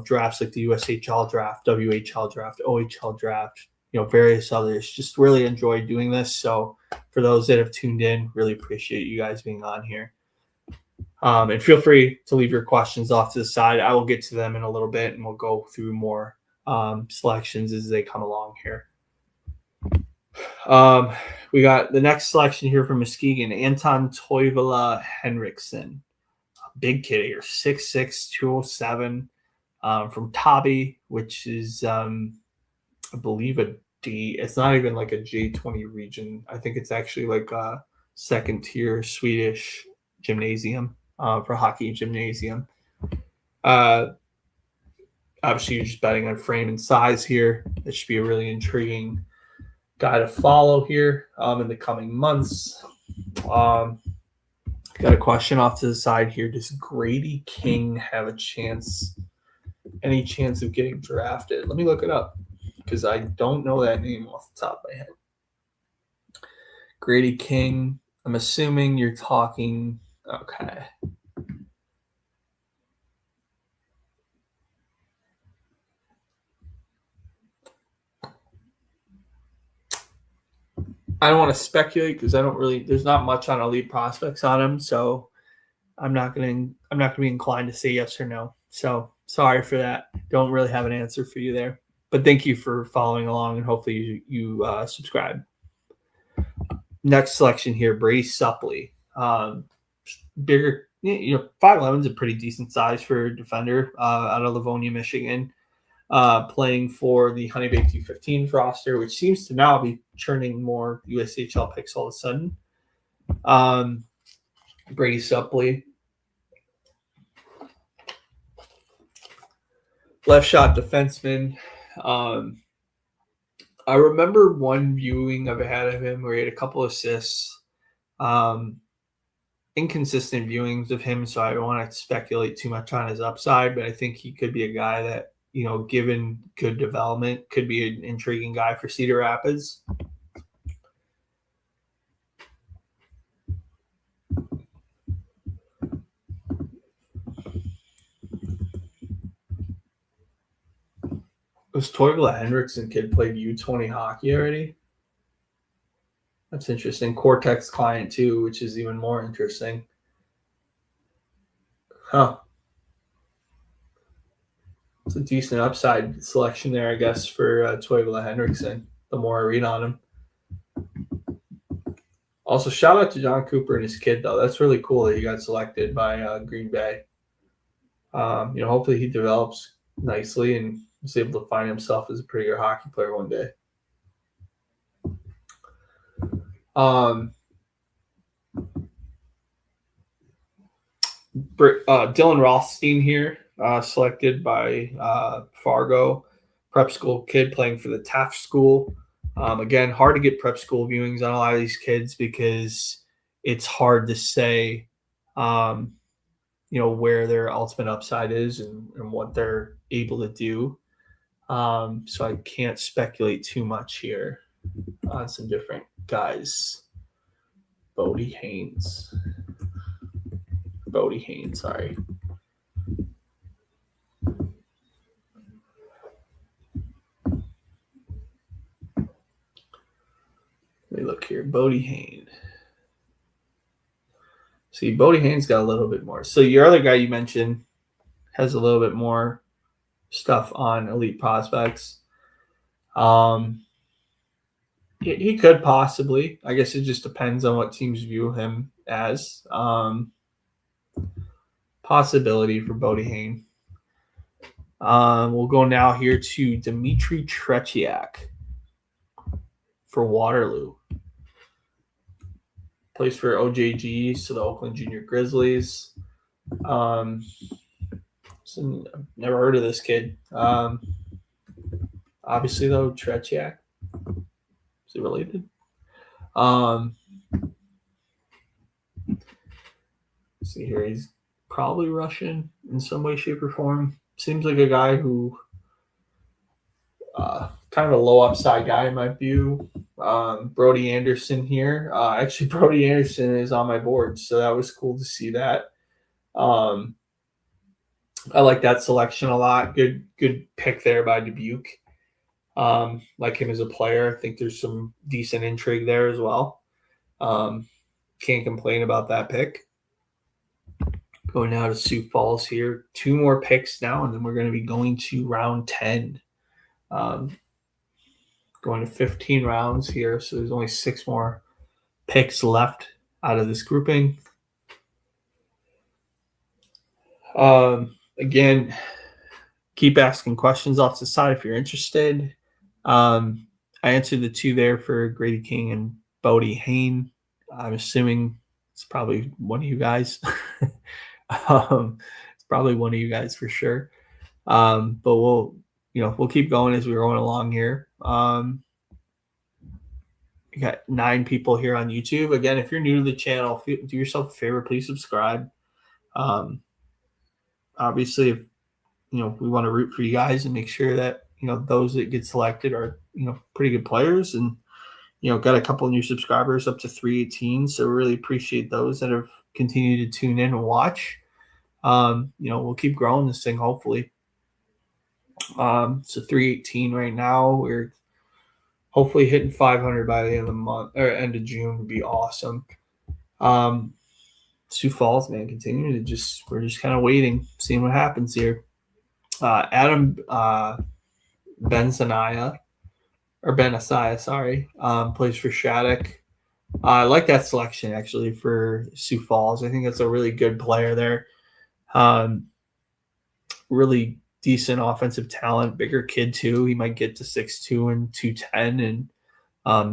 drafts like the USHL draft, WHL draft, OHL draft, various others. Just really enjoy doing this. So for those that have tuned in, really appreciate you guys being on here. And feel free to leave your questions off to the side. I will get to them in a little bit, and we'll go through more selections as they come along here. We got the next selection here from Muskegon, Anton Toivola Henriksen. Big kid here, 6'6", 207, from Tabi, which is, I believe, a D. It's not even like a J20 region. I think it's actually like a second-tier Swedish gymnasium for hockey gymnasium. Obviously, you're just betting on frame and size here. This should be a really intriguing guy to follow here in the coming months. Got a question off to the side here. Does Grady King have a chance, any chance of getting drafted? Let me look it up because I don't know that name off the top of my head. Grady King, I'm assuming you're talking, okay. I don't want to speculate because there's not much on elite prospects on him, so I'm not gonna be inclined to say yes or no. So sorry for that. Don't really have an answer for you there. But thank you for following along, and hopefully you subscribe. Next selection here, Brady Suppley. Bigger, 5'11" is a pretty decent size for a defender out of Livonia, Michigan. Playing for the Honey Baked U15 roster, which seems to now be churning more USHL picks all of a sudden. Brady Suppley. Left shot defenseman. I remember one viewing I've had of him where he had a couple assists. Inconsistent viewings of him, so I don't want to speculate too much on his upside, but I think he could be a guy that, given good development, could be an intriguing guy for Cedar Rapids. Was Toivola Henriksen kid played U20 hockey already? That's interesting. Cortex client too, which is even more interesting. Huh. It's a decent upside selection there, I guess, for Toivola Henriksen, the more I read on him. Also, shout out to John Cooper and his kid, though. That's really cool that he got selected by Green Bay. Hopefully he develops nicely and is able to find himself as a pretty good hockey player one day. Dylan Rothstein here, selected by Fargo, prep school kid playing for the Taft School. Again, hard to get prep school viewings on a lot of these kids because it's hard to say, where their ultimate upside is and what they're able to do. So I can't speculate too much here on some different guys. Bodie Haynes, sorry. Let me look here. Bodie Haynes. See, Bodie Haynes got a little bit more. So your other guy you mentioned has a little bit more stuff on elite prospects. He could possibly. I guess it just depends on what teams view him as. Possibility for Bodie Haynes. We'll go now here to Dmitry Tretiak for Waterloo. Plays for OJG, so the Oakland Junior Grizzlies. So I've never heard of this kid. Obviously, though, Tretiak. Is he related? See here, he's probably Russian in some way, shape, or form. Seems like a guy who kind of a low upside guy in my view. Brody Anderson here. Actually, Brody Anderson is on my board, so that was cool to see that. I like that selection a lot. Good pick there by Dubuque. Like him as a player. I think there's some decent intrigue there as well. Can't complain about that pick. Going now to Sioux Falls here. 2 more picks now, and then we're going to be going to round 10. Going to 15 rounds here, so there's only 6 more picks left out of this grouping. Again, keep asking questions off the side if you're interested. I answered the 2 there for Grady King and Bodie Haynes. I'm assuming it's probably one of you guys. It's probably one of you guys for sure. But we'll keep going as we're going along here. We got 9 people here on YouTube. Again, if you're new to the channel, do yourself a favor, please subscribe. Obviously, if we want to root for you guys and make sure that those that get selected are pretty good players, and got a couple of new subscribers up to 318. So really appreciate those that have continued to tune in and watch. We'll keep growing this thing hopefully. So 318 right now. We're hopefully hitting 500 by the end of the month or end of June would be awesome. Sioux Falls, man, we're just kind of waiting, seeing what happens here. Adam Benasaya, plays for Shattuck. I like that selection actually for Sioux Falls. I think that's a really good player there. Really decent offensive talent, bigger kid too. He might get to 6'2" and 210. And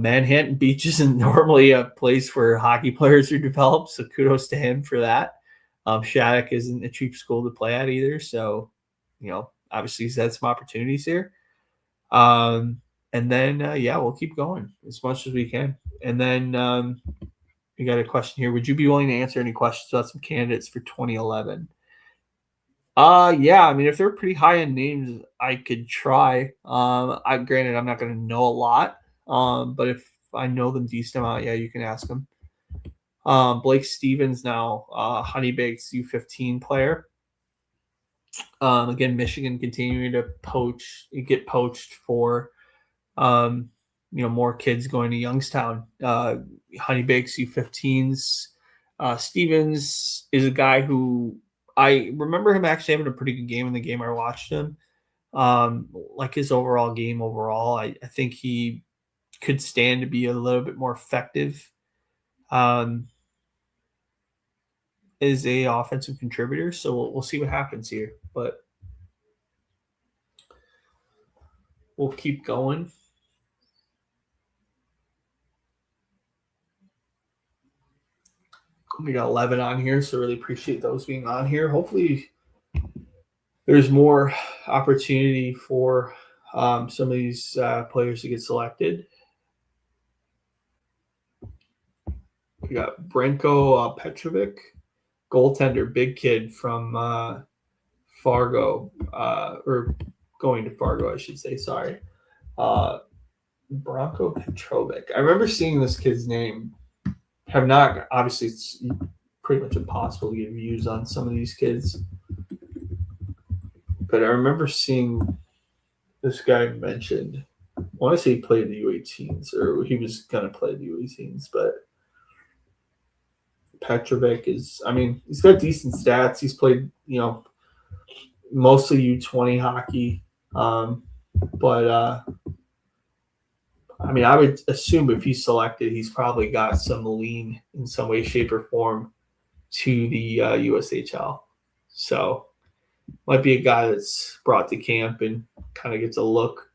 Manhattan Beach isn't normally a place for hockey players to develop, so kudos to him for that. Shattuck isn't a cheap school to play at either, so obviously he's had some opportunities here. And then we'll keep going as much as we can. And then we got a question here. Would you be willing to answer any questions about some candidates for 2011? Yeah, I mean, if they're pretty high end names, I could try. Granted, I'm not going to know a lot, but if I know them decent amount, yeah, you can ask them. Blake Stevens now, Honeybakes U15 player. Again, Michigan continuing to get poached for, more kids going to Youngstown. Honeybakes U15s. Stevens is a guy who I remember him actually having a pretty good game in the game I watched him. Like his overall game I think he could stand to be a little bit more effective as a offensive contributor. So we'll see what happens here, but we'll keep going. We got 11 on here, so really appreciate those being on here. Hopefully there's more opportunity for some of these players to get selected. We got Branko Petrovic, goaltender, big kid from Fargo, or going to Fargo, I should say. Sorry. Branko Petrovic. I remember seeing this kid's name have not. Obviously, it's pretty much impossible to get views on some of these kids. But I remember seeing this guy mentioned. I want to say he played the U18s, or he was going to play the U18s, but Petrovic is, I mean, he's got decent stats. He's played, mostly U20 hockey. But I mean, I would assume if he's selected, he's probably got some lean in some way, shape, or form to the USHL. So might be a guy that's brought to camp and kind of gets a look.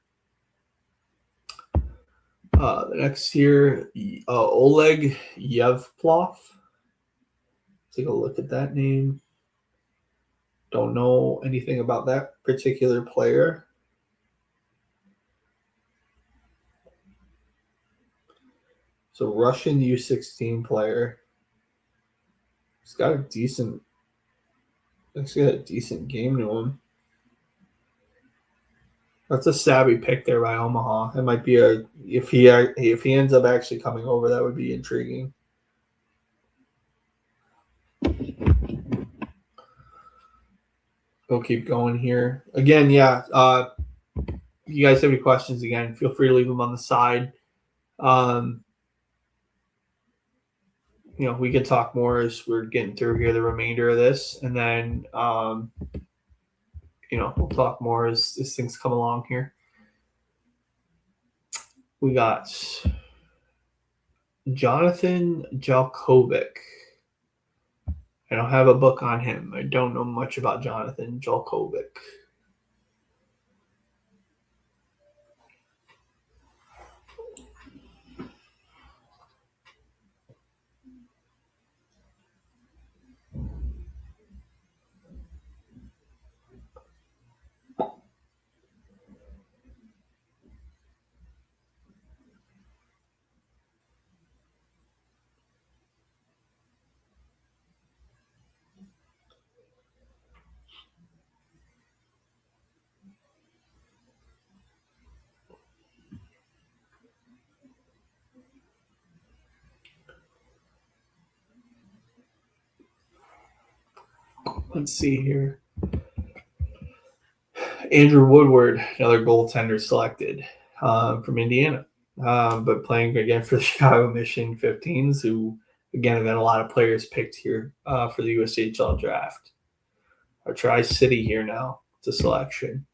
The next year, Oleg Yevplov. Take a look at that name. Don't know anything about that particular player. So Russian U16 player. He's got a decent game to him. That's a savvy pick there by Omaha. It might be if he ends up actually coming over, that would be intriguing. We'll keep going here. Again, yeah. You guys have any questions? Again, feel free to leave them on the side. We could talk more as we're getting through here the remainder of this, and then we'll talk more as things come along here. We got Jonathan Jalkovic. I don't have a book on him. I don't know much about Jonathan Jalkovic. Let's see here. Andrew Woodward, another goaltender selected from Indiana, but playing again for the Chicago Mission 15s, who, again, have had a lot of players picked here for the USHL draft. Our Tri-City here now. It's a selection.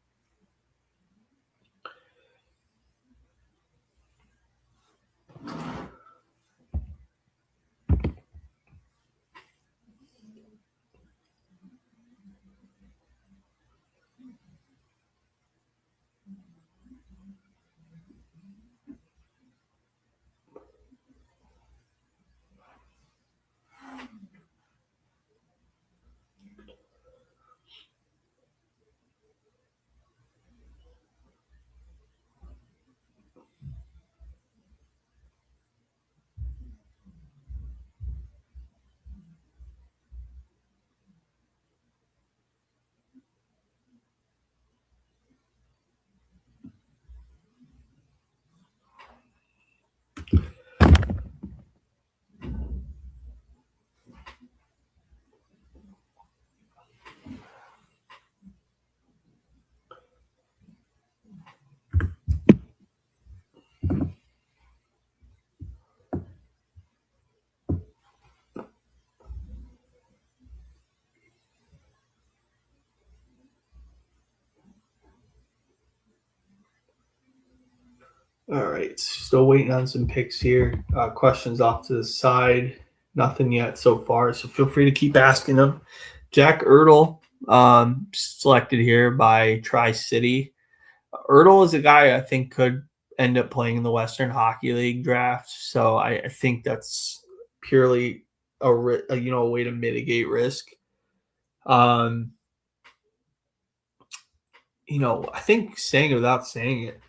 All right, still waiting on some picks here. Questions off to the side. Nothing yet so far, so feel free to keep asking them. Jack Ertl, selected here by Tri-City. Ertl is a guy I think could end up playing in the Western Hockey League draft, so I think that's purely a way to mitigate risk. I think saying it without saying it.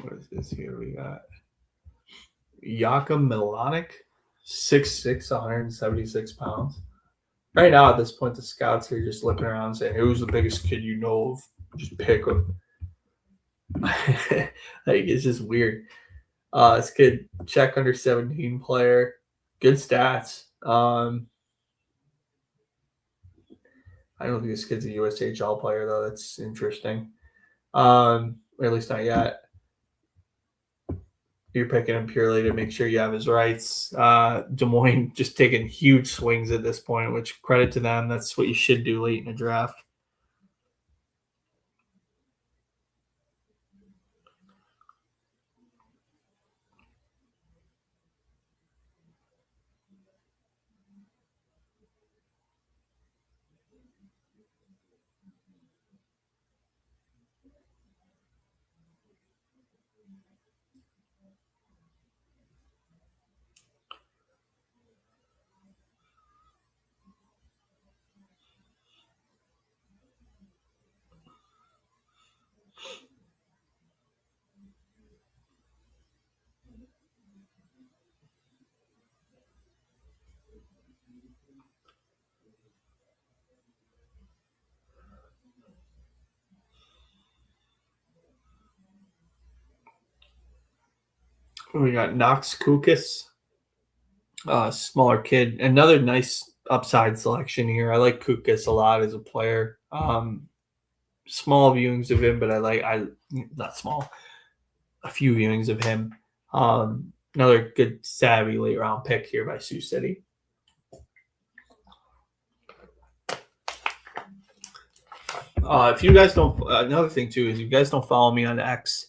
What is this here? We got Yaka Milanic, 6'6", 176 pounds. Right now, at this point, the scouts are just looking around saying, who's the biggest kid you know of? Just pick him. Like, it's just weird. This kid, Czech under 17 player, good stats. I don't think this kid's a USHL player, though. That's interesting. Or at least not yet. You're picking him purely to make sure you have his rights. Des Moines just taking huge swings at this point, which credit to them. That's what you should do late in a draft. We got Knox Kukis, smaller kid. Another nice upside selection here. I like Kukis a lot as a player. Small viewings of him, but not small. A few viewings of him. Another good savvy late round pick here by Sioux City. If you guys don't, another thing too is if you guys don't follow me on X,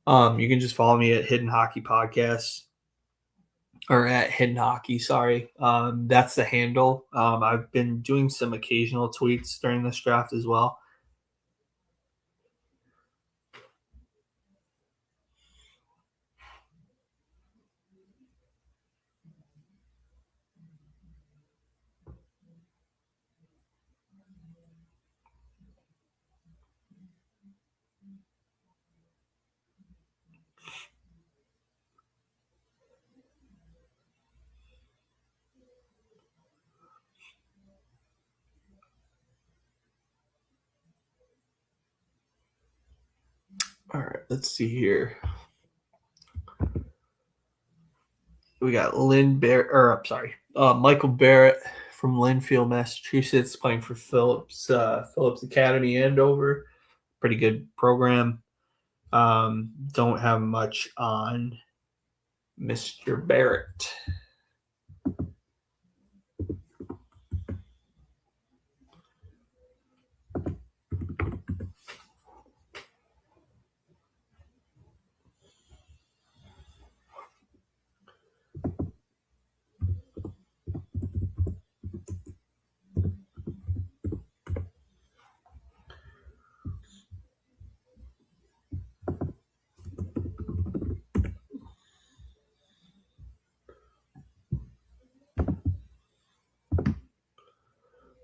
you can just follow me at Hidden Hockey Podcast or at Hidden Hockey. Sorry, that's the handle. I've been doing some occasional tweets during this draft as well. All right, let's see here. We got Michael Barrett from Linfield, Massachusetts, playing for Phillips Academy Andover. Pretty good program. Don't have much on Mr. Barrett.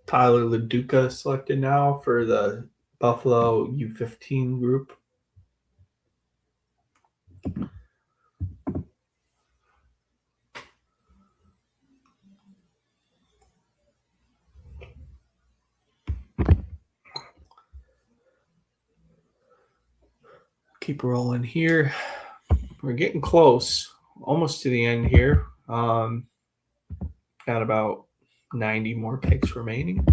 Tyler LaDuca selected now for the Buffalo U15 group. Keep rolling here. We're getting close, almost to the end here. Got about 90 more picks remaining.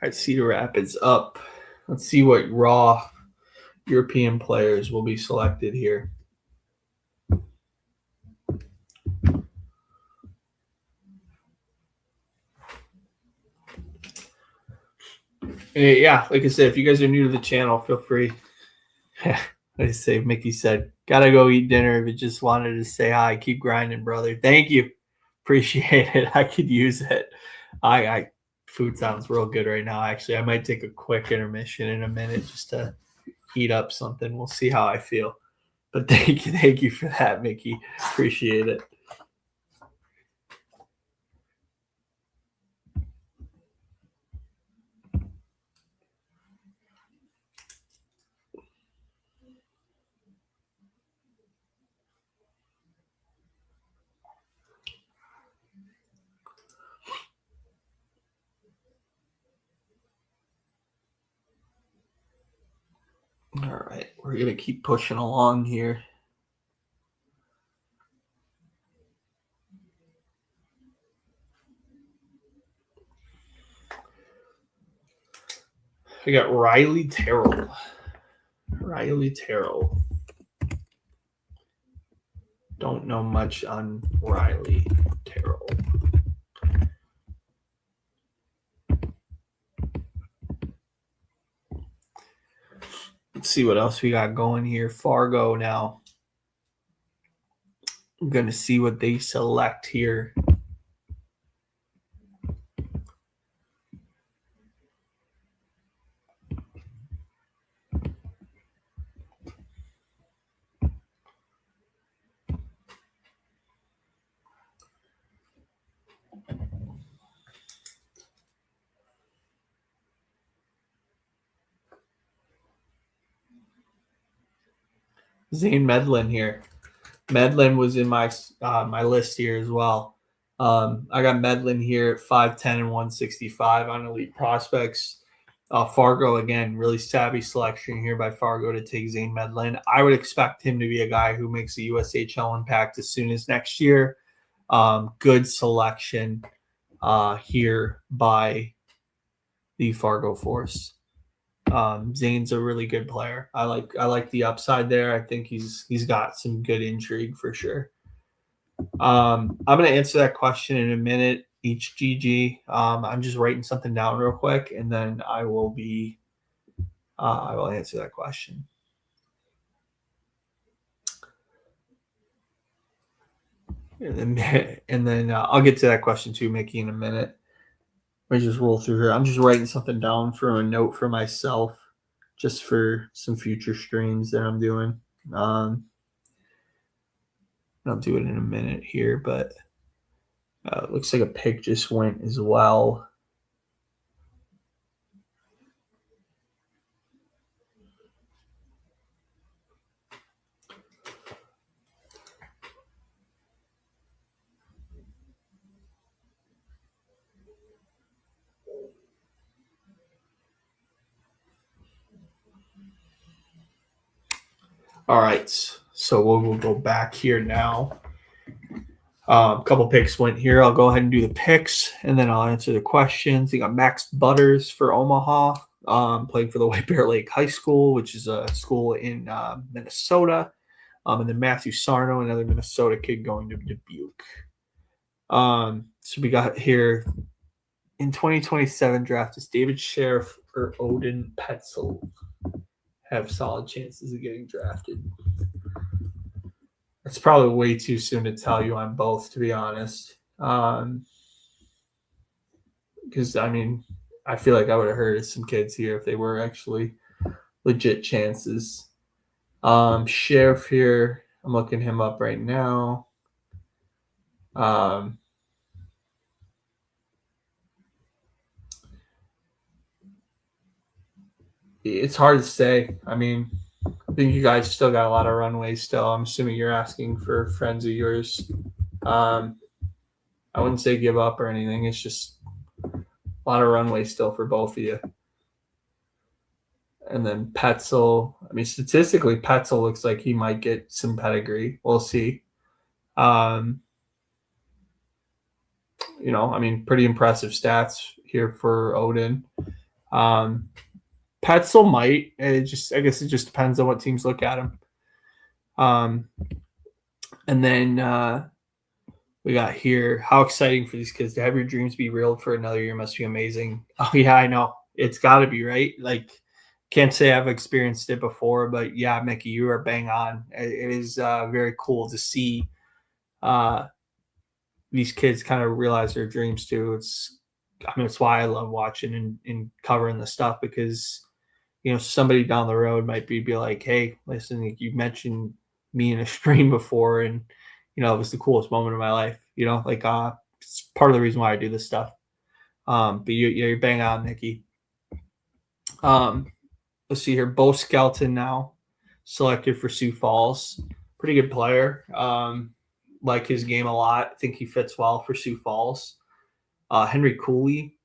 All right, Cedar Rapids up. Let's see what raw European players will be selected here. Yeah, like I said, if you guys are new to the channel, feel free. Like Mickey said, gotta go eat dinner. But just wanted to say hi. Keep grinding, brother. Thank you. Appreciate it. I could use it. I Food sounds real good right now. Actually, I might take a quick intermission in a minute just to heat up something. We'll see how I feel. But thank you for that, Mickey. Appreciate it. All right, we're going to keep pushing along here. I got Riley Terrell. Don't know much on Riley Terrell. Let's see what else we got going here. Fargo now. I'm going to see what they select here. Zane Medlin here. Medlin was in my my list here as well. I got Medlin here at 5'10 and 165 on Elite Prospects. Fargo, again, really savvy selection here by Fargo to take Zane Medlin. I would expect him to be a guy who makes a USHL impact as soon as next year. Good selection here by the Fargo Force. Zane's a really good player. I like the upside there. I think he's got some good intrigue for sure. I'm going to answer that question in a minute. HGG. I'm just writing something down real quick, and then I will answer that question. And then I'll get to that question too, Mickey, in a minute. Let me just roll through here. I'm just writing something down for a note for myself, just for some future streams that I'm doing. I'll do it in a minute here, but it looks like a pick just went as well. All right, so we'll go back here now. A couple picks went here. I'll go ahead and do the picks, and then I'll answer the questions. You got Max Butters for Omaha, playing for the White Bear Lake High School, which is a school in Minnesota. And then Matthew Sarno, another Minnesota kid going to Dubuque. So we got here in 2027 draft is David Sheriff or Odin Petzel have solid chances of getting drafted. It's probably way too soon to tell you on both, to be honest. Because, I mean, I feel like I would have heard some kids here if they were actually legit chances. Sheriff here, I'm looking him up right now. It's hard to say. I mean, I think you guys still got a lot of runway still. I'm assuming you're asking for friends of yours. I wouldn't say give up or anything. It's just a lot of runway still for both of you. And then Petzel. I mean, statistically, Petzel looks like he might get some pedigree. We'll see. You know, I mean, pretty impressive stats here for Odin. Petzel might. I guess it just depends on what teams look at him. And then we got here, how exciting for these kids to have your dreams be real for another year must be amazing. Oh, yeah, I know. It's got to be, right? Like, can't say I've experienced it before, but yeah, Mickey, you are bang on. It is very cool to see these kids kind of realize their dreams too. It's that's why I love watching and covering the stuff, because somebody down the road might be like, hey, listen, you mentioned me in a stream before, and it was the coolest moment of my life. It's part of the reason why I do this stuff. But you're bang on, Nikki. Let's see here. Bo Skelton now selected for Sioux Falls. Pretty good player. Like his game a lot. I think he fits well for Sioux Falls. Henry Cooley.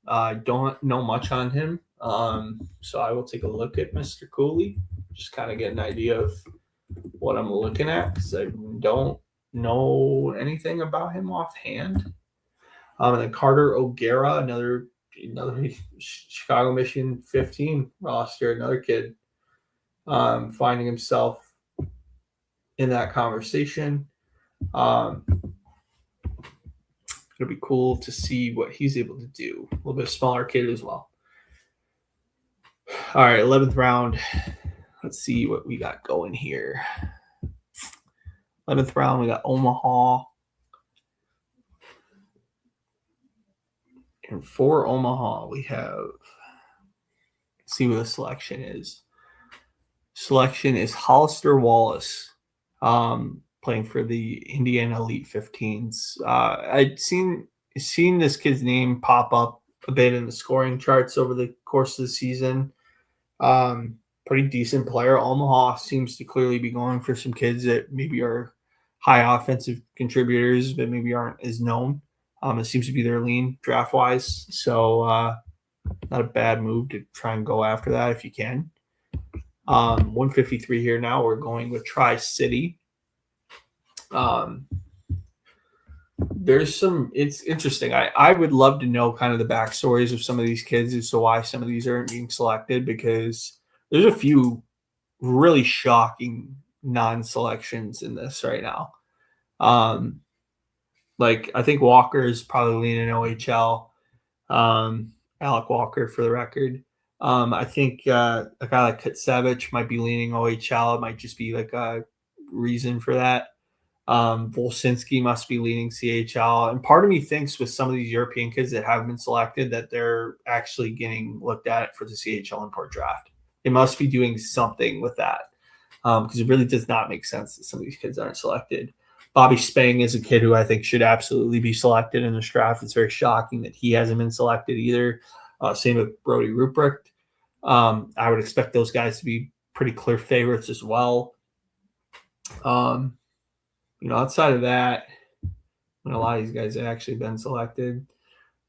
Don't know much on him. So I will take a look at Mr. Cooley. Just kind of get an idea of what I'm looking at, because I don't know anything about him offhand. And then Carter O'Gara, another Chicago Mission 15 roster, another kid finding himself in that conversation. It'll be cool to see what he's able to do. A little bit smaller kid as well. All right, 11th round. Let's see what we got going here. 11th round, we got Omaha. And for Omaha, we have, let's see what the selection is. Selection is Hollister Wallace, playing for the Indiana Elite 15s. I'd seen this kid's name pop up a bit in the scoring charts over the course of the season. Pretty decent player. Omaha seems to clearly be going for some kids that maybe are high offensive contributors, but maybe aren't as known. It seems to be their lean draft-wise. So not a bad move to try and go after that if you can. 153 here now. We're going with Tri-City. It's interesting. I would love to know kind of the backstories of some of these kids as to why some of these aren't being selected, because there's a few really shocking non-selections in this right now. Like I think Walker is probably leaning OHL. Alec Walker, for the record. I think a guy like Kutsevich might be leaning OHL. It might just be like a reason for that. Volsinski must be leaning CHL. And part of me thinks with some of these European kids that have been selected that they're actually getting looked at for the CHL import draft. They must be doing something with that, because it really does not make sense that some of these kids aren't selected. Bobby Spang is a kid who I think should absolutely be selected in this draft. It's very shocking that he hasn't been selected either. Same with Brody Ruprecht. I would expect those guys to be pretty clear favorites as well. Outside of that, a lot of these guys have actually been selected.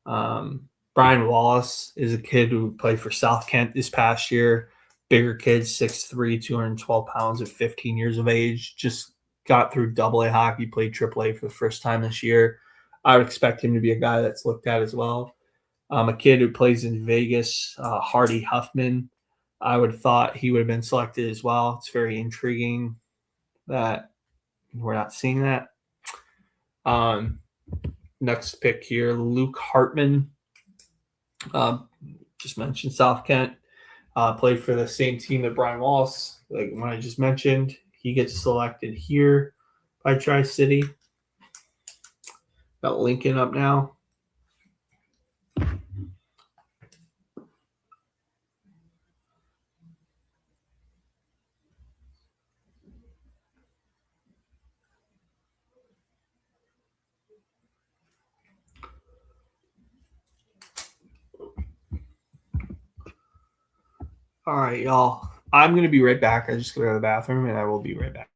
Brian Wallace is a kid who played for South Kent this past year. Bigger kid, 6'3", 212 pounds at 15 years of age. Just got through AA hockey, played AAA for the first time this year. I would expect him to be a guy that's looked at as well. A kid who plays in Vegas, Hardy Huffman. I would have thought he would have been selected as well. It's very intriguing that we're not seeing that. Next pick here, Luke Hartman. Just mentioned South Kent. Played for the same team that Brian Wallace, like when I just mentioned. He gets selected here by Tri-City. Got Lincoln up now. All right, y'all. I'm going to be right back. I just go to the bathroom, and I will be right back.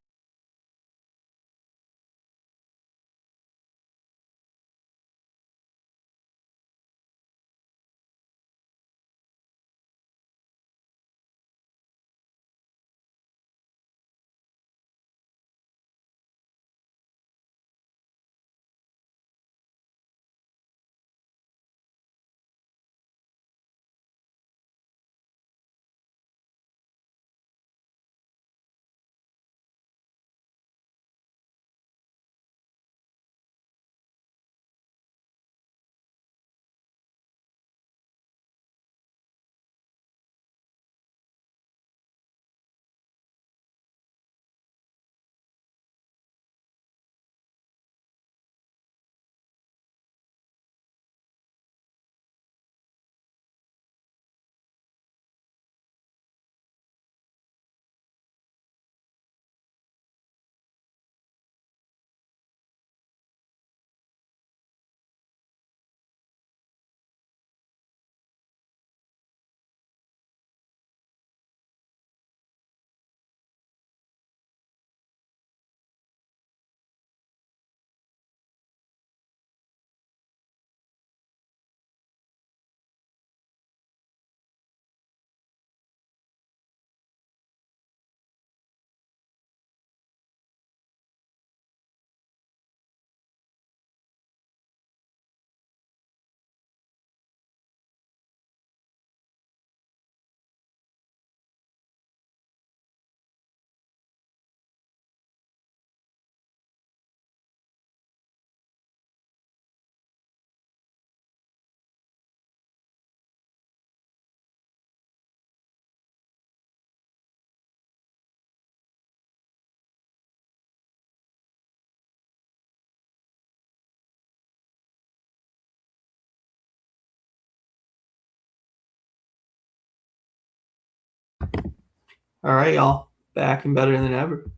All right, y'all. Back and better than ever.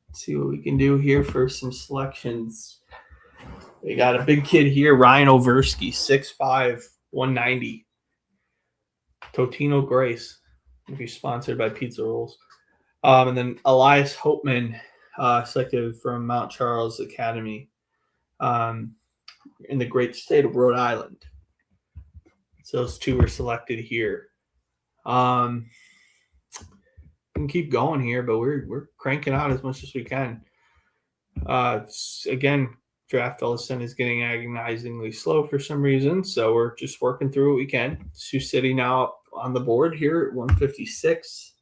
Let's see what we can do here for some selections. We got a big kid here, Ryan Oversky, 6'5", 190. Totino Grace. If he's sponsored by Pizza Rolls. And then Elias Hopeman, selected from Mount Charles Academy in the great state of Rhode Island. So those two were selected here. We can keep going here, but we're cranking out as much as we can. Again, draft all of a sudden is getting agonizingly slow for some reason, so we're just working through what we can. Sioux City now on the board here at 156.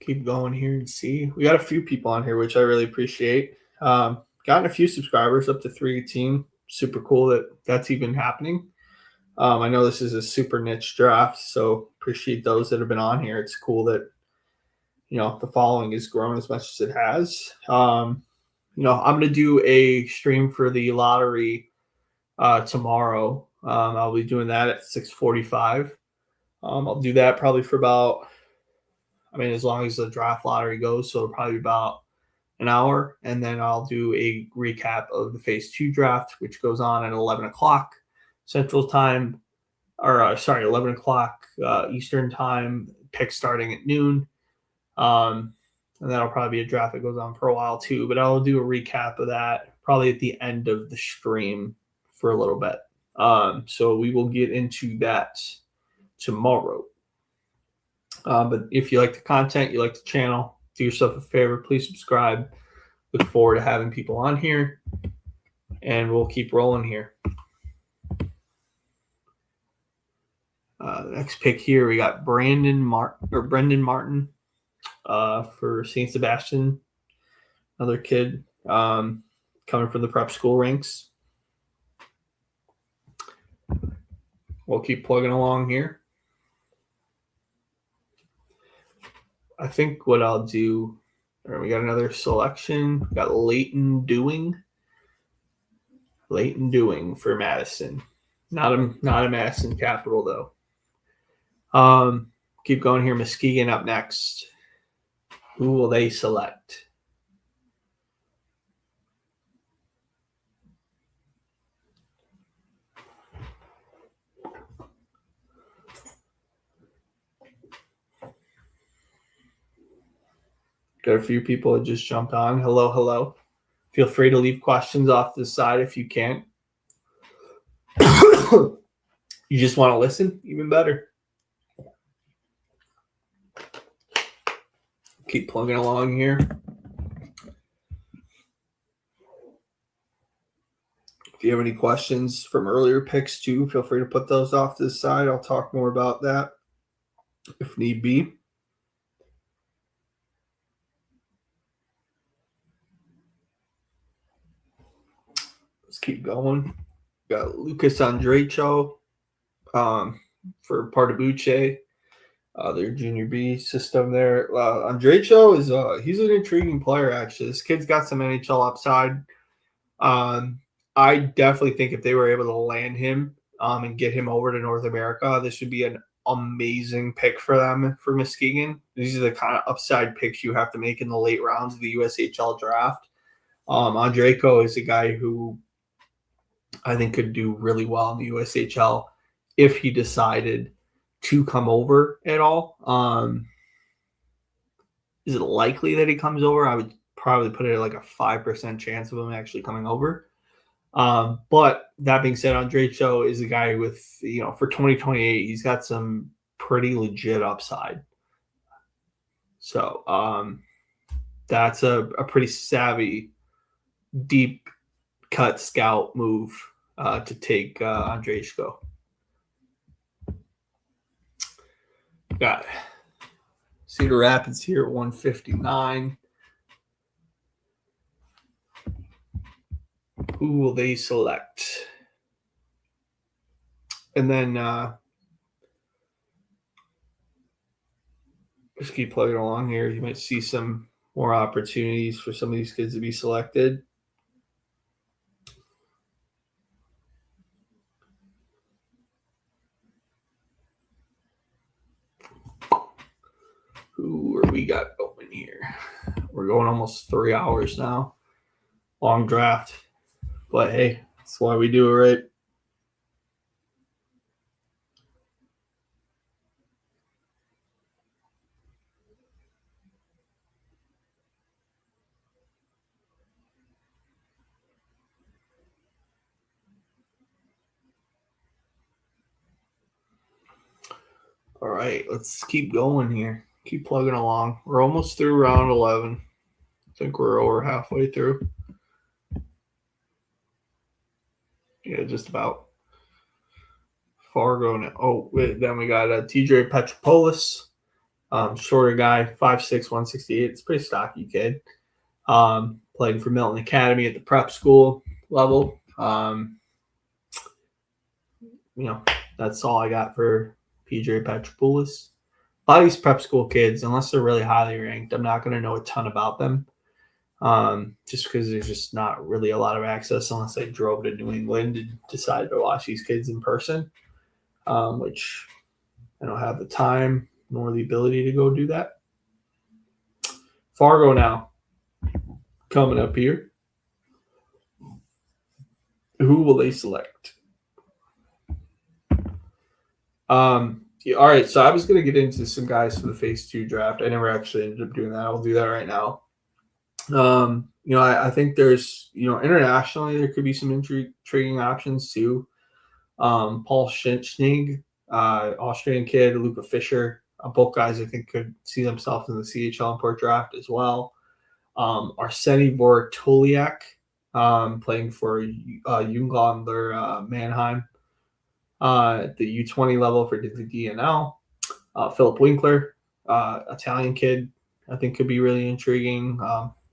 Keep going here and see. We got a few people on here, which I really appreciate. Gotten a few subscribers, up to 318. Super cool that that's even happening. I know this is a super niche draft, so appreciate those that have been on here. It's cool that, the following has grown as much as it has. I'm going to do a stream for the lottery tomorrow. I'll be doing that at 6:45. I'll do that probably for about, as long as the draft lottery goes, so it'll probably be about an hour, and then I'll do a recap of the Phase 2 draft, which goes on at 11 o'clock Central Time, 11 o'clock Eastern Time, pick starting at noon. And that'll probably be a draft that goes on for a while too, but I'll do a recap of that probably at the end of the stream for a little bit. So we will get into that tomorrow. But if you like the content, you like the channel, do yourself a favor, please subscribe. Look forward to having people on here, and we'll keep rolling here. Next pick here, we got Brendan Martin for St. Sebastian, another kid coming from the prep school ranks. We'll keep plugging along here. I think what I'll do, we got another selection. We got Leighton Dewing for Madison. Not a Madison Capital though. Keep going here. Muskegon up next. Who will they select? Got a few people that just jumped on. Hello. Feel free to leave questions off to the side if you can't. You just want to listen? Even better. Keep plugging along here. If you have any questions from earlier picks too, feel free to put those off to the side. I'll talk more about that if need be. Let's keep going. Got Lucas Andrecho for Dubuque, their junior B system there. Andrecho is he's an intriguing player, actually. This kid's got some NHL upside. I definitely think if they were able to land him and get him over to North America, this would be an amazing pick for them for Muskegon. These are the kind of upside picks you have to make in the late rounds of the USHL draft. Andrejko is a guy who I think could do really well in the USHL if he decided to come over at all. Is it likely that he comes over? I would probably put it at like a 5% chance of him actually coming over. But that being said, Andrejko is a guy with, for 2028, he's got some pretty legit upside. So that's a pretty savvy, deep cut scout move to take Andrejko. Got Cedar Rapids here at 159. Who will they select? And then just keep plugging along here. You might see some more opportunities for some of these kids to be selected. Who are we got going here? We're going almost 3 hours now. Long draft. But hey, that's why we do it, right? All right, let's keep going here. Keep plugging along. We're almost through round 11. I think we're over halfway through. Yeah, just about. Fargo now. Oh, wait, then we got TJ Petropoulos. Shorter guy, 5'6", 168. It's a pretty stocky kid. Playing for Milton Academy at the prep school level. That's all I got for PJ Petropoulos. A lot of these prep school kids, unless they're really highly ranked, I'm not going to know a ton about them. Just because there's just not really a lot of access unless I drove to New England and decided to watch these kids in person, which I don't have the time nor the ability to go do that. Fargo now coming up here. Who will they select? All right, so I was going to get into some guys for the Phase 2 draft. I never actually ended up doing that. I'll do that right now. I think there's, internationally, there could be some intriguing options too. Paul Schinschnig, Austrian kid, Luca Fischer, both guys I think could see themselves in the CHL import draft as well. Arseny Vorotoliak, playing for Junglander Mannheim at the U20 level for the DNL. Philip Winkler, Italian kid, I think could be really intriguing.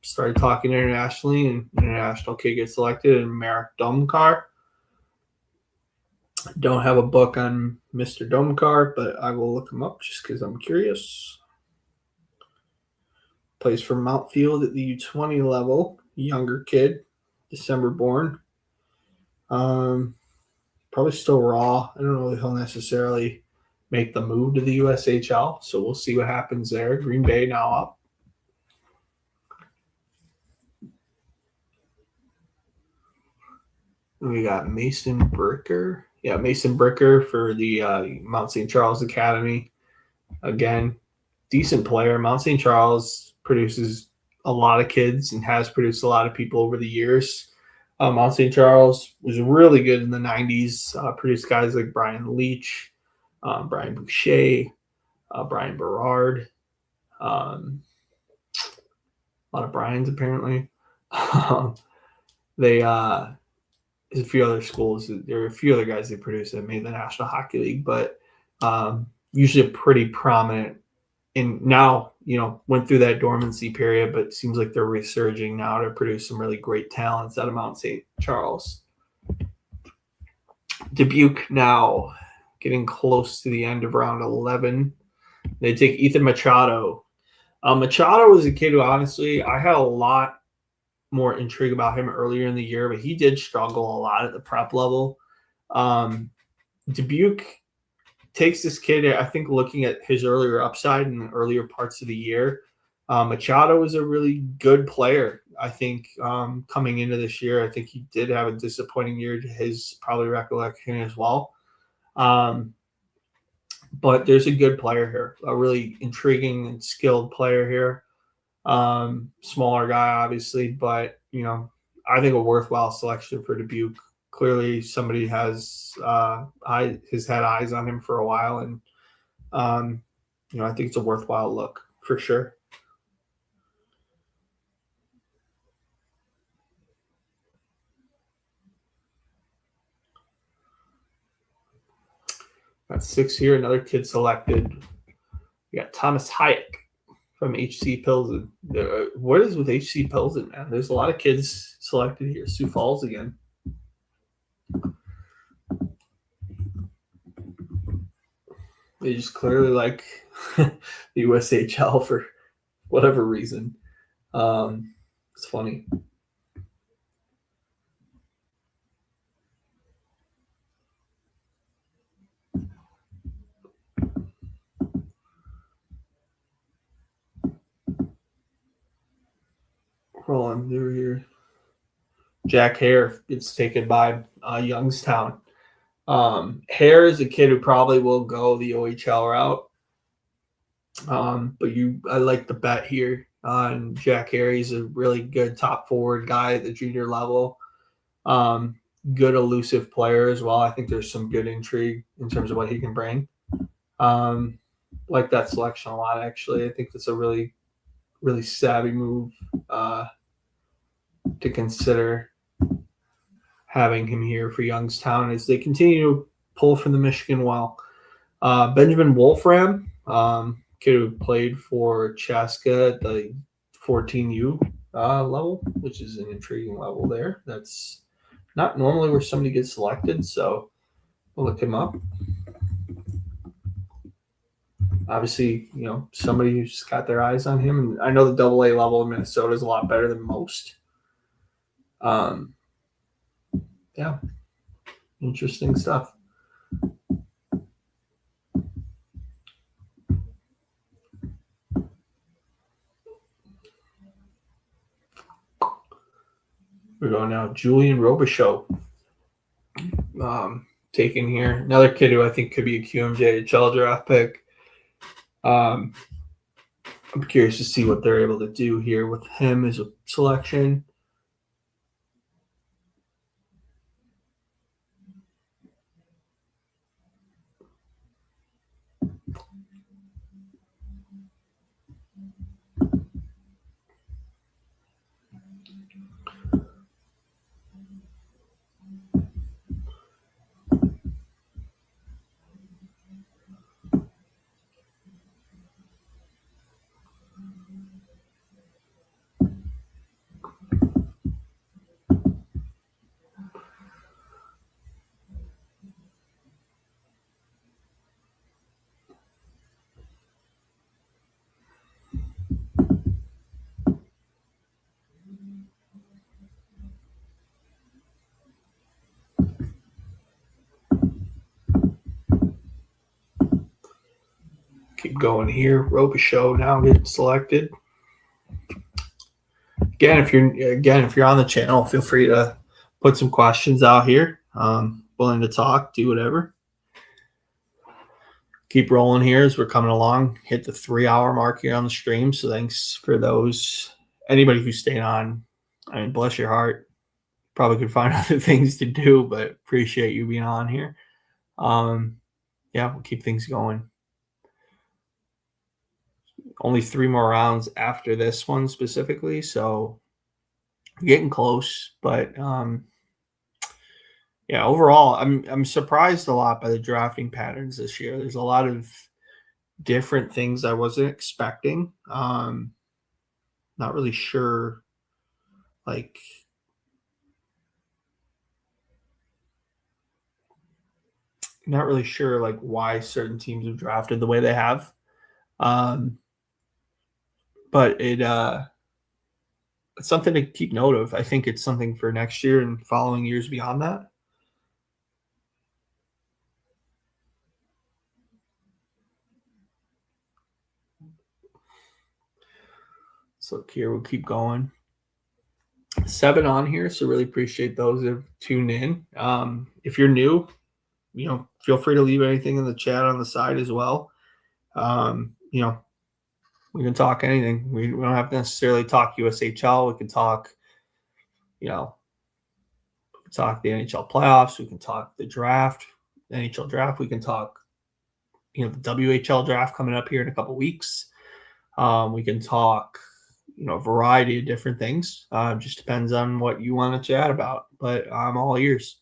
Started talking internationally, and international kid gets selected, and Marek Domkar. Don't have a book on Mr. Domkar, but I will look him up just because I'm curious. Plays for Mountfield at the U20 level. Younger kid, December born. Probably still raw. I don't know if he'll necessarily make the move to the USHL, so we'll see what happens there. Green Bay now up. We got Mason Bricker. Yeah, Mason Bricker for the Mount St. Charles Academy. Again, decent player. Mount St. Charles produces a lot of kids and has produced a lot of people over the years. Mount St. Charles was really good in the 90s. Produced guys like Brian Leach, Brian Boucher, Brian Berard. A lot of Brians, apparently. There's a few other schools. There are a few other guys they produce that made the National Hockey League, but usually a pretty prominent. And now, went through that dormancy period, but it seems like they're resurging now to produce some really great talents out of Mount St. Charles. Dubuque now getting close to the end of round 11. They take Ethan Machado. Machado was a kid who, honestly, I had a lot more intrigue about him earlier in the year, but he did struggle a lot at the prep level. Dubuque takes this kid, I think, looking at his earlier upside in the earlier parts of the year. Machado was a really good player, I think, coming into this year. I think he did have a disappointing year to his probably recollection as well. But there's a good player here, a really intriguing and skilled player here. Smaller guy, obviously, but, I think a worthwhile selection for Dubuque. Clearly somebody has had eyes on him for a while, and I think it's a worthwhile look for sure. Got 6 here. Another kid selected. We got Thomas Hayek from HC Pilsen. What is with HC Pilsen, man? There's a lot of kids selected here. Sioux Falls again. They just clearly like the USHL for whatever reason. It's funny. Rolling through here. Jack Hare gets taken by Youngstown. Hare is a kid who probably will go the OHL route. But I like the bet here on Jack Hare. He's a really good top forward guy at the junior level. Good elusive player as well. I think there's some good intrigue in terms of what he can bring. Like that selection a lot, actually. I think that's a really, really savvy move to consider having him here for Youngstown as they continue to pull from the Michigan well. Benjamin Wolfram, kid who played for Chaska at the 14U level, which is an intriguing level there. That's not normally where somebody gets selected, so we'll look him up. Obviously, somebody who's got their eyes on him. And I know the AA level in Minnesota is a lot better than most. Yeah, interesting stuff. We're going now. Julian Robichaud. Taken here. Another kid who I think could be a QMJHL draft pick. I'm curious to see what they're able to do here with him as a selection. Keep going here. Robichaud now gets selected. Again, if you're on the channel, feel free to put some questions out here. Willing to talk, do whatever. Keep rolling here as we're coming along. Hit the 3-hour mark here on the stream. So thanks for anybody who's staying on. I mean, bless your heart. Probably could find other things to do, but appreciate you being on here. We'll keep things going. Only 3 more rounds after this one specifically, so getting close. But overall, I'm surprised a lot by the drafting patterns this year. There's a lot of different things I wasn't expecting. Not really sure, why certain teams have drafted the way they have. But it's something to keep note of. I think it's something for next year and following years beyond that. So look here, we'll keep going. 7 on here, so really appreciate those who have tuned in. If you're new, feel free to leave anything in the chat on the side as well. We can talk anything. We don't have to necessarily talk USHL. We can talk, talk the NHL playoffs. We can talk the draft, the NHL draft. We can talk, the WHL draft coming up here in a couple weeks. We can talk, a variety of different things. Just depends on what you want to chat about. But I'm all ears.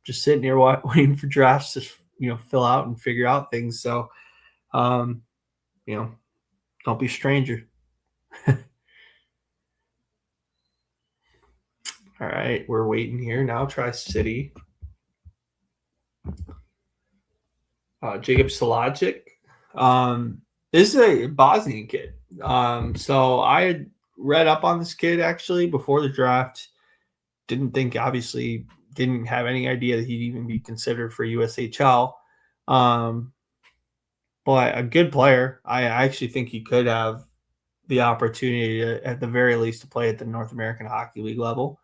Just sitting here waiting for drafts to, fill out and figure out things. So, don't be a stranger. All right, we're waiting here now. Tri-City. Jacob Salajic. This is a Bosnian kid. So I had read up on this kid actually before the draft. Didn't have any idea that he'd even be considered for USHL. But a good player. I actually think he could have the opportunity to, at the very least, to play at the North American Hockey League level.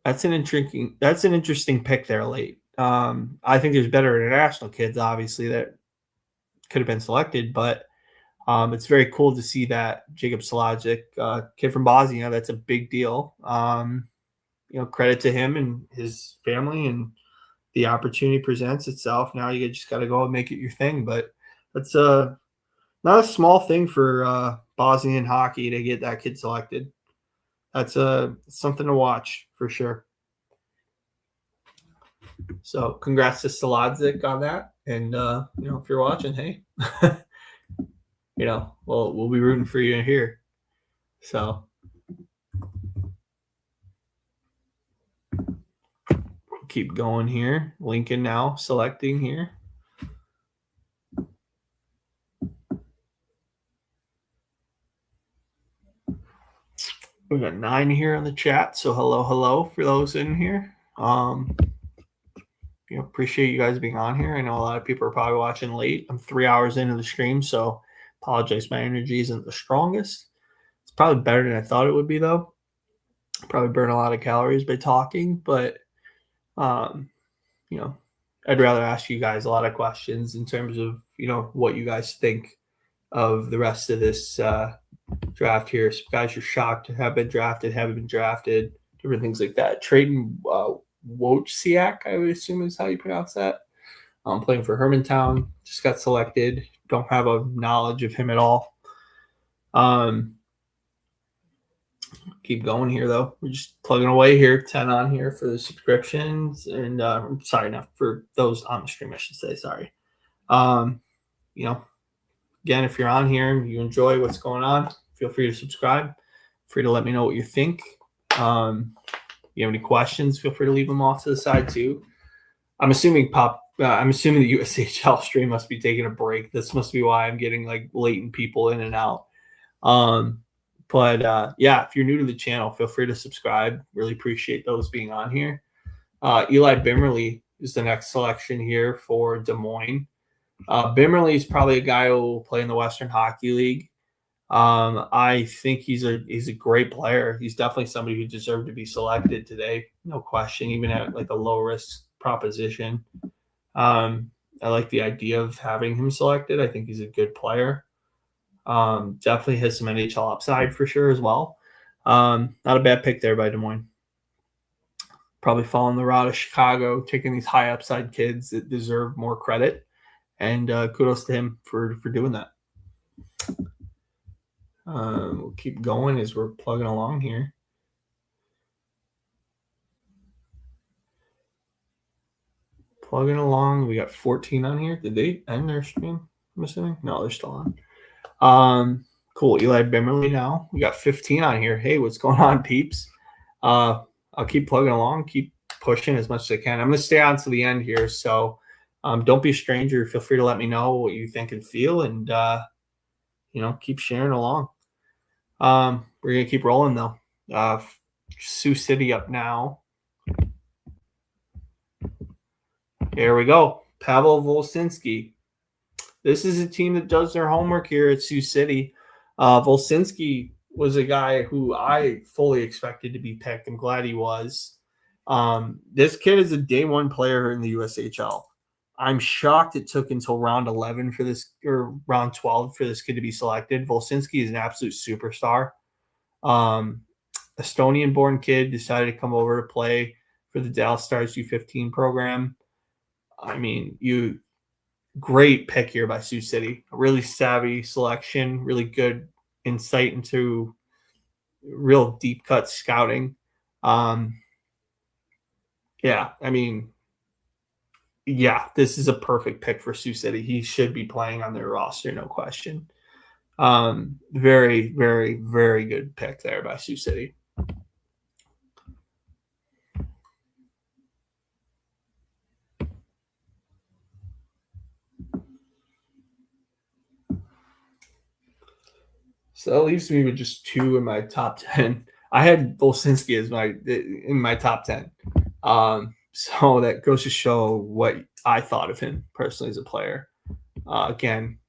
That's an interesting pick there late. I think there's better international kids, obviously, that could have been selected, but it's very cool to see that Jacob Salajic, kid from Bosnia, that's a big deal. Credit to him and his family, and the opportunity presents itself. Now you just got to go and make it your thing. But that's not a small thing for Bosnian hockey to get that kid selected. That's something to watch for sure. So congrats to Salajic on that. And if you're watching, hey, we'll be rooting for you here. So keep going here. Lincoln now selecting here. We got 9 here in the chat. So hello for those in here. Appreciate you guys being on here. I know a lot of people are probably watching late. I'm 3 hours into the stream, so apologize. My energy isn't the strongest. It's probably better than I thought it would be, though. Probably burn a lot of calories by talking, but I'd rather ask you guys a lot of questions in terms of what you guys think of the rest of this draft here. Some guys you're shocked to have been drafted, haven't been drafted, different things like that. Trading Wojciak, I would assume is how you pronounce that. Playing for Hermantown, just got selected. Don't have a knowledge of him at all. Keep going here, though. We're just plugging away here. 10 on here for the subscriptions. And sorry, not for those on the stream, I should say. Sorry. Again, if you're on here and you enjoy what's going on, feel free to subscribe. Free to let me know what you think. If you have any questions, feel free to leave them off to the side too. I'm assuming the USHL stream must be taking a break. This must be why I'm getting like latent people in and out. But if you're new to the channel, feel free to subscribe. Really appreciate those being on here. Eli Bimmerly is the next selection here for Des Moines. Bimmerly is probably a guy who will play in the Western Hockey League. I think he's a great player. He's definitely somebody who deserved to be selected today, no question, even at like a low risk proposition. I like the idea of having him selected. I think he's a good player. Definitely has some NHL upside for sure as well. Not a bad pick there by Des Moines. Probably following the route of Chicago, taking these high upside kids that deserve more credit. And kudos to him for doing that. We'll keep going as we're plugging along here. Plugging along. We got 14 on here. Did they end their stream? I'm assuming. No, they're still on. Cool. Eli Bimmerly now. We got 15 on here. Hey, what's going on, peeps? I'll keep plugging along, keep pushing as much as I can. I'm going to stay on to the end here. So don't be a stranger. Feel free to let me know what you think and feel, and keep sharing along. We're going to keep rolling, though. Sioux City up now. Here we go. Pavel Volsinski. This is a team that does their homework here at Sioux City. Volsinski was a guy who I fully expected to be picked. I'm glad he was. This kid is a day one player in the USHL. I'm shocked it took until round 11 for this, or round 12 for this kid to be selected. Volsinski is an absolute superstar. Estonian-born kid decided to come over to play for the Dallas Stars U15 program. I mean, great pick here by Sioux City. A really savvy selection, really good insight into real deep cut scouting. This is a perfect pick for Sioux City. He should be playing on their roster, no question. Very, very, very good pick there by Sioux City. So that leaves me with just 2 in my top 10. I had Bolsinski as in my top 10. So that goes to show what I thought of him personally as a player. Again,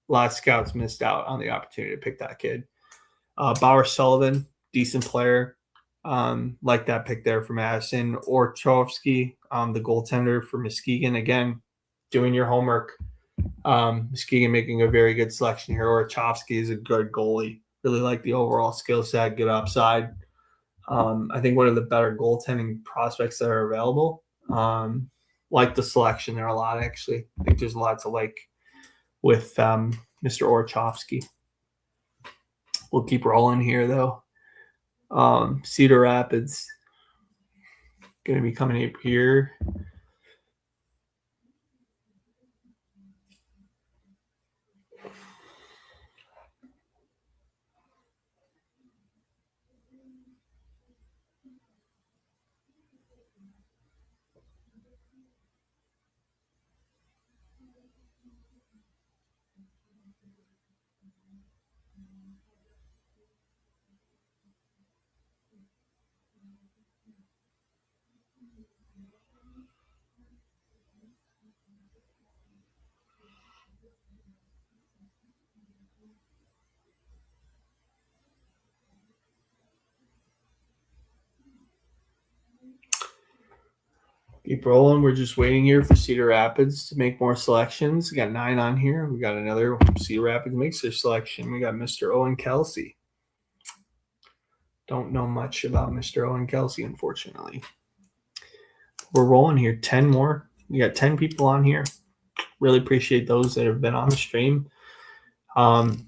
a lot of scouts missed out on the opportunity to pick that kid. Bauer Sullivan, decent player. Like that pick there for Madison. Orchovsky, the goaltender for Muskegon. Again, doing your homework. Muskegon making a very good selection here. Orchovsky is a good goalie. Really like the overall skill set, good upside. I think one of the better goaltending prospects that are available. Like the selection there a lot, actually. I think there's a lot to like with Mr. Orchovsky. We'll keep rolling here, though. Cedar Rapids going to be coming up here. Keep rolling. We're just waiting here for Cedar Rapids to make more selections. We got 9 on here. We got another Cedar Rapids makes their selection. We got Mr. Owen Kelsey. Don't know much about Mr. Owen Kelsey, unfortunately. We're rolling here. 10 more. We got 10 people on here. Really appreciate those that have been on the stream. If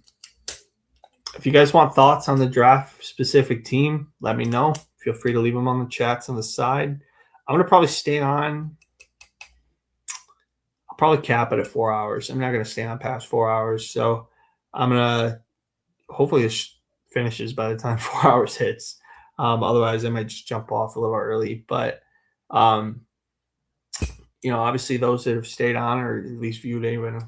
you guys want thoughts on the draft specific team, let me know. Feel free to leave them on the chats on the side. I'm going to probably stay on. I'll probably cap it at 4 hours. I'm not going to stay on past 4 hours. So I'm going to hopefully this finishes by the time 4 hours hits. Otherwise, I might just jump off a little early. But, obviously those that have stayed on or at least viewed even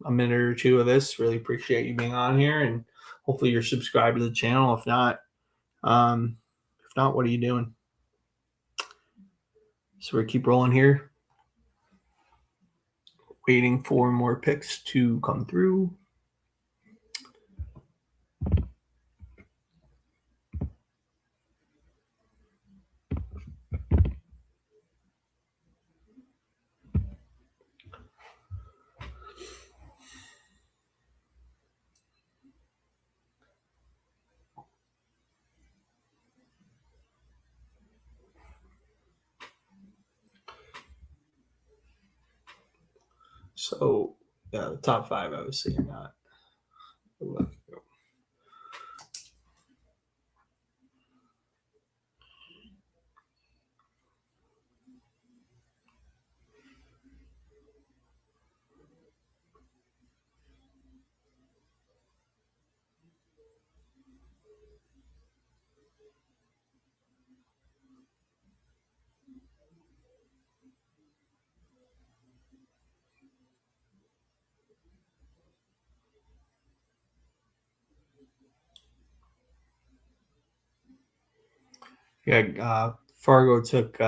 a minute or two of this, really appreciate you being on here. And hopefully you're subscribed to the channel. If not, what are you doing? So we keep rolling here. Waiting for more picks to come through. So, yeah, the top 5, obviously, are not. Yeah, Fargo took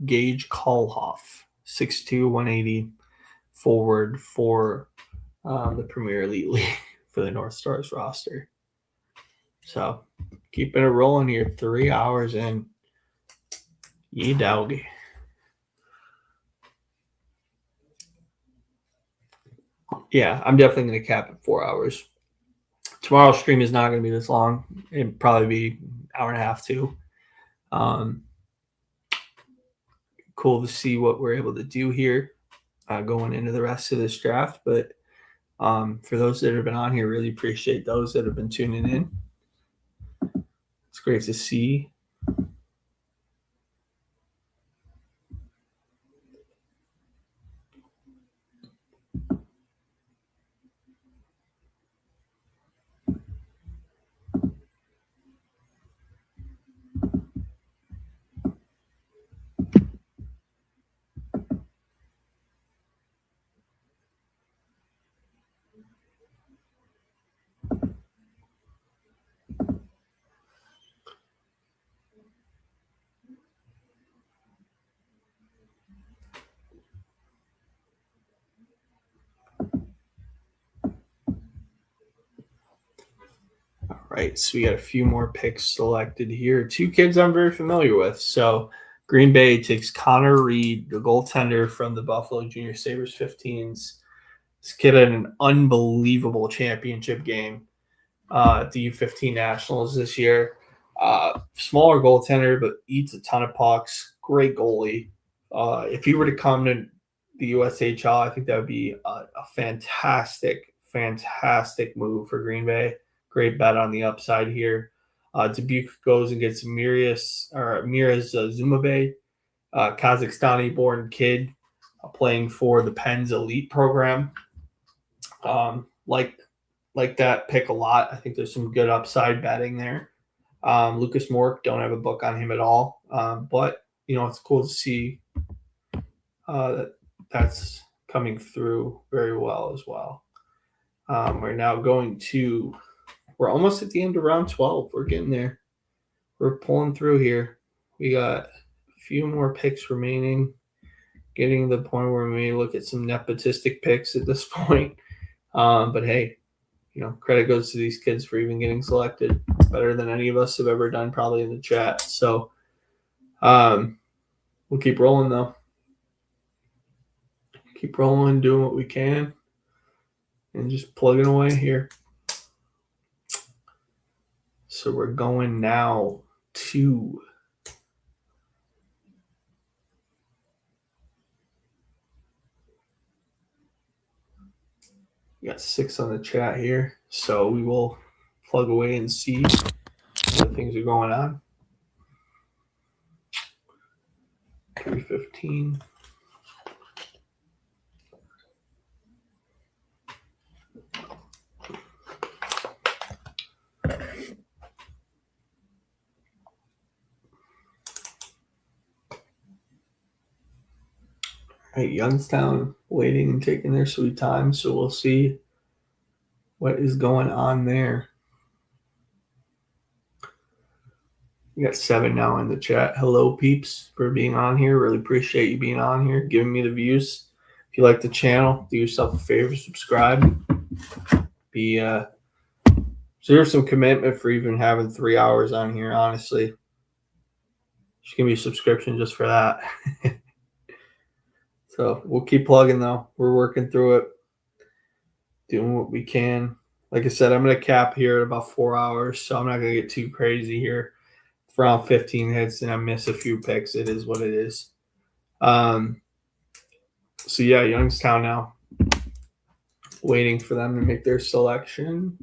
Gage Kolhoff, 6'2", 180 forward for the Premier Elite League for the North Stars roster. So keeping it rolling here, 3 hours in. Ye doggy. Yeah, I'm definitely going to cap it 4 hours. Tomorrow's stream is not going to be this long. It'll probably be an hour and a half too. Cool to see what we're able to do here going into the rest of this draft. But for those that have been on here, really appreciate those that have been tuning in. It's great to see. right, so we got a few more picks selected here. Two kids I'm very familiar with. So Green Bay takes Connor Reed, the goaltender from the Buffalo Junior Sabres 15s. This kid had an unbelievable championship game at the U15 Nationals this year. Smaller goaltender, but eats a ton of pucks. Great goalie. If he were to come to the USHL, I think that would be a fantastic move for Green Bay. Great bet on the upside here. Dubuque goes and gets Miraz Zumabe, Kazakhstani-born kid playing for the Pens Elite program. Like that pick a lot. I think there's some good upside betting there. Lucas Mork, don't have a book on him at all, but it's cool to see that's coming through very well as well. We're now we're almost at the end of round 12. We're getting there. We're pulling through here. We got a few more picks remaining, getting to the point where we may look at some nepotistic picks at this point. But hey, credit goes to these kids for even getting selected. It's better than any of us have ever done probably in the chat. So we'll keep rolling though. Keep rolling, doing what we can, and just plugging away here. So we're going now to we got 6 on the chat here. So we will plug away and see what things are going on. 3:15. Right, Youngstown waiting and taking their sweet time, so we'll see what is going on there. We got 7 now in the chat. Hello, peeps, for being on here. Really appreciate you being on here, giving me the views. If you like the channel, do yourself a favor, subscribe. Deserve some commitment for even having 3 hours on here, honestly. Just give me a subscription just for that. So we'll keep plugging, though. We're working through it, doing what we can. Like I said, I'm going to cap here at about 4 hours, so I'm not going to get too crazy here. If around 15 hits and I miss a few picks, it is what it is. So, yeah, Youngstown now. Waiting for them to make their selection.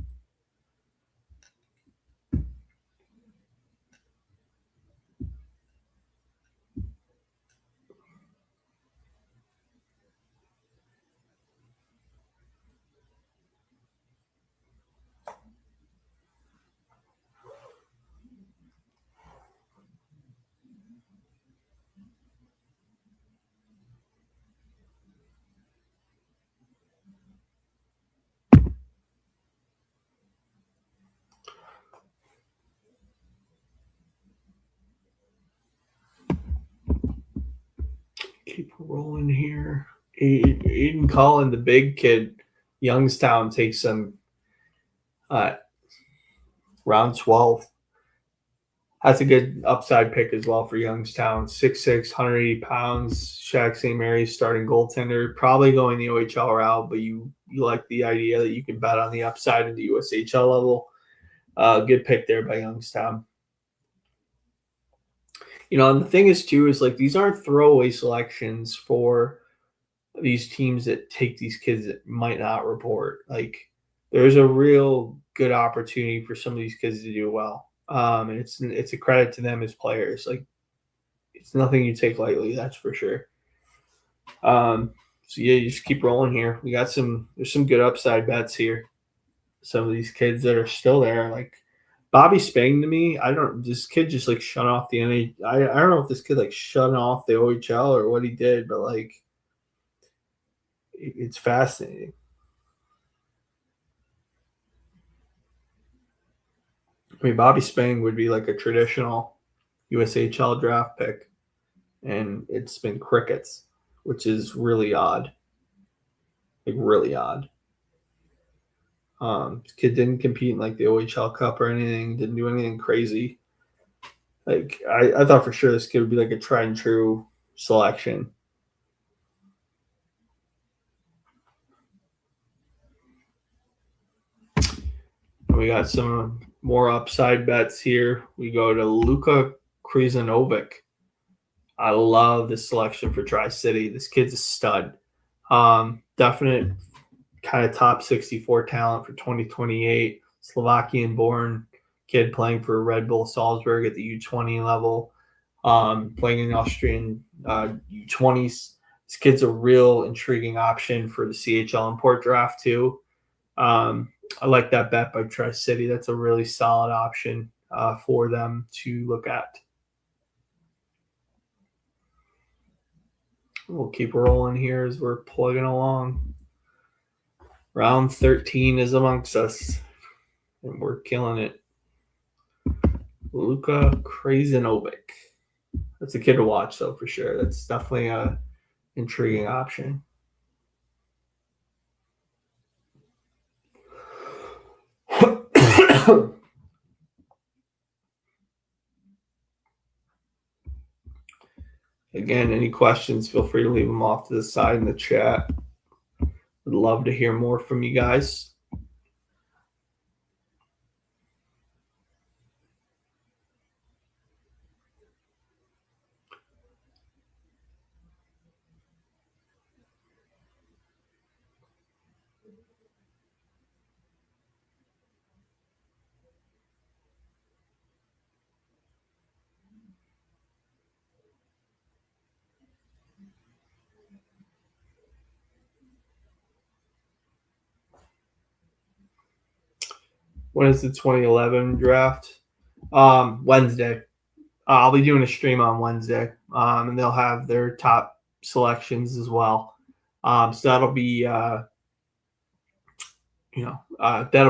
Keep rolling here. Aiden Collin, the big kid, Youngstown takes him round 12. That's a good upside pick as well for Youngstown. 6'6", 180 pounds. Shaq St. Mary's starting goaltender. Probably going the OHL route, but you like the idea that you can bet on the upside in the USHL level. Good pick there by Youngstown. And the thing is, too, is like these aren't throwaway selections for these teams that take these kids that might not report. Like, there's a real good opportunity for some of these kids to do well. And it's a credit to them as players. Like, it's nothing you take lightly, that's for sure. So yeah, you just keep rolling here. There's some good upside bets here. Some of these kids that are still there, like Bobby Spang, to me, this kid just like shut off the NA. I don't know if this kid like shut off the OHL or what he did, but like it's fascinating. I mean, Bobby Spang would be like a traditional USHL draft pick, and it's been crickets, which is really odd. Like, really odd. This kid didn't compete in like the OHL Cup or anything, didn't do anything crazy. Like I thought for sure this kid would be like a tried and true selection. We got some more upside bets here. We go to Luka Krizanovic. I love this selection for Tri-City. This kid's a stud. Definite kind of top 64 talent for 2028. Slovakian-born kid playing for Red Bull Salzburg at the U20 level, playing in the Austrian U20s. This kid's a real intriguing option for the CHL import draft too. I like that bet by Tri-City. That's a really solid option for them to look at. We'll keep rolling here as we're plugging along. Round 13 is amongst us, and we're killing it. Luka Krajinovic. That's a kid to watch, though, for sure. That's definitely a intriguing option. Again, any questions, feel free to leave them off to the side in the chat. Would love to hear more from you guys. When is the 2011 draft? Wednesday. I'll be doing a stream on Wednesday, and they'll have their top selections as well. So that'll be, that'll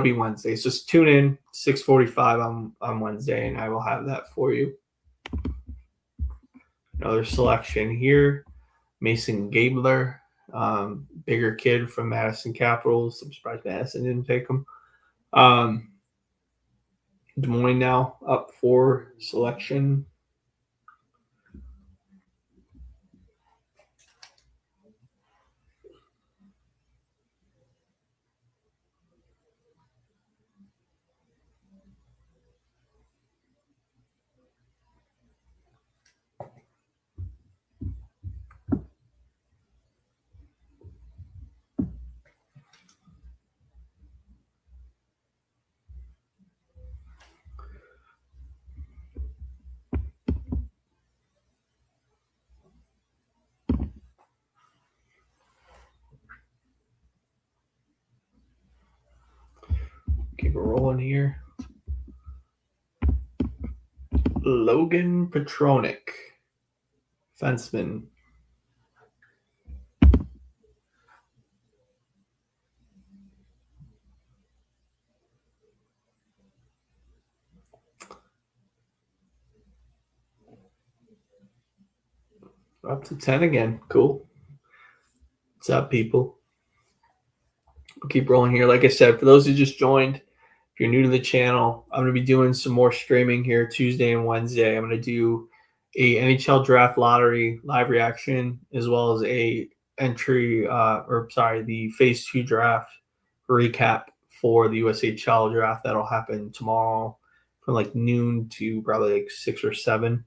be Wednesday. So just tune in 6:45 on Wednesday, and I will have that for you. Another selection here, Mason Gabler, bigger kid from Madison Capitals. I'm surprised Madison didn't take him. Des Moines now up for selection. Keep it rolling here. Logan Petronik, fenceman. Up to 10 again. Cool. What's up, people? We'll keep rolling here. Like I said, for those who just joined, if you're new to the channel, I'm going to be doing some more streaming here Tuesday and Wednesday. I'm going to do a NHL draft lottery live reaction as well as the phase 2 draft recap for the USHL draft. That'll happen tomorrow from like noon to probably like 6 or 7.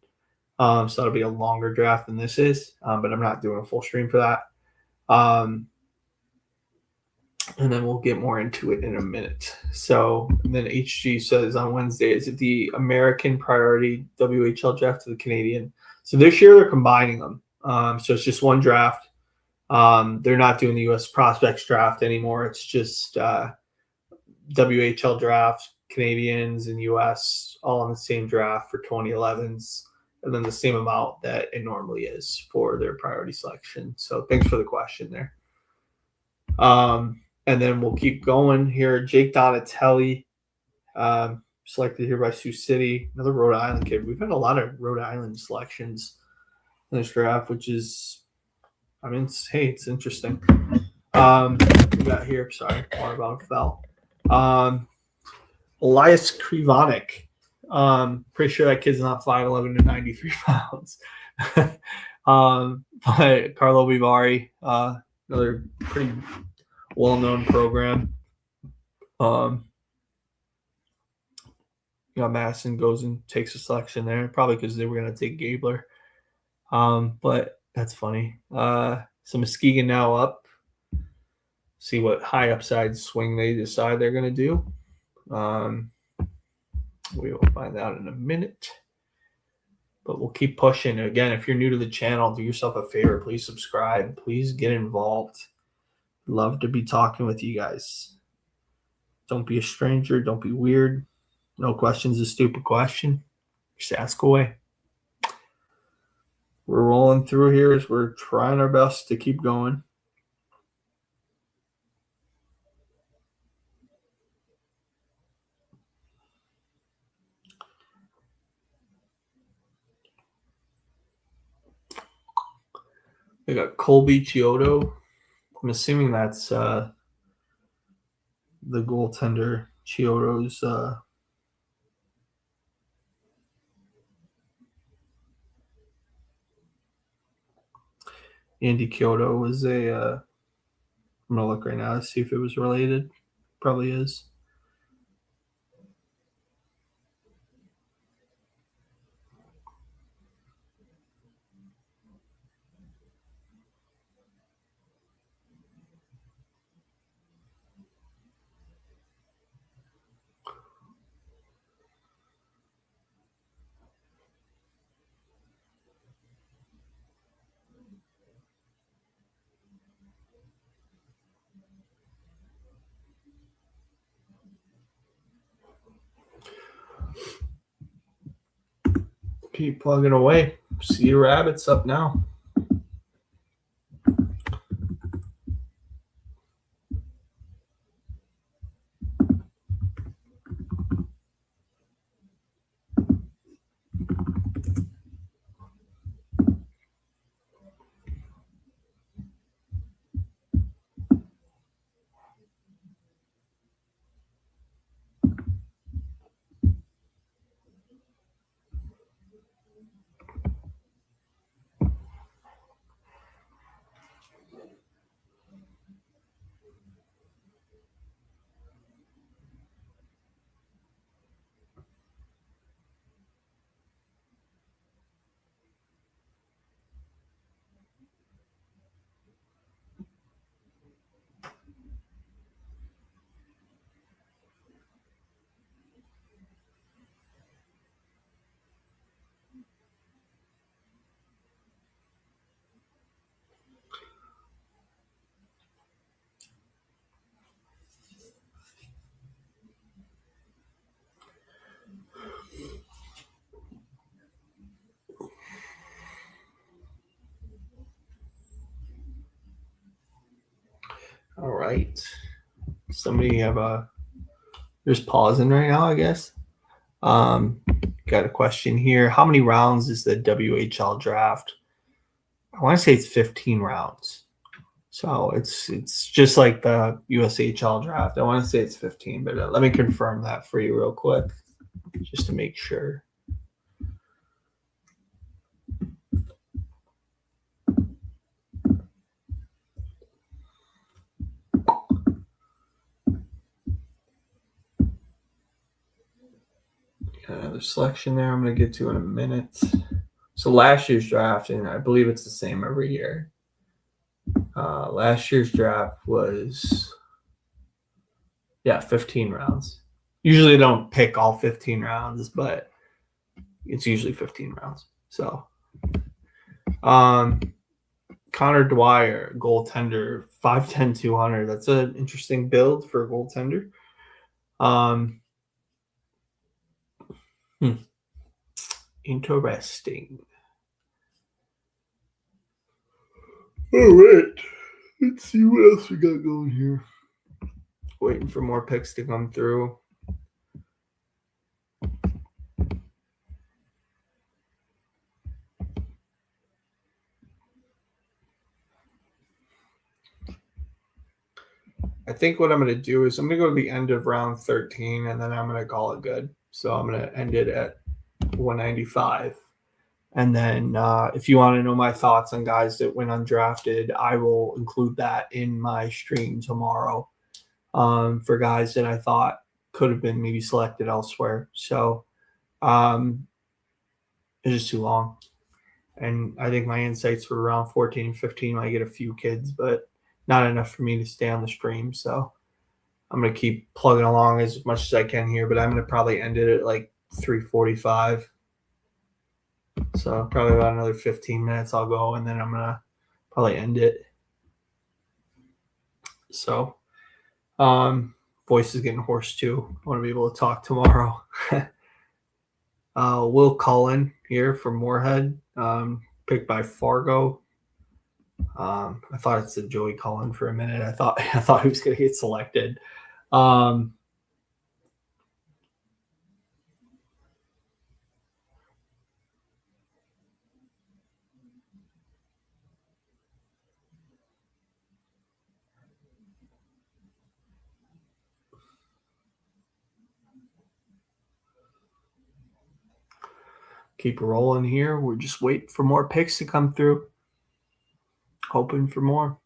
So that'll be a longer draft than this is, but I'm not doing a full stream for that. And then we'll get more into it in a minute. So, and then HG says on Wednesday, is it the American priority WHL draft to the Canadian? So this year they're combining them. So it's just one draft. They're not doing the U.S. prospects draft anymore. It's just WHL draft, Canadians and U.S. all on the same draft for 2011s. And then the same amount that it normally is for their priority selection. So thanks for the question there. And then we'll keep going here. Jake Donatelli, selected here by Sioux City, another Rhode Island kid. We've had a lot of Rhode Island selections in this draft, which is, it's interesting. We got here, water bottle fell. Elias Krivonik. Pretty sure that kid's not 5'11" and 93 pounds. But Carlo Vivari, another pretty well-known program. Madison goes and takes a selection there, probably because they were going to take Gabler. But that's funny. So Muskegon now up. See what high upside swing they decide they're going to do. We will find out in a minute. But we'll keep pushing. Again, if you're new to the channel, do yourself a favor. Please subscribe. Please get involved. Love to be talking with you guys. Don't be a stranger. Don't be weird. No question's a stupid question. Just ask away. We're rolling through here as we're trying our best to keep going. They got Colby Chiodo. I'm assuming that's the goaltender. Chiodo's Andy Chiodo was a I'm going to look right now to see if it was related. Probably is. Keep plugging away. Cedar Rapids up now. All right. Somebody there's pausing right now, I guess. Got a question here. How many rounds is the WHL draft? I want to say it's 15 rounds. So it's just like the USHL draft. I want to say it's 15, but let me confirm that for you real quick, just to make sure. Got another selection there I'm going to get to in a minute. So last year's draft, and I believe it's the same every year. Last year's draft was, 15 rounds. Usually they don't pick all 15 rounds, but it's usually 15 rounds. So, Connor Dwyer, goaltender, 5'10", 200. That's an interesting build for a goaltender. Interesting. All right. Let's see what else we got going here. Waiting for more picks to come through. I think what I'm going to do is I'm going to go to the end of round 13, and then I'm going to call it good. So I'm going to end it at 195. And then if you want to know my thoughts on guys that went undrafted, I will include that in my stream tomorrow for guys that I thought could have been maybe selected elsewhere. So it's just too long. And I think my insights for around 14, 15 might get a few kids, but not enough for me to stay on the stream. So I'm going to keep plugging along as much as I can here, but I'm going to probably end it at like 3:45. So probably about another 15 minutes I'll go, and then I'm going to probably end it. So voice is getting hoarse too. I want to be able to talk tomorrow. Will Cullen here from Moorhead, picked by Fargo. I thought it said Joey Cullen for a minute. I thought he was going to get selected. Keep rolling here. We're just waiting for more picks to come through. Hoping for more.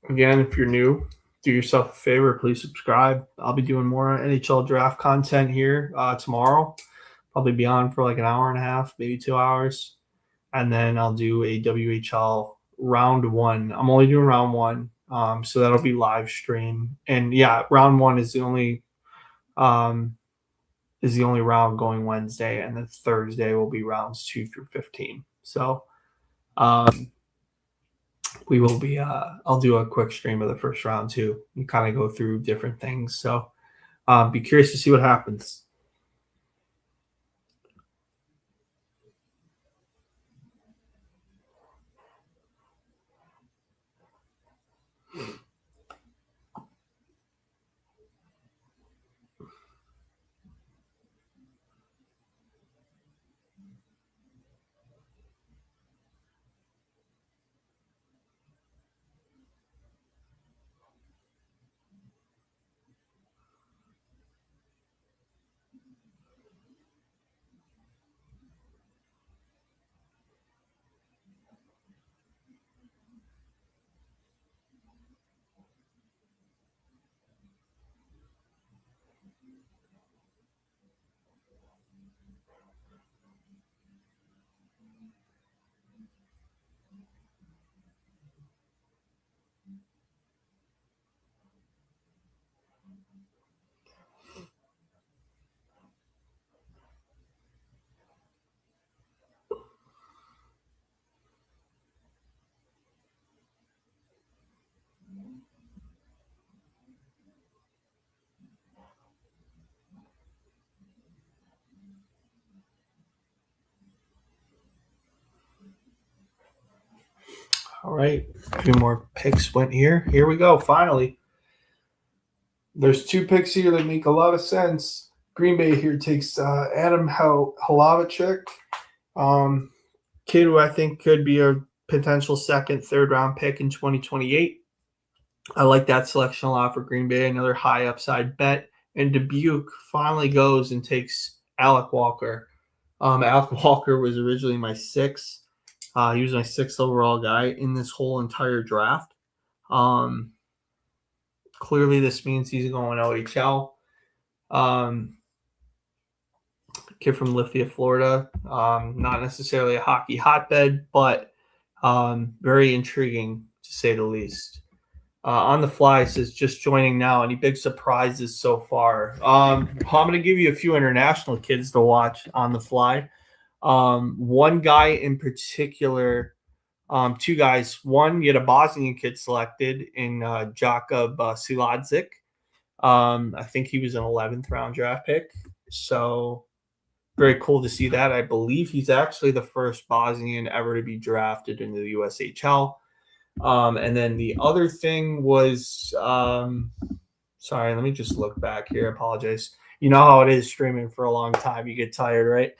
Again, if you're new, do yourself a favor. Please subscribe. I'll be doing more NHL draft content here tomorrow. Probably be on for like an hour and a half, maybe 2 hours. And then I'll do a WHL round 1. I'm only doing round 1. So that'll be live stream. And yeah, round 1 is the only round going Wednesday, and then Thursday will be rounds 2 through 15. So we will be I'll do a quick stream of the first round too and kind of go through different things. So be curious to see what happens. All right, a few more picks went here. Here we go. Finally, there's 2 picks here that make a lot of sense. Green Bay here takes Adam Hlavacek, kid who I think could be a potential second, third round pick in 2028. I like that selection a lot for Green Bay. Another high upside bet. And Dubuque finally goes and takes Alec Walker. Alec Walker was originally my 6th. He was my 6th overall guy in this whole entire draft. Clearly, this means he's going OHL. Kid from Lithia, Florida. Not necessarily a hockey hotbed, but very intriguing to say the least. On the fly says just joining now. Any big surprises so far? I'm going to give you a few international kids to watch on the fly. One guy in particular, 2 guys. One, you had a Bosnian kid selected in Jakub Siladzik. I think he was an 11th round draft pick. So very cool to see that. I believe he's actually the first Bosnian ever to be drafted into the USHL. And then the other thing was, sorry, let me just look back here. I apologize. You know how it is streaming for a long time. You get tired, right?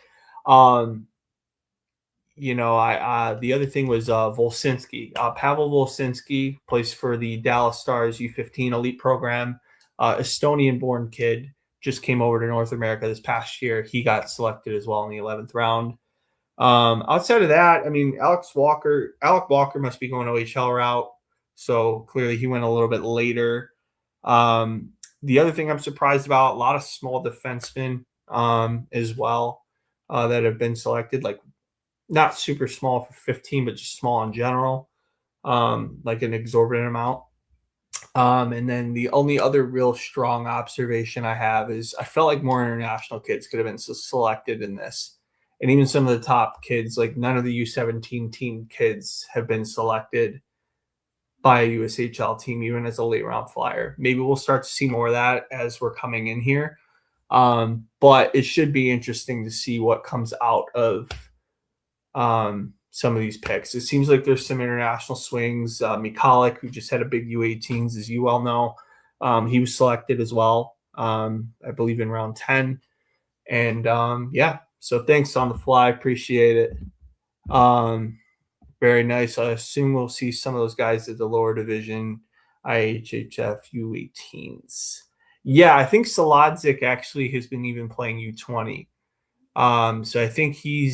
the other thing was Volsinski. Pavel Volsinski plays for the Dallas Stars U15 elite program. Estonian-born kid, just came over to North America this past year. He got selected as well in the 11th round. Outside of that, I mean, Alec Walker must be going OHL route. So clearly he went a little bit later. The other thing I'm surprised about, a lot of small defensemen as well that have been selected, like not super small for 15, but just small in general, like an exorbitant amount. And then the only other real strong observation I have is I felt like more international kids could have been selected in this. And even some of the top kids, like none of the U17 team kids have been selected by a USHL team, even as a late round flyer. Maybe we'll start to see more of that as we're coming in here. But it should be interesting to see what comes out of some of these picks. It seems like there's some international swings. Mikalik, who just had a big U18s, as you well know, he was selected as well, I believe in round 10. And so thanks on the fly. Appreciate it. Very nice. I assume we'll see some of those guys at the lower division, IHHF U18s. Yeah, I think Saladzik actually has been even playing U20. So I think he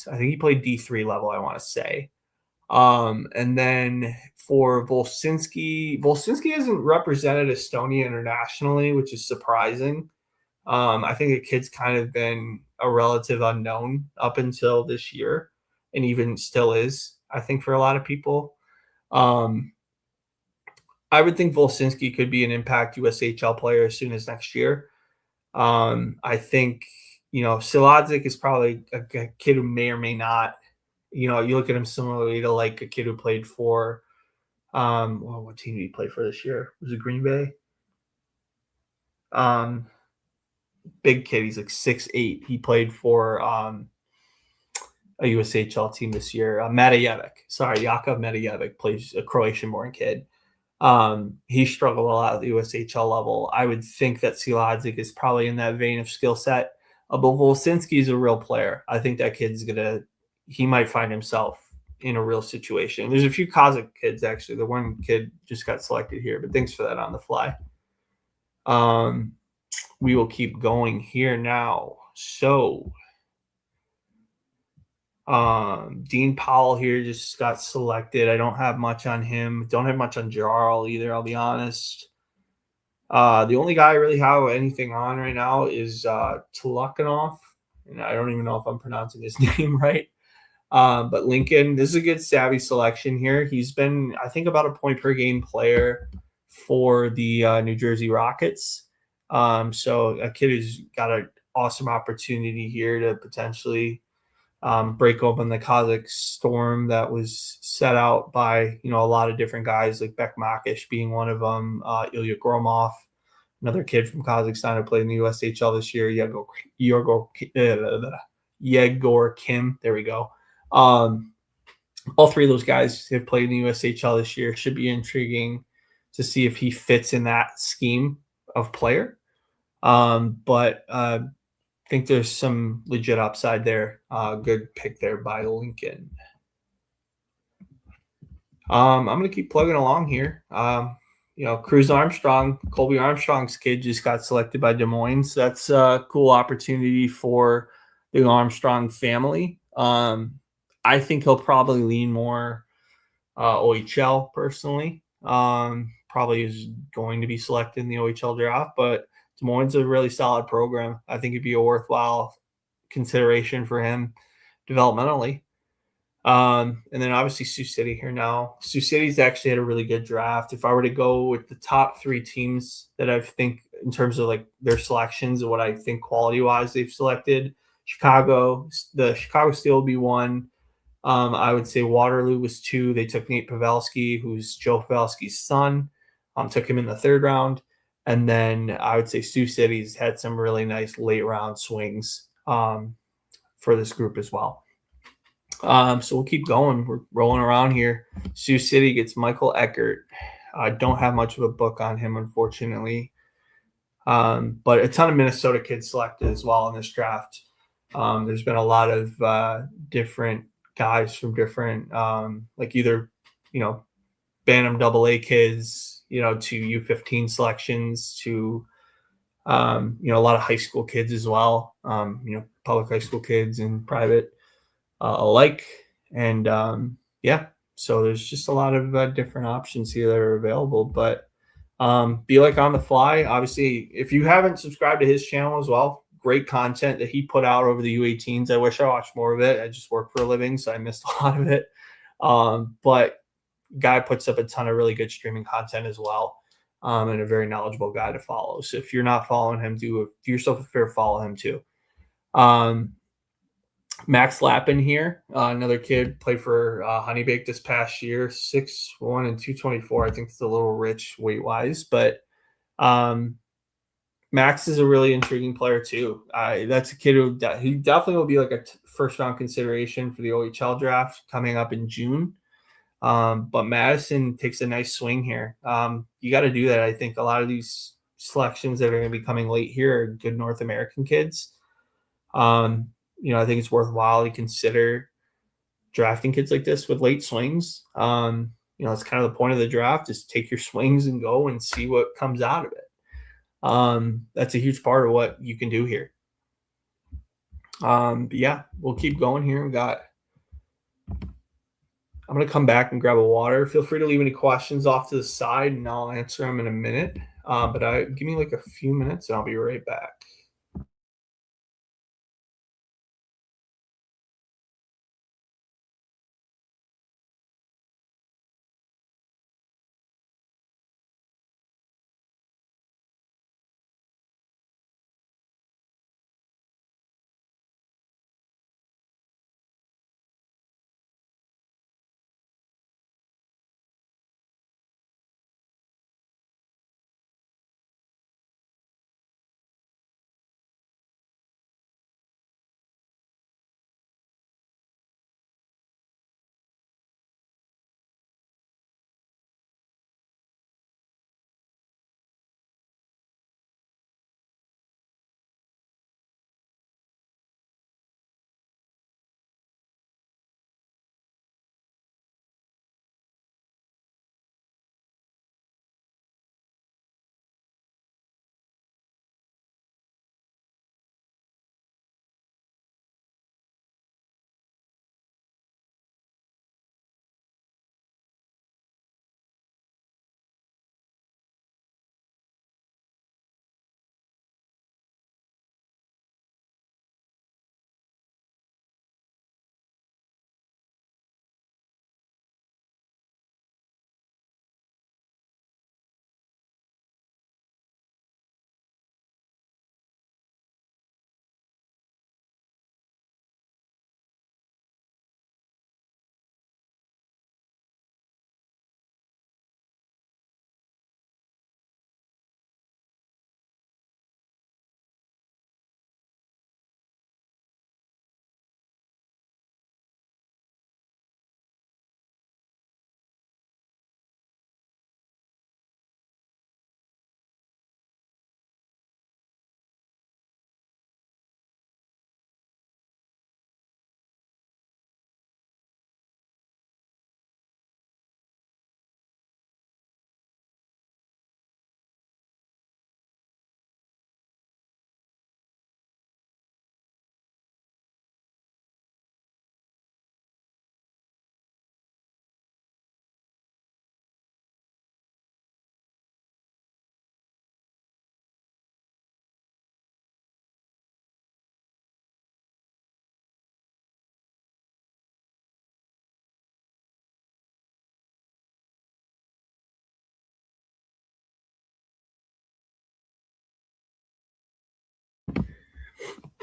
played D3 level, I want to say. And then for Volsinski hasn't represented Estonia internationally, which is surprising. I think the kid's kind of been a relative unknown up until this year, and even still is, I think, for a lot of people. I would think Volsinski could be an impact USHL player as soon as next year. I think, Siladzik is probably a kid who may or may not, you look at him similarly to like a kid who played for, what team did he play for this year? Was it Green Bay? Big kid. He's like 6'8". He played for a USHL team this year. Jakub Matajevic plays a Croatian-born kid. He struggled a lot at the USHL level. I would think that Siladzik is probably in that vein of skill set. But Volsinski is a real player. I think that kid's he might find himself in a real situation. There's a few Kazakh kids, actually. The one kid just got selected here, but thanks for that on the fly. We will keep going here now. So, Dean Powell here just got selected. I don't have much on him. Don't have much on Jarl either, I'll be honest. The only guy I really have anything on right now is Tulukanov. And I don't even know if I'm pronouncing his name right. But Lincoln, this is a good savvy selection here. He's been, I think, about a point per game player for the New Jersey Rockets. So a kid who's got an awesome opportunity here to potentially break open the Kazakh storm that was set out by, a lot of different guys, like Bek Makish being one of them, Ilya Gromov, another kid from Kazakhstan who played in the USHL this year, Yegor Kim. There we go. All three of those guys have played in the USHL this year. Should be intriguing to see if he fits in that scheme of player. But I think there's some legit upside there. Good pick there by Lincoln. I'm going to keep plugging along here. Cruz Armstrong, Colby Armstrong's kid just got selected by Des Moines. That's a cool opportunity for the Armstrong family. I think he'll probably lean more OHL personally. Probably is going to be selected in the OHL draft, but Des Moines is a really solid program. I think it'd be a worthwhile consideration for him developmentally. And then obviously Sioux City here now. Sioux City's actually had a really good draft. If I were to go with the top three teams that I think in terms of like their selections and what I think quality-wise they've selected, the Chicago Steel will be one. I would say Waterloo was two. They took Nate Pavelski, who's Joe Pavelski's son. Took him in the third round. And then I would say Sioux City's had some really nice late round swings for this group as well. So we'll keep going. We're rolling around here. Sioux City gets Michael Eckert. I don't have much of a book on him, unfortunately. But a ton of Minnesota kids selected as well in this draft. There's been a lot of different guys from different, like either, Bantam AA kids, to U15 selections, to, a lot of high school kids as well, public high school kids and private alike. And so there's just a lot of different options here that are available. But be like on the fly. Obviously, if you haven't subscribed to his channel as well, great content that he put out over the U18s. I wish I watched more of it. I just work for a living, so I missed a lot of it. But guy puts up a ton of really good streaming content as well, and a very knowledgeable guy to follow. So if you're not following him, do yourself a favor, follow him too. Max Lappin here, another kid, played for Honeybake this past year, 6'1" and 224. I think it's a little rich weight-wise, but Max is a really intriguing player too. That's a kid who definitely will be like a first-round consideration for the OHL draft coming up in June. But Madison takes a nice swing here. You got to do that. I think a lot of these selections that are going to be coming late here are good North American kids. I think it's worthwhile to consider drafting kids like this with late swings. It's kind of the point of the draft, is take your swings and go and see what comes out of it. That's a huge part of what you can do here. But yeah, we'll keep going here. I'm going to come back and grab a water. Feel free to leave any questions off to the side, and I'll answer them in a minute. But give me like a few minutes, and I'll be right back.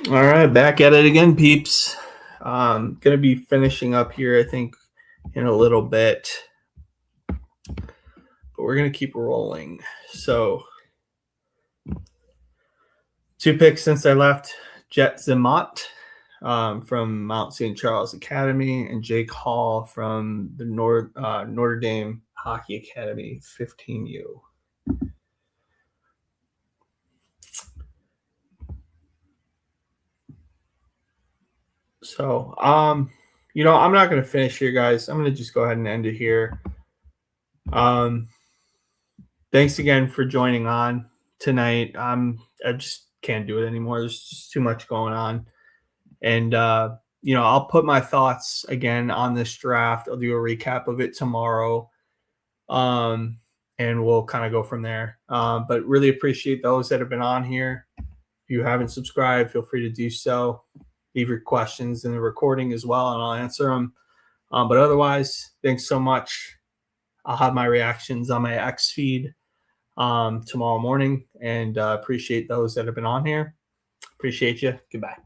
All right, back at it again, peeps. Going to be finishing up here, I think, in a little bit. But we're going to keep rolling. So, 2 picks since I left. Jet Zimot from Mount St. Charles Academy, and Jake Hall from the Notre Dame Hockey Academy, 15U. So, I'm not going to finish here, guys. I'm going to just go ahead and end it here. Thanks again for joining on tonight. I just can't do it anymore. There's just too much going on. And, I'll put my thoughts again on this draft. I'll do a recap of it tomorrow. And we'll kind of go from there. But really appreciate those that have been on here. If you haven't subscribed, feel free to do so. Leave your questions in the recording as well, and I'll answer them. But otherwise, thanks so much. I'll have my reactions on my X feed tomorrow morning, and appreciate those that have been on here. Appreciate you. Goodbye.